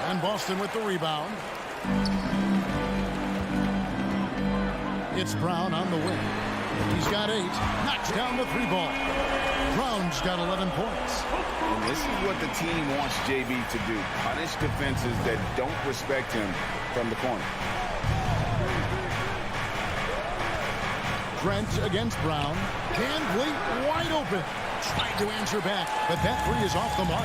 And Boston with the rebound. It's Brown on the wing. He's got 8. Knocks down the 3 ball. Brown's got 11 points. And this is what the team wants JB to do. Punish defenses that don't respect him from the corner. Trent against Brown. Van Vliet wide open. Tried to answer back, but that 3 is off the mark.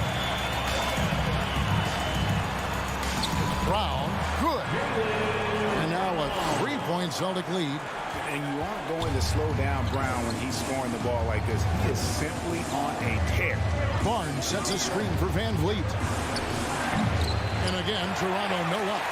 Brown, good. And now a 3-point Celtic lead. And you aren't going to slow down Brown when he's scoring the ball like this. It's simply on a tear. Barnes sets a screen for Van Vliet. And again, Toronto no up.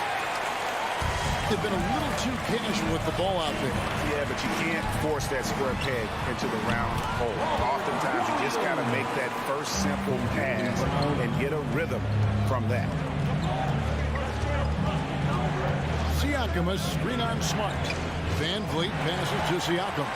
They've been a little too casual with the ball out there. Yeah, but you can't force that square peg into the round hole. Oftentimes, you just got to make that first simple pass and get a rhythm from that. Siakam, a screen on Smart. Van Vliet passes to Siakam.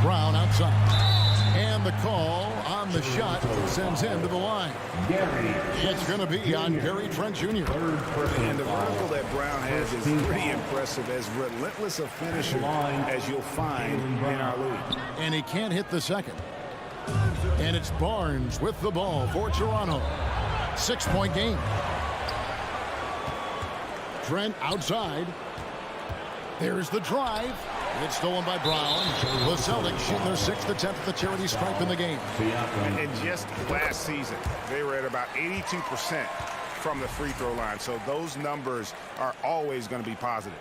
Brown outside. And the call on the shot sends him to the line. It's going to be on Gary Trent Jr. And the vertical that Brown has is pretty impressive, as relentless a finisher as you'll find in our league. And he can't hit the second. And it's Barnes with the ball for Toronto. 6-point game. Trent outside. There's the drive. It's stolen by Brown. The Celtics shoot their 6th attempt at the charity stripe in the game. And just last season, they were at about 82% from the free throw line. So those numbers are always going to be positive.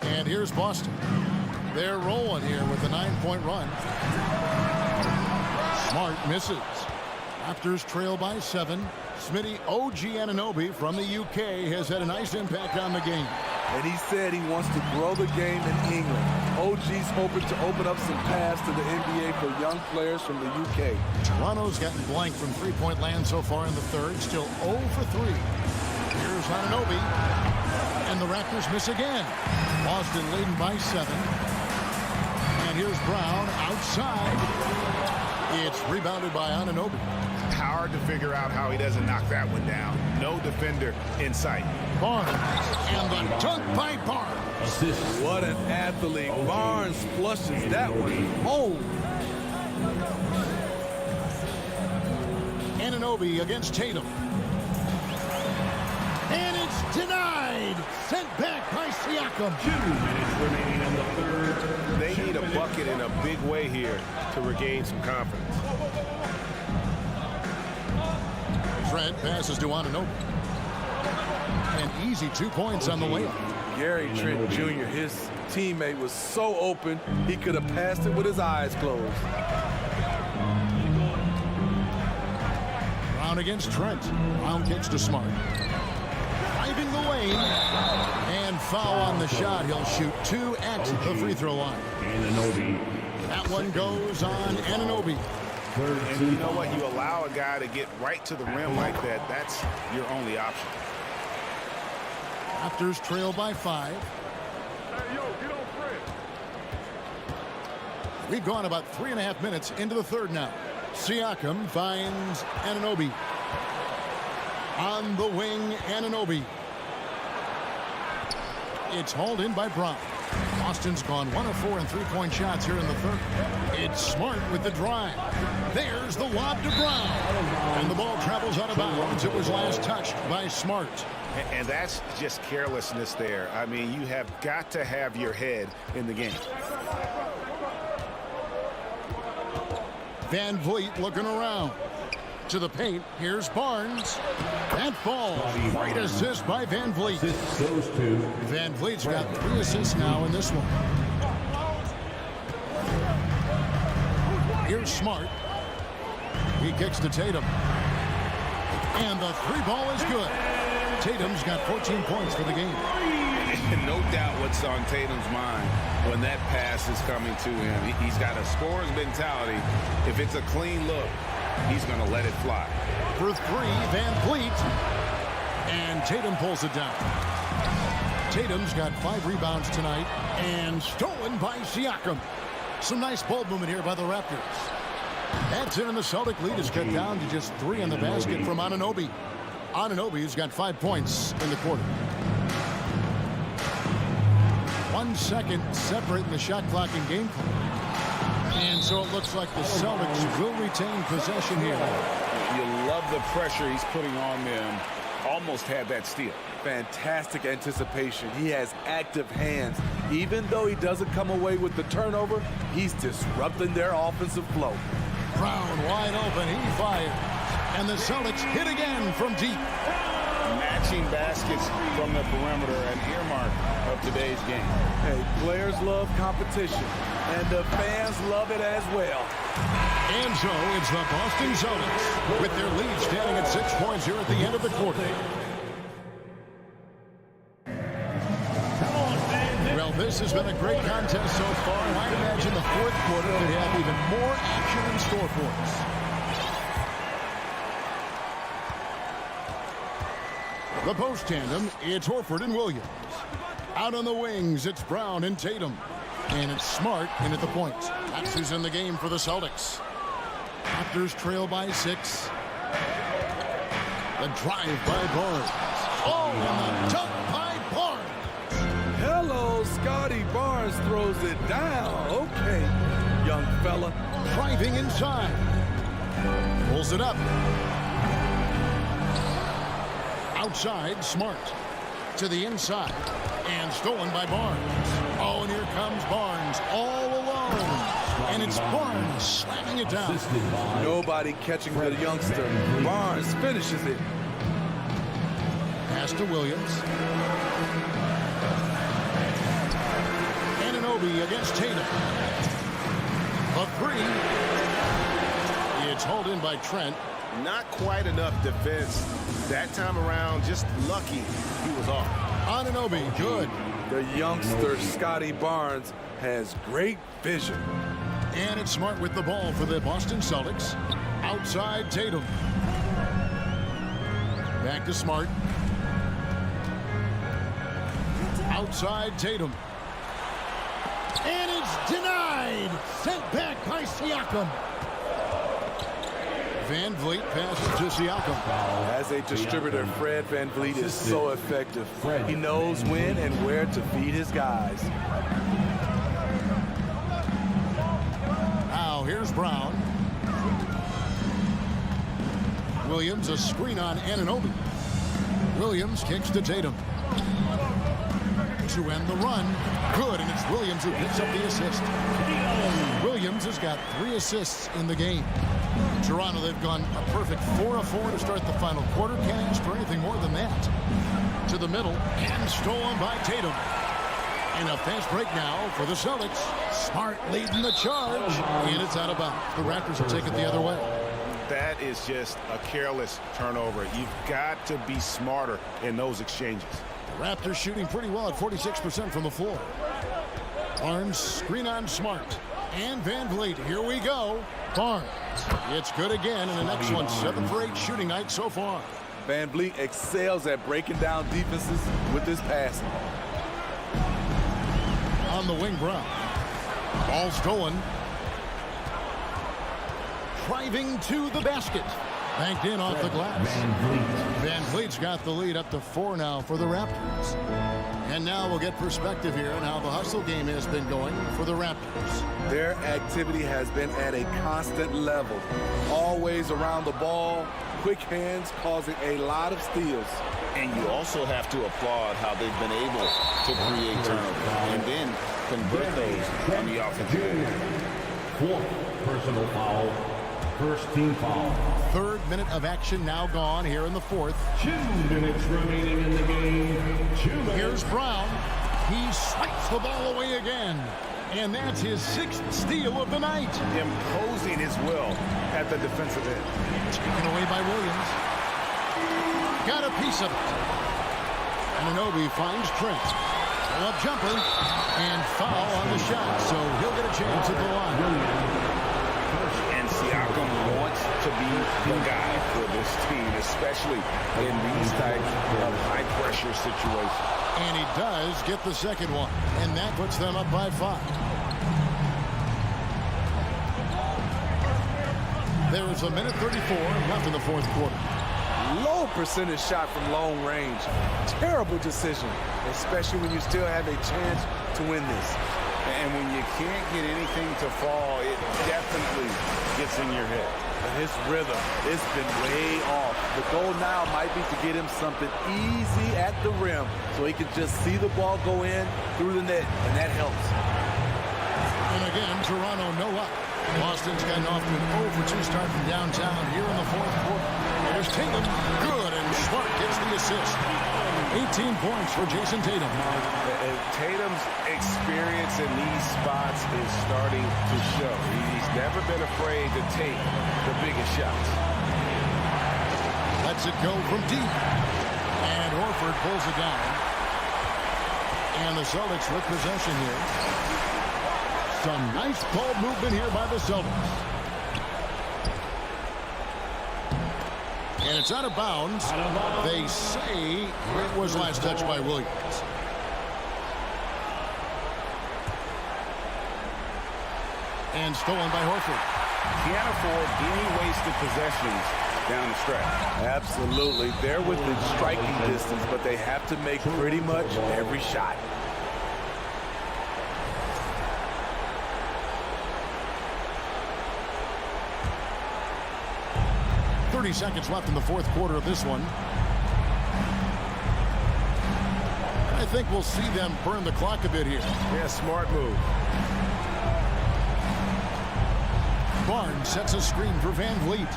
And here's Boston. They're rolling here with a 9-point run. Smart misses. Raptors trail by 7. Smitty OG Anunoby from the UK has had a nice impact on the game. And he said he wants to grow the game in England. OG's hoping to open up some paths to the NBA for young players from the UK. Toronto's gotten blank from three-point land so far in the third. Still 0 for 3. Here's Anunoby. And the Raptors miss again. Boston leading by 7. And here's Brown outside. It's rebounded by Anunoby. Hard to figure out how he doesn't knock that one down. No defender in sight. Barnes. And the dunk by Barnes. What an athlete. Barnes flushes that one home. Anunoby against Tatum. And it's denied. Sent back by Siakam. 2 minutes remaining in the third. They need a bucket in a big way here to regain some confidence. Trent passes to Anunoby. An easy 2 points on the layup. Gary Trent Jr., his teammate, was so open, he could have passed it with his eyes closed. Brown against Trent. Brown kicks to Smart. Driving the lane. And foul on the shot. He'll shoot 2 at the free throw line. Anunoby. That one goes on Anunoby. And you know what? You allow a guy to get right to the rim like that, that's your only option. Raptors trail by 5. We've gone about 3.5 minutes into the third now. Siakam finds Anunoby. On the wing, Anunoby. It's hauled in by Brown. Boston's gone 1 of 4 in three-point shots here in the third. It's Smart with the drive. There's the lob to Brown. And the ball travels out of bounds. It was last touched by Smart. And that's just carelessness there. I mean, you have got to have your head in the game. Van Vliet looking around. To the paint. Here's Barnes. That falls. Great assist by Van Vliet. Goes to Van Vliet's got 3 assists now in this one. Here's Smart. He kicks to Tatum. And the 3-ball is good. Tatum's got 14 points for the game. No doubt what's on Tatum's mind when that pass is coming to him. He's got a scorer's mentality. If it's a clean look, he's going to let it fly. For 3, Van Vliet. And Tatum pulls it down. Tatum's got 5 rebounds tonight. And stolen by Siakam. Some nice ball movement here by the Raptors. That's it, and the Celtic lead is cut down to just 3 in the basket from Anunoby. Anunoby's got 5 points in the quarter. 1 second separating the shot clock and game clock. And so it looks like the Celtics will retain possession here. You love the pressure he's putting on them. Almost had that steal. Fantastic anticipation. He has active hands. Even though he doesn't come away with the turnover, he's disrupting their offensive flow. Brown wide open. He fires. And the Celtics hit again from deep. Matching baskets from the perimeter, an earmark of today's game. Hey, players love competition, and the fans love it as well. And so it's the Boston Celtics with their lead standing at 6 points here at the end of the quarter. Well, this has been a great contest so far, and I imagine the fourth quarter could have even more action in store for us. The post tandem, it's Horford and Williams. Out on the wings, it's Brown and Tatum. And it's Smart in at the point. That's who's in the game for the Celtics. Raptors trail by 6. The drive by Barnes. Oh, and the dunk by Barnes. Hello, Scotty Barnes throws it down. Okay, young fella. Driving inside. Pulls it up. Outside, Smart. To the inside. And stolen by Barnes. Oh, and here comes Barnes all alone. And it's Barnes slamming it down. Nobody catching the youngster. Barnes finishes it. Pass to Williams. Anunoby against Tatum. A 3. It's hauled in by Trent. Not quite enough defense that time around. Just lucky he was off. Anunoby, good. The youngster, Scotty Barnes, has great vision. And it's Smart with the ball for the Boston Celtics. Outside Tatum. Back to Smart. Outside Tatum. And it's denied. Sent back by Siakam. Van Vliet passes to Siakam. As a distributor, Fred Van Vliet is so effective. He knows when and where to feed his guys. Now here's Brown. Williams, a screen on Anunoby. Williams kicks to Tatum. To end the run. Good, and it's Williams who picks up the assist. Williams has got 3 assists in the game. Toronto, they've gone a perfect 4 of 4 to start the final quarter. Can't ask for anything more than that. To the middle, and stolen by Tatum. And a fast break now for the Celtics. Smart leading the charge, and it's out of bounds. The Raptors will take it the other way. That is just a careless turnover. You've got to be smarter in those exchanges. The Raptors shooting pretty well at 46% from the floor. Barnes screen on Smart. And Van Vliet, here we go. Barnes, it's good again, and the next one, 7 for 8 shooting night so far. Van Vliet excels at breaking down defenses with his passing. On the wing, Brown. Ball stolen. Driving to the basket. Banked in off the glass. Van Vliet's got the lead up to 4 now for the Raptors. And now we'll get perspective here on how the hustle game has been going for the Raptors. Their activity has been at a constant level. Always around the ball, quick hands causing a lot of steals. And you also have to applaud how they've been able to create turnovers and then convert those on the offensive end. 4th personal foul. First team foul. 3rd minute of action now gone here in the 4th. 2 minutes remaining in the game. 2 minutes. Here's Brown. He swipes the ball away again. And that's his 6th steal of the night. Imposing his will at the defensive end. Taken away by Williams. Got a piece of it. Anunoby finds Trent. Pull-up jumper. And foul on the shot. So he'll get a chance at the line. And Siakam wants to be the guy for this team, especially in these types of high-pressure situations. And he does get the second one. And that puts them up by 5. There's a minute 34 left in the 4th quarter. Low percentage shot from long range. Terrible decision, especially when you still have a chance to win this. And when you can't get anything to fall, it definitely gets in your head. But his rhythm, it's been way off. The goal now might be to get him something easy at the rim so he can just see the ball go in through the net, and that helps. And again, Toronto no up. Boston's gotten off to an 0-for-2 start from downtown here in the 4th quarter. There's Tatum. Good, and Smart gets the assist. 18 points for Jason Tatum. Tatum's experience in these spots is starting to show. He's never been afraid to take the biggest shots. Lets it go from deep. And Horford pulls it down. And the Celtics with possession here. Some nice ball movement here by the Celtics. And it's out of bounds. They say it was last touched by Williams. And stolen by Horford. Can't afford any wasted possessions down the stretch. Absolutely. They're within striking distance, but they have to make pretty much every shot. Seconds left in the 4th quarter of this one. I think we'll see them burn the clock a bit here. Yeah, smart move. Barnes sets a screen for Van Vliet.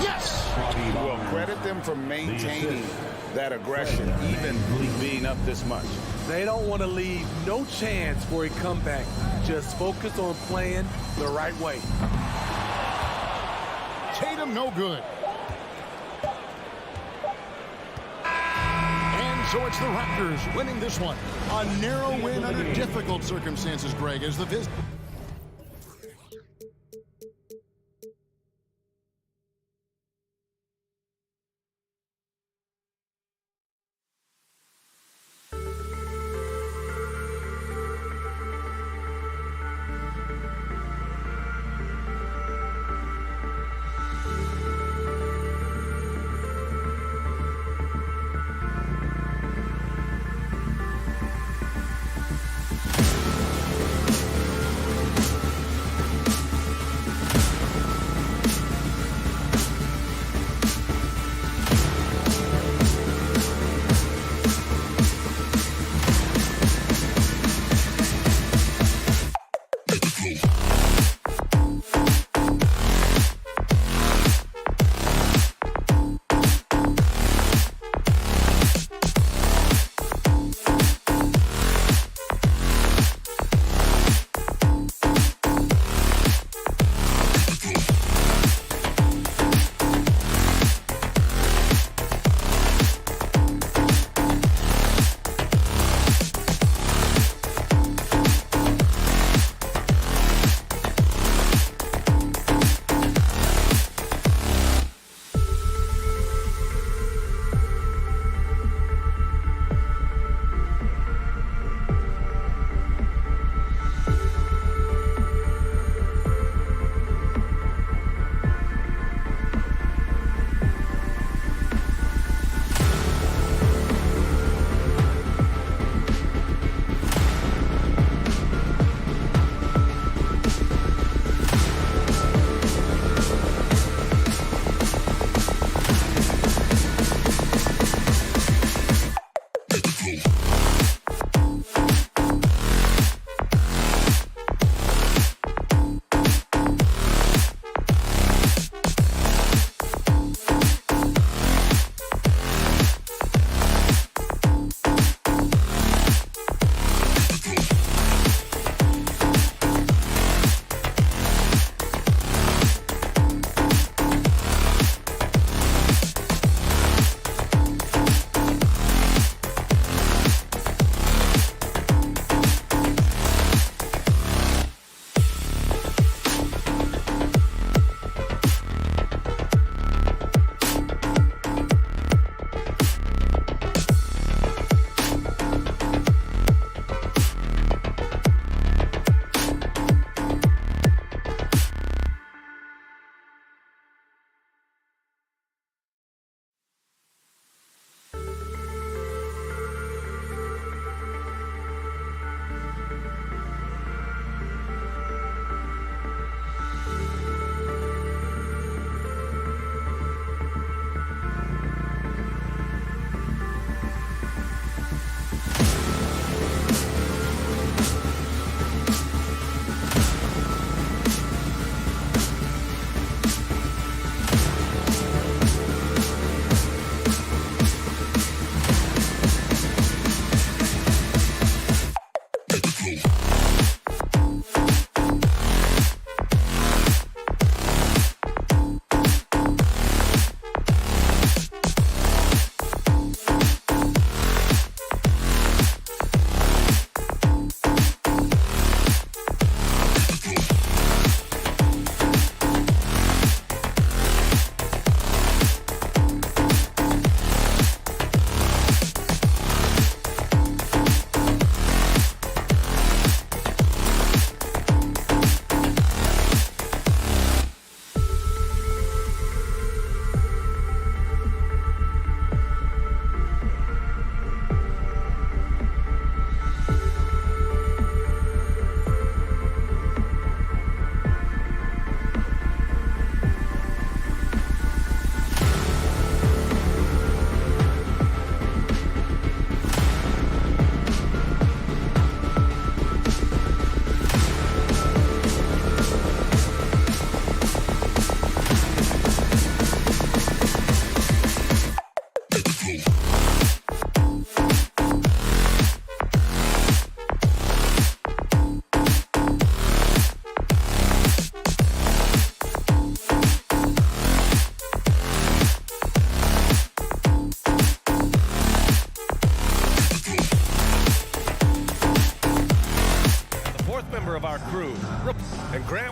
Yes! Well, credit them for maintaining that aggression, even being up this much. They don't want to leave no chance for a comeback. Just focus on playing the right way. Tatum no good. And So it's the Raptors winning this one. A narrow win under difficult circumstances, Greg, as the visit.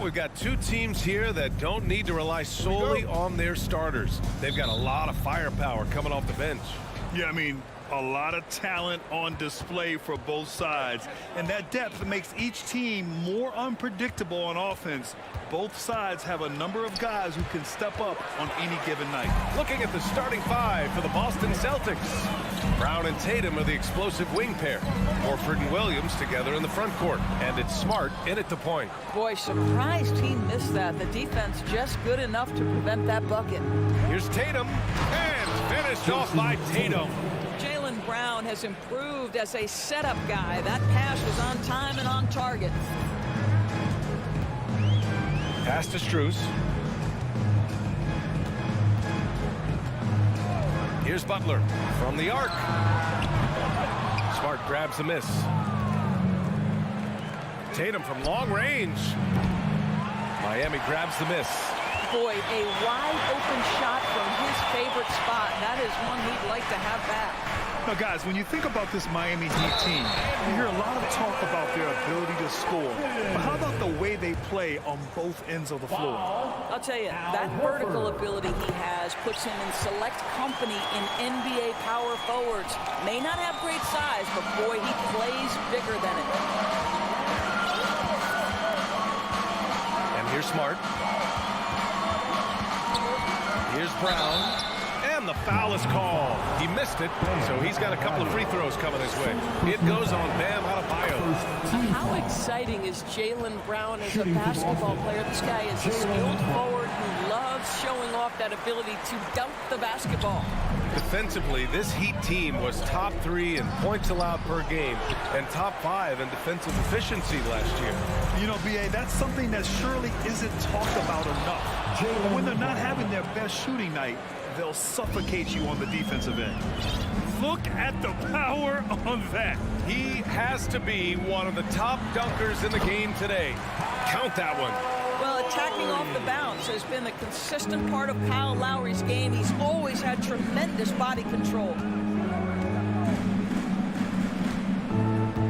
we've got two teams here that don't need to rely solely on their starters. They've got a lot of firepower coming off the bench. Yeah, I mean, a lot of talent on display for both sides. And that depth makes each team more unpredictable on offense. Both sides have a number of guys who can step up on any given night. Looking at the starting five for the Boston Celtics. Brown and Tatum are the explosive wing pair. Horford and Williams together in the front court. And it's Smart in at the point. Boy, surprised he missed that. The defense just good enough to prevent that bucket. Here's Tatum. And finished off by Tatum. Jaylen Brown has improved as a setup guy. That pass was on time and on target. Pass to Strus. Here's Butler from the arc. Smart grabs the miss. Tatum from long range. Miami grabs the miss. Boy, a wide open shot from his favorite spot. That is one he'd like to have back. Now, guys, when you think about this Miami Heat team, you hear a lot of talk about their ability to score. But how about the way they play on both ends of the floor? I'll tell you, that vertical ability he has puts him in select company in NBA power forwards. May not have great size, but boy, he plays bigger than it. And here's Smart. Here's Brown. And the foul is called. He missed it, so he's got a couple of free throws coming his way. It goes on Bam Adebayo. How exciting is Jaylen Brown as a basketball player? This guy is a skilled forward who loves showing off that ability to dunk the basketball. Defensively, this Heat team was top 3 in points allowed per game and top 5 in defensive efficiency last year. You know, B.A., that's something that surely isn't talked about enough. When they're not having their best shooting night, they'll suffocate you on the defensive end. Look at the power on that. He has to be one of the top dunkers in the game today. Count that one. Well, attacking off the bounce has been the consistent part of Kyle Lowry's game. He's always had tremendous body control.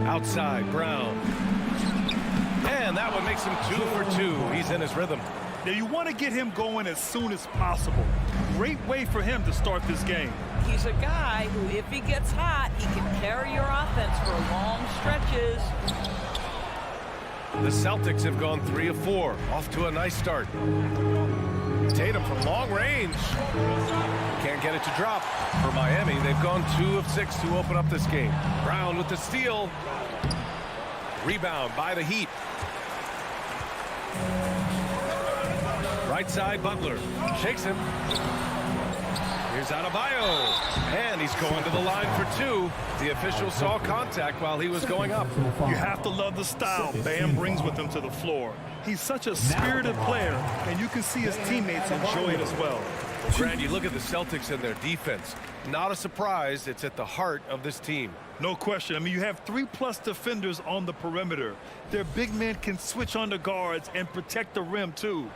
Outside, Brown. And that one makes him 2 for 2. He's in his rhythm. Now, you want to get him going as soon as possible. Great way for him to start this game. He's a guy who, if he gets hot, he can carry your offense for long stretches. The Celtics have gone 3 of 4, off to a nice start. Tatum from long range. Can't get it to drop. For Miami, they've gone 2 of 6 to open up this game. Brown with the steal. Rebound by the Heat. Right side, Butler. Shakes him. Here's Adebayo. And he's going to the line for 2. The official saw contact while he was going up. You have to love the style Bam brings with him to the floor. He's such a spirited player, and you can see his teammates enjoy it as well. Brad, you look at the Celtics and their defense. Not a surprise, it's at the heart of this team. No question. I mean, you have 3+ defenders on the perimeter. Their big men can switch on the guards and protect the rim, too.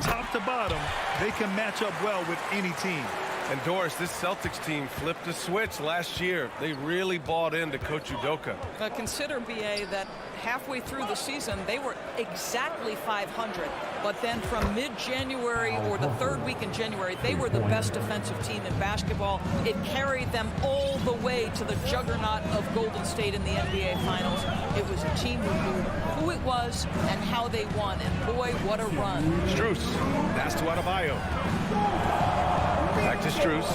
Top to bottom, they can match up well with any team. And Doris, this Celtics team flipped a switch last year. They really bought into Coach Udoka. Consider, B.A., that halfway through the season, they were exactly 500. But then from mid-January or the third week in January, they were the best defensive team in basketball. It carried them all the way to the juggernaut of Golden State in the NBA Finals. It was a team who knew who it was and how they won. And boy, what a run. Strus, pass to Adebayo. Back to Strus.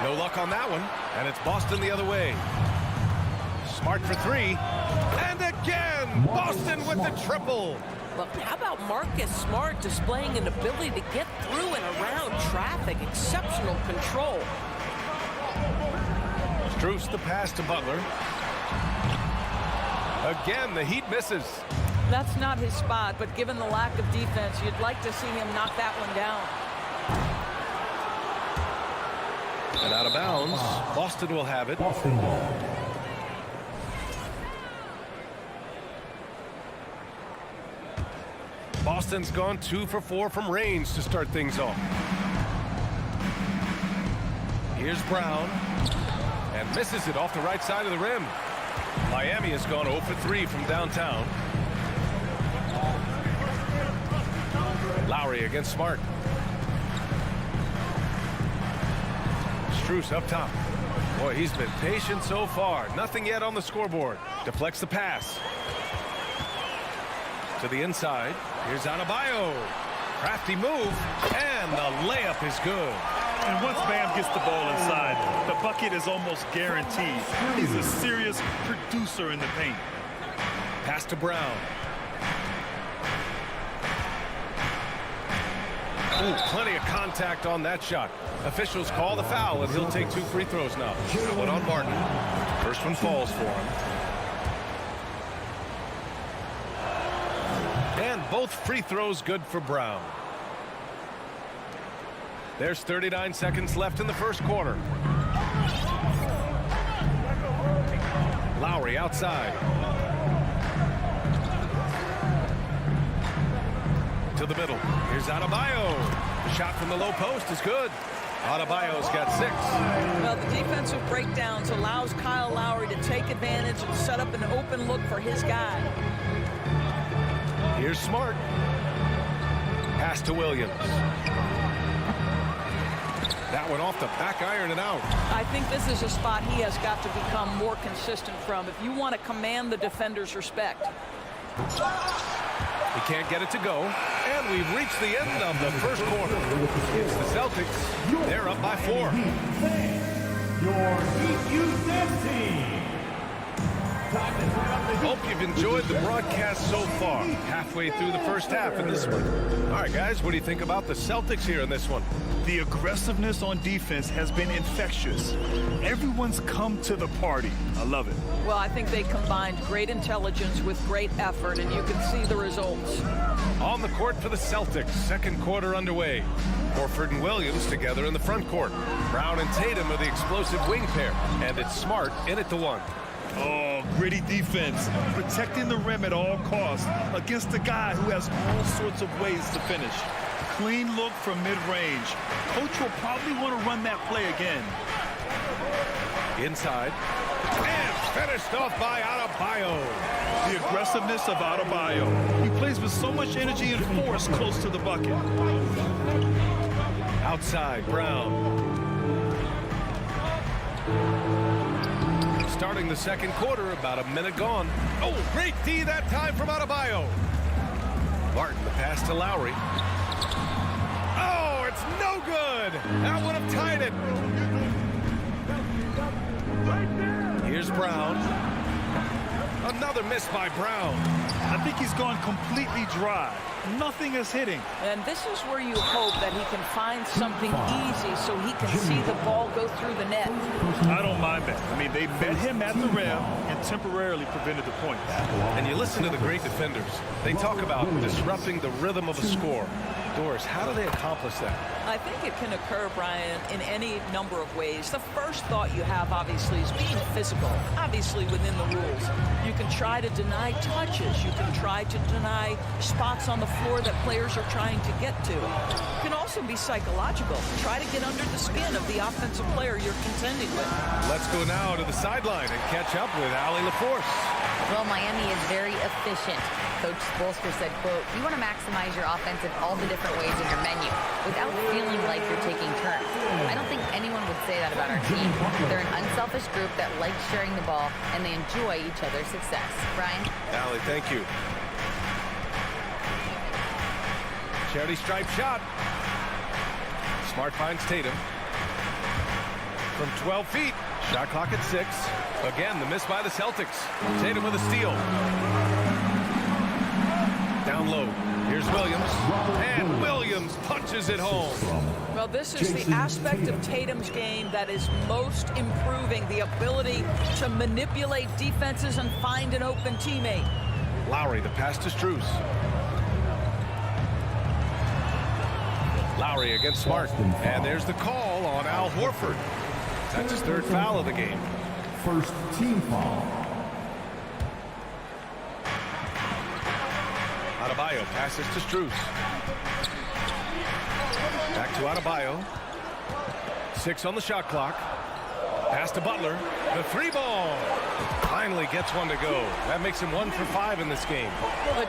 No luck on that one, and it's Boston the other way. Smart for 3, and again, Boston with the triple. Look, how about Marcus Smart displaying an ability to get through and around traffic? Exceptional control. Strus the pass to Butler. Again, the Heat misses. That's not his spot, but given the lack of defense, you'd like to see him knock that one down. And out of bounds, Boston will have it. Boston ball. Boston's gone 2 for 4 from range to start things off. Here's Brown. And misses it off the right side of the rim. Miami has gone 0 for 3 from downtown. Lowry against Smart. Strus up top. Boy, he's been patient so far. Nothing yet on the scoreboard. Deflects the pass. To the inside. Here's Adebayo. Crafty move. And the layup is good. And once Bam gets the ball inside, the bucket is almost guaranteed. He's a serious producer in the paint. Pass to Brown. Ooh, plenty of contact on that shot. Officials call the foul, and he'll take 2 free throws now. One on Martin. First one falls for him. And both free throws good for Brown. There's 39 seconds left in the first quarter. Lowry outside. To the middle. Here's Adebayo. The shot from the low post is good. Adebayo's got 6. Well, the defensive breakdowns allows Kyle Lowry to take advantage and set up an open look for his guy. Here's Smart. Pass to Williams. That one off the back iron and out. I think this is a spot he has got to become more consistent from if you want to command the defender's respect. He can't get it to go. And we've reached the end of the first quarter. It's the Celtics. They're up by 4. Your Heat U10 team. Hope you've enjoyed the broadcast so far. Halfway through the first half in this one. All right, guys, what do you think about the Celtics here in this one? The aggressiveness on defense has been infectious. Everyone's come to the party. I love it. Well, I think they combined great intelligence with great effort, and you can see the results. On the court for the Celtics, second quarter underway. Horford and Williams together in the front court. Brown and Tatum are the explosive wing pair, and it's Smart in at the 1. Oh, gritty defense, protecting the rim at all costs against a guy who has all sorts of ways to finish. Clean look from mid-range. Coach will probably want to run that play again. Inside. And finished off by Adebayo. The aggressiveness of Adebayo. He plays with so much energy and force close to the bucket. Outside, Brown. Starting the second quarter, about a minute gone. Oh, great D that time from Adebayo. Martin, the pass to Lowry. Oh, it's no good. That would have tied it. Here's Brown. Another miss by Brown. I think he's gone completely dry. Nothing is hitting. And this is where you hope that he can find something easy so he can see the ball go through the net. I don't mind that. I mean, they met him at the rim and temporarily prevented the point. And you listen to the great defenders. They talk about disrupting the rhythm of a score. Doris, how do they accomplish that? I think it can occur, Brian, in any number of ways. The first thought you have, obviously, is being physical, obviously within the rules. You can try to deny touches. You can try to deny spots on the floor that players are trying to get to. It can also be psychological. Try to get under the skin of the offensive player you're contending with. Let's go now to the sideline and catch up with Allie LaForce. Well, Miami is very efficient. Coach Spoelstra said, quote, "You want to maximize your offense in all the different ways in your menu without feeling like you're taking turns." I don't think anyone would say that about our team. They're an unselfish group that likes sharing the ball, and they enjoy each other's success. Brian? Allie, thank you. Charity stripe shot. Smart finds Tatum. From 12 feet. Shot clock at 6. Again, the miss by the Celtics. Tatum with a steal. Down low. Here's Williams. And Williams punches it home. Well, this is the aspect of Tatum's game that is most improving, the ability to manipulate defenses and find an open teammate. Lowry, the pass to Strus. Lowry against Smart. And there's the call on Al Horford. That's his 3rd foul of the game. First team foul. Adebayo passes to Strus. Back to Adebayo. 6 on the shot clock. Pass to Butler. The three ball. Finally gets one to go. That makes him 1 for 5 in this game.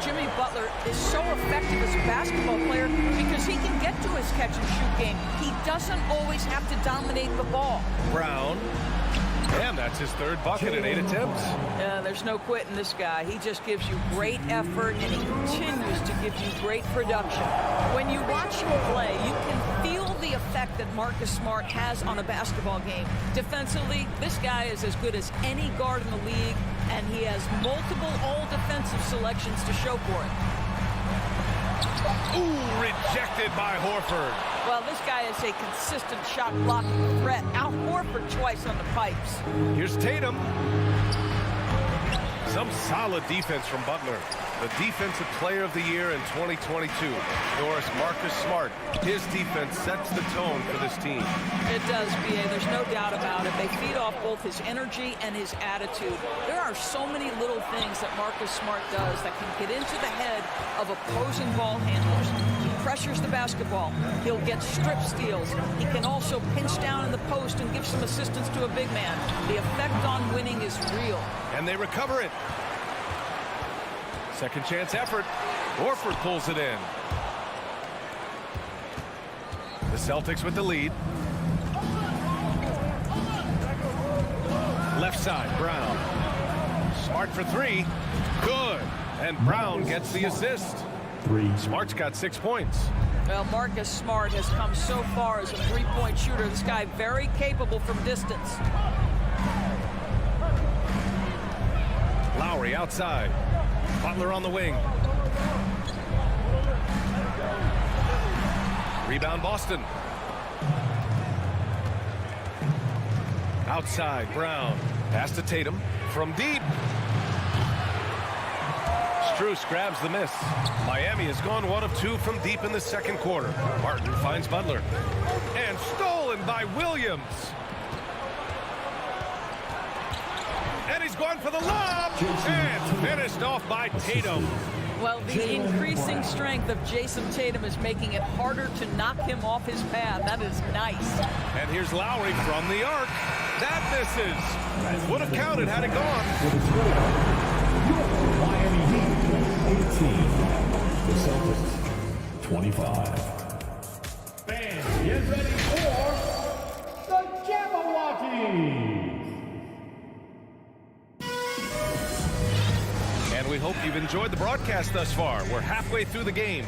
Jimmy Butler is so effective as a basketball player because he can get to his catch-and-shoot game. He doesn't always have to dominate the ball. Brown. And that's his third bucket in 8 attempts. There's no quitting this guy. He just gives you great effort, and he continues to give you great production. When you watch him play, you can feel the effect that Marcus Smart has on a basketball game. Defensively, this guy is as good as any guard in the league, and he has multiple all-defensive selections to show for it. Ooh, rejected by Horford. Well, this guy is a consistent shot-blocking threat. Al Horford twice on the pipes. Here's Tatum. Some solid defense from Butler. The Defensive Player of the Year in 2022. Doris, Marcus Smart. His defense sets the tone for this team. It does, B.A. There's no doubt about it. They feed off both his energy and his attitude. There are so many little things that Marcus Smart does that can get into the head of opposing ball handlers. He pressures the basketball. He'll get strip steals. He can also pinch down in the post and give some assistance to a big man. The effect on winning is real. And they recover it. Second chance effort. Horford pulls it in. The Celtics with the lead. Left side, Brown. Smart for three. Good. And Brown gets the assist. Smart's got 6 points. Well, Marcus Smart has come so far as a three-point shooter. This guy very capable from distance. Lowry outside. Butler on the wing. Rebound Boston. Outside, Brown. Pass to Tatum. From deep. Strus grabs the miss. Miami has gone 1 of 2 from deep in the second quarter. Martin finds Butler. And stolen by Williams. And he's gone for the lob. And finished off by Tatum. Well, the increasing strength of Jason Tatum is making it harder to knock him off his path. That is nice. And here's Lowry from the arc. That misses. Would have counted had it gone. Miami Heat 18. The Celtics 25. Fans, get ready for the Jabberwockies. And we hope you've enjoyed the broadcast thus far. We're halfway through the game.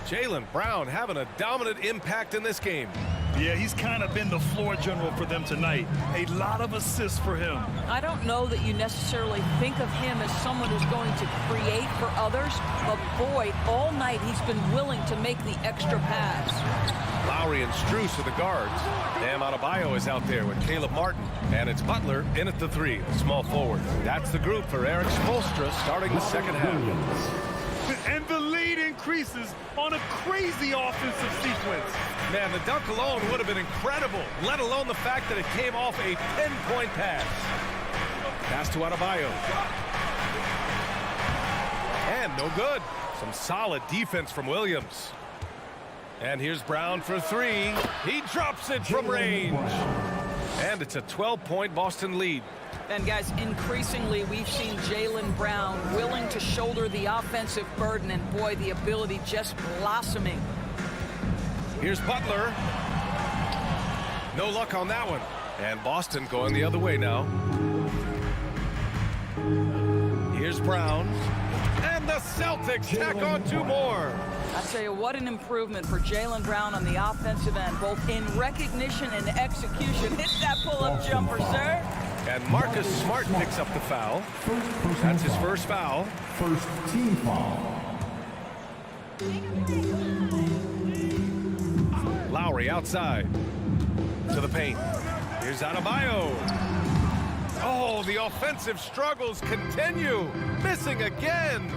Jaylen Brown having a dominant impact in this game. Yeah, he's kind of been the floor general for them tonight. A lot of assists for him. I don't know that you necessarily think of him as someone who's going to create for others, but boy, all night he's been willing to make the extra pass. Lowry and Strus are the guards. Bam Adebayo is out there with Caleb Martin. And it's Butler in at the three, the small forward. That's the group for Eric Spoelstra starting the second half. And the lead increases on a crazy offensive sequence. Man, the dunk alone would have been incredible, let alone the fact that it came off a 10-point pass. Pass to Adebayo. And no good. Some solid defense from Williams. And here's Brown for three. He drops it from range. And it's a 12-point Boston lead. And guys, increasingly we've seen Jaylen Brown willing to shoulder the offensive burden, and boy, the ability just blossoming. Here's Butler. No luck on that one. And Boston going the other way now. Here's Brown. And the Celtics tack on 2 more. I tell you, what an improvement for Jaylen Brown on the offensive end, both in recognition and execution. Hit that pull-up jumper, sir. And Marcus Smart picks up the foul. That's his first foul. First team foul. Lowry outside to the paint. Here's Adebayo. Oh, the offensive struggles continue. Missing again.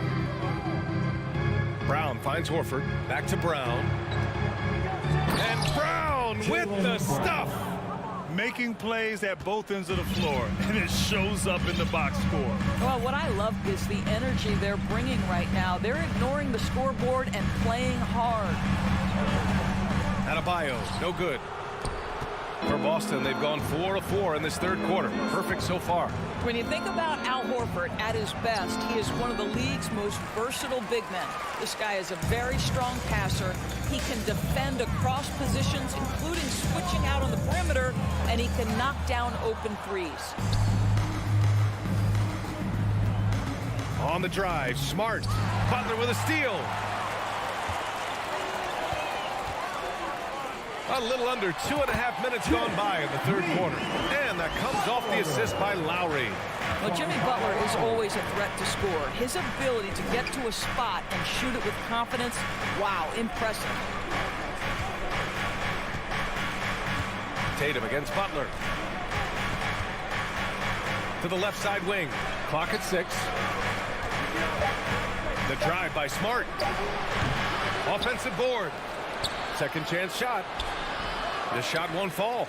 Brown finds Horford. Back to Brown. And Brown with the stuff. Making plays at both ends of the floor, and it shows up in the box score. Well, what I love is the energy they're bringing right now. They're ignoring the scoreboard and playing hard. Adebayo, no good. For Boston, they've gone 4 of 4 in this third quarter. Perfect so far. When you think about Al Horford at his best, he is one of the league's most versatile big men. This guy is a very strong passer. He can defend across positions, including switching out on the perimeter, and he can knock down open threes. On the drive, Smart. Butler with a steal. A little under 2.5 minutes gone by in the third quarter. And that comes off the assist by Lowry. Well, Jimmy Butler is always a threat to score. His ability to get to a spot and shoot it with confidence, wow, impressive. Tatum against Butler. To the left side wing. Clock at 6. The drive by Smart. Offensive board. Second chance shot. This shot won't fall.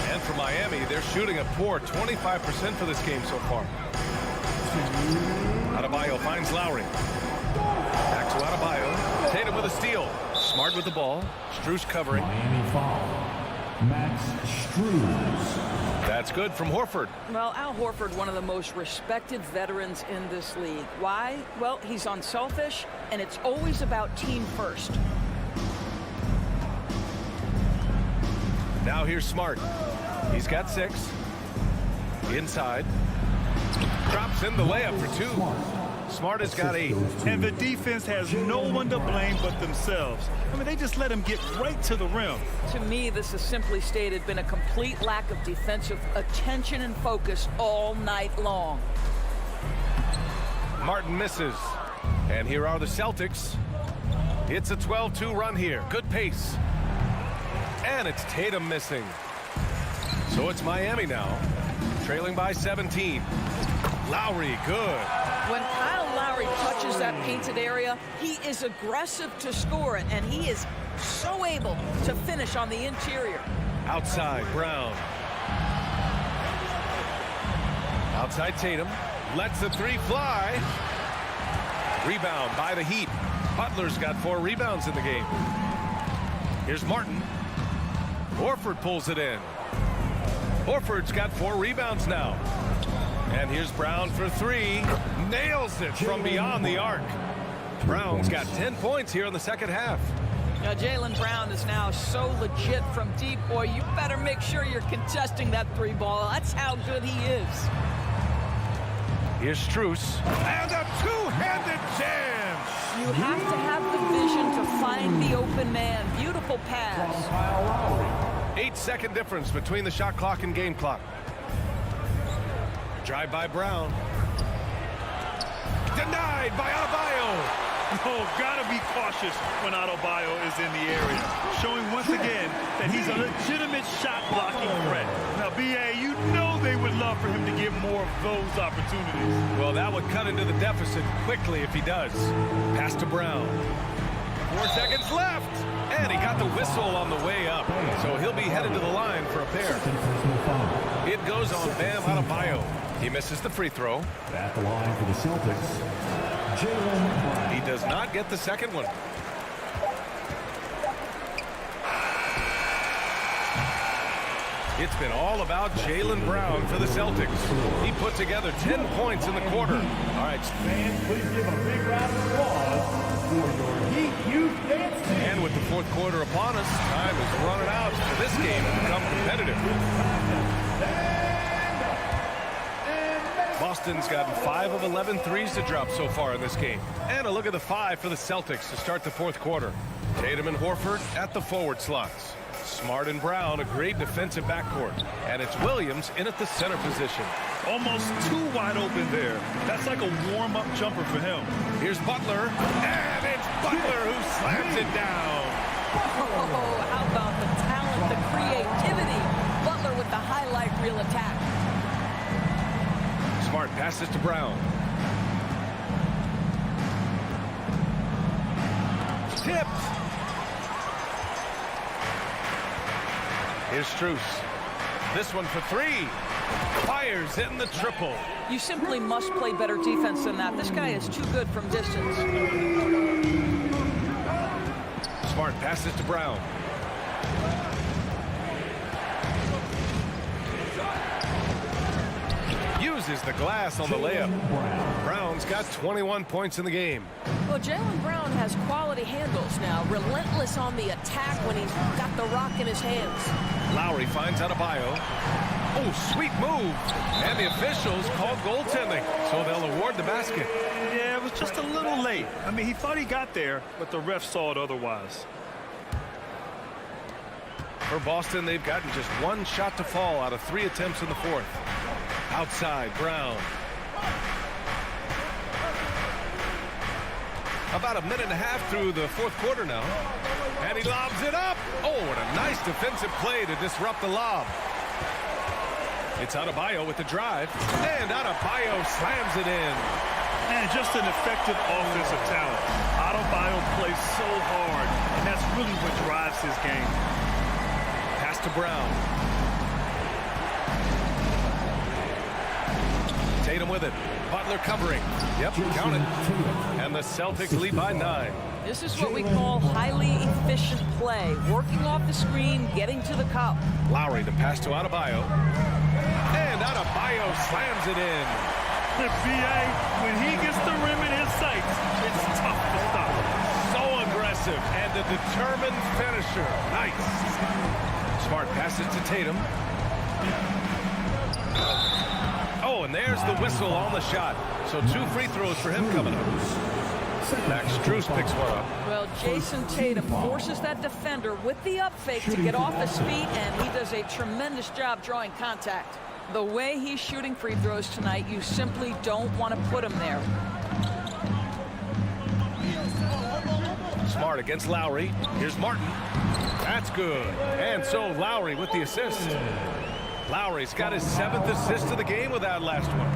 And for Miami, they're shooting a poor 25% for this game so far. Adebayo finds Lowry. Back to Adebayo. Tatum with a steal. Smart with the ball. Strus covering. Miami foul. Max Strus. That's good from Horford. Well, Al Horford, one of the most respected veterans in this league. Why? Well, he's unselfish, and it's always about team first. Now here's Smart. He's got 6. Inside. Drops in the layup for 2. Smart has got 8. And the defense has no one to blame but themselves. I mean, they just let him get right to the rim. To me, this has simply stated been a complete lack of defensive attention and focus all night long. Martin misses. And here are the Celtics. It's a 12-2 run here. Good pace. And it's Tatum missing. So it's Miami now, trailing by 17. Lowry, good. When Kyle Lowry touches that painted area, he is aggressive to score it, and he is so able to finish on the interior. Outside, Brown. Outside Tatum. Lets the 3 fly. Rebound by the Heat. Butler's got 4 rebounds in the game. Here's Martin. Horford pulls it in. Horford's got 4 rebounds now. And here's Brown for 3. Nails it from beyond the arc. Brown's got 10 points here in the second half. Now, Jaylen Brown is now so legit from deep. Boy, you better make sure you're contesting that 3 ball. That's how good he is. Here's Strus. And a 2-handed jam. You have to have the vision to find the open man. Beautiful pass. 8-second difference between the shot clock and game clock. Drive by Brown. Denied by Adebayo. Oh, gotta be cautious when Adebayo is in the area, showing once again that he's a legitimate shot-blocking threat. Now, B.A., you know they would love for him to get more of those opportunities. Well, that would cut into the deficit quickly if he does. Pass to Brown. 4 seconds left. And he got the whistle on the way up. So he'll be headed to the line for a pair. It goes on Bam Adebayo. He misses the free throw. At the line for the Celtics, Jaylen Brown. He does not get the second one. It's been all about Jaylen Brown for the Celtics. He put together 10 points in the quarter. All right. Fans, please give a big round of applause for your Heat Youth Dance Team. And with the fourth quarter upon us, time is running out for this game to become competitive. Boston's gotten 5 of 11 threes to drop so far in this game. And a look at the 5 for the Celtics to start the fourth quarter. Tatum and Horford at the forward slots. Smart and Brown, a great defensive backcourt. And it's Williams in at the center position. Almost too wide open there. That's like a warm-up jumper for him. Here's Butler. And it's Butler who slams it down. Oh, how about the talent, the creativity. Butler with the highlight reel attack. Smart passes to Brown. Tipped. Here's Strus. This one for 3. Fires in the triple. You simply must play better defense than that. This guy is too good from distance. Smart passes to Brown. uses the glass on the layup. Brown's got 21 points in the game. Well, Jaylen Brown has quality handles now. Relentless on the attack when he's got the rock in his hands. Lowry finds Adebayo. Oh, sweet move. And the officials called goaltending, so they'll award the basket. Yeah, it was just a little late. I mean, he thought he got there, but the ref saw it otherwise. For Boston, they've gotten just one shot to fall out of 3 attempts in the fourth. Outside, Brown. About a minute and a half through the fourth quarter now. And he lobs it up. Oh, what a nice defensive play to disrupt the lob. It's Adebayo with the drive. And Adebayo slams it in. And just an effective offensive talent. Adebayo plays so hard, and that's really what drives his game. Pass to Brown. Tatum with it. Butler covering. Yep, count it. And the Celtics lead by 9. This is what we call highly efficient play. Working off the screen, getting to the cup. Lowry to pass to Adebayo. And Adebayo slams it in. The BA, when he gets the rim in his sights, it's tough to stop. So aggressive and a determined finisher. Nice. Smart passes to Tatum. Oh, and there's the whistle on the shot. So 2 free throws for him coming up. Max Strus picks one up. Well, Jason Tatum forces that defender with the up fake to get off his feet, and he does a tremendous job drawing contact. The way he's shooting free throws tonight, you simply don't want to put him there. Smart against Lowry. Here's Martin. That's good. And so Lowry with the assist. Lowry's got his 7th assist of the game with that last one.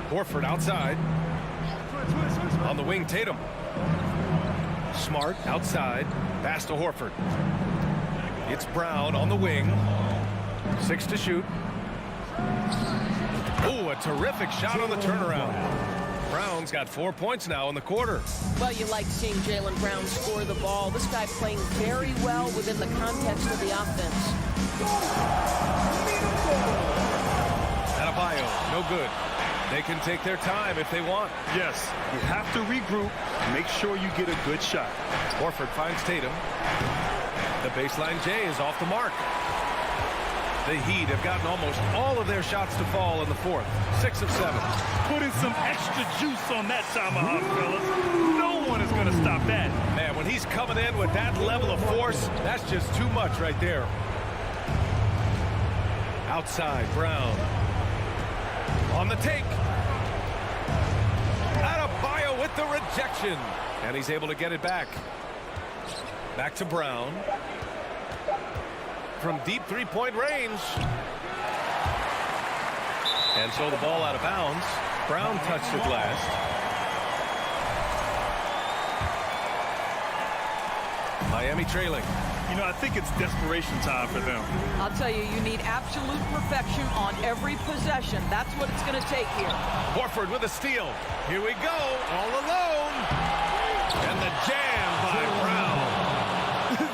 Horford outside. On the wing, Tatum. Smart outside. Pass to Horford. It's Brown on the wing. 6 to shoot. Oh, a terrific shot on the turnaround. Brown's got 4 points now in the quarter. Well, you like seeing Jaylen Brown score the ball. This guy playing very well within the context of the offense. Adebayo, no good. They can take their time if they want. Yes, you have to regroup. Make sure you get a good shot. Horford finds Tatum. The baseline J is off the mark. The Heat have gotten almost all of their shots to fall in the fourth. 6 of 7. Putting some extra juice on that tomahawk, fellas. No one is going to stop that. Man, when he's coming in with that level of force, that's just too much right there. Outside, Brown. On the take. Adebayo with the rejection. And he's able to get it back. Back to Brown. From deep three-point range. And so the ball out of bounds. Brown touched it last. Miami trailing. You know, I think it's desperation time for them. I'll tell you, you need absolute perfection on every possession. That's what it's going to take here. Horford with a steal. Here we go, all alone. And the jam by Brown.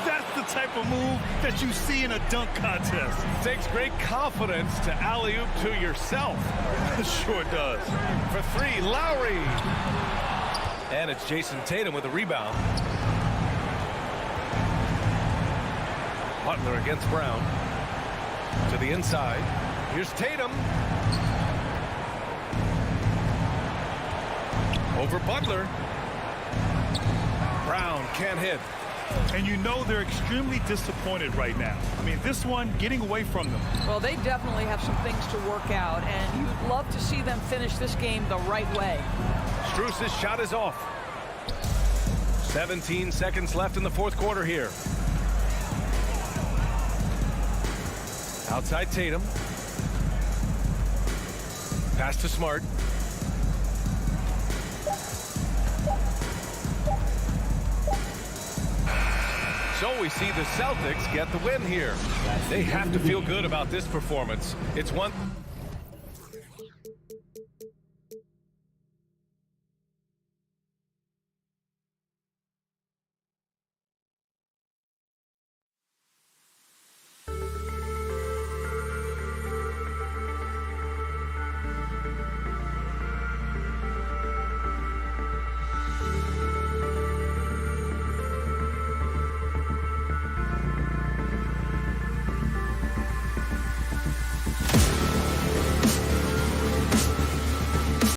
That's the type of move that you see in a dunk contest. It takes great confidence to alley-oop to yourself. It sure does. For 3, Lowry. And it's Jason Tatum with a rebound. Butler against Brown. To the inside. Here's Tatum. Over Butler. Brown can't hit. And you know they're extremely disappointed right now. I mean, this one getting away from them. Well, they definitely have some things to work out, and you'd love to see them finish this game the right way. Strus's shot is off. 17 seconds left in the fourth quarter here. Outside Tatum. Pass to Smart. So we see the Celtics get the win here. They have to feel good about this performance. It's one...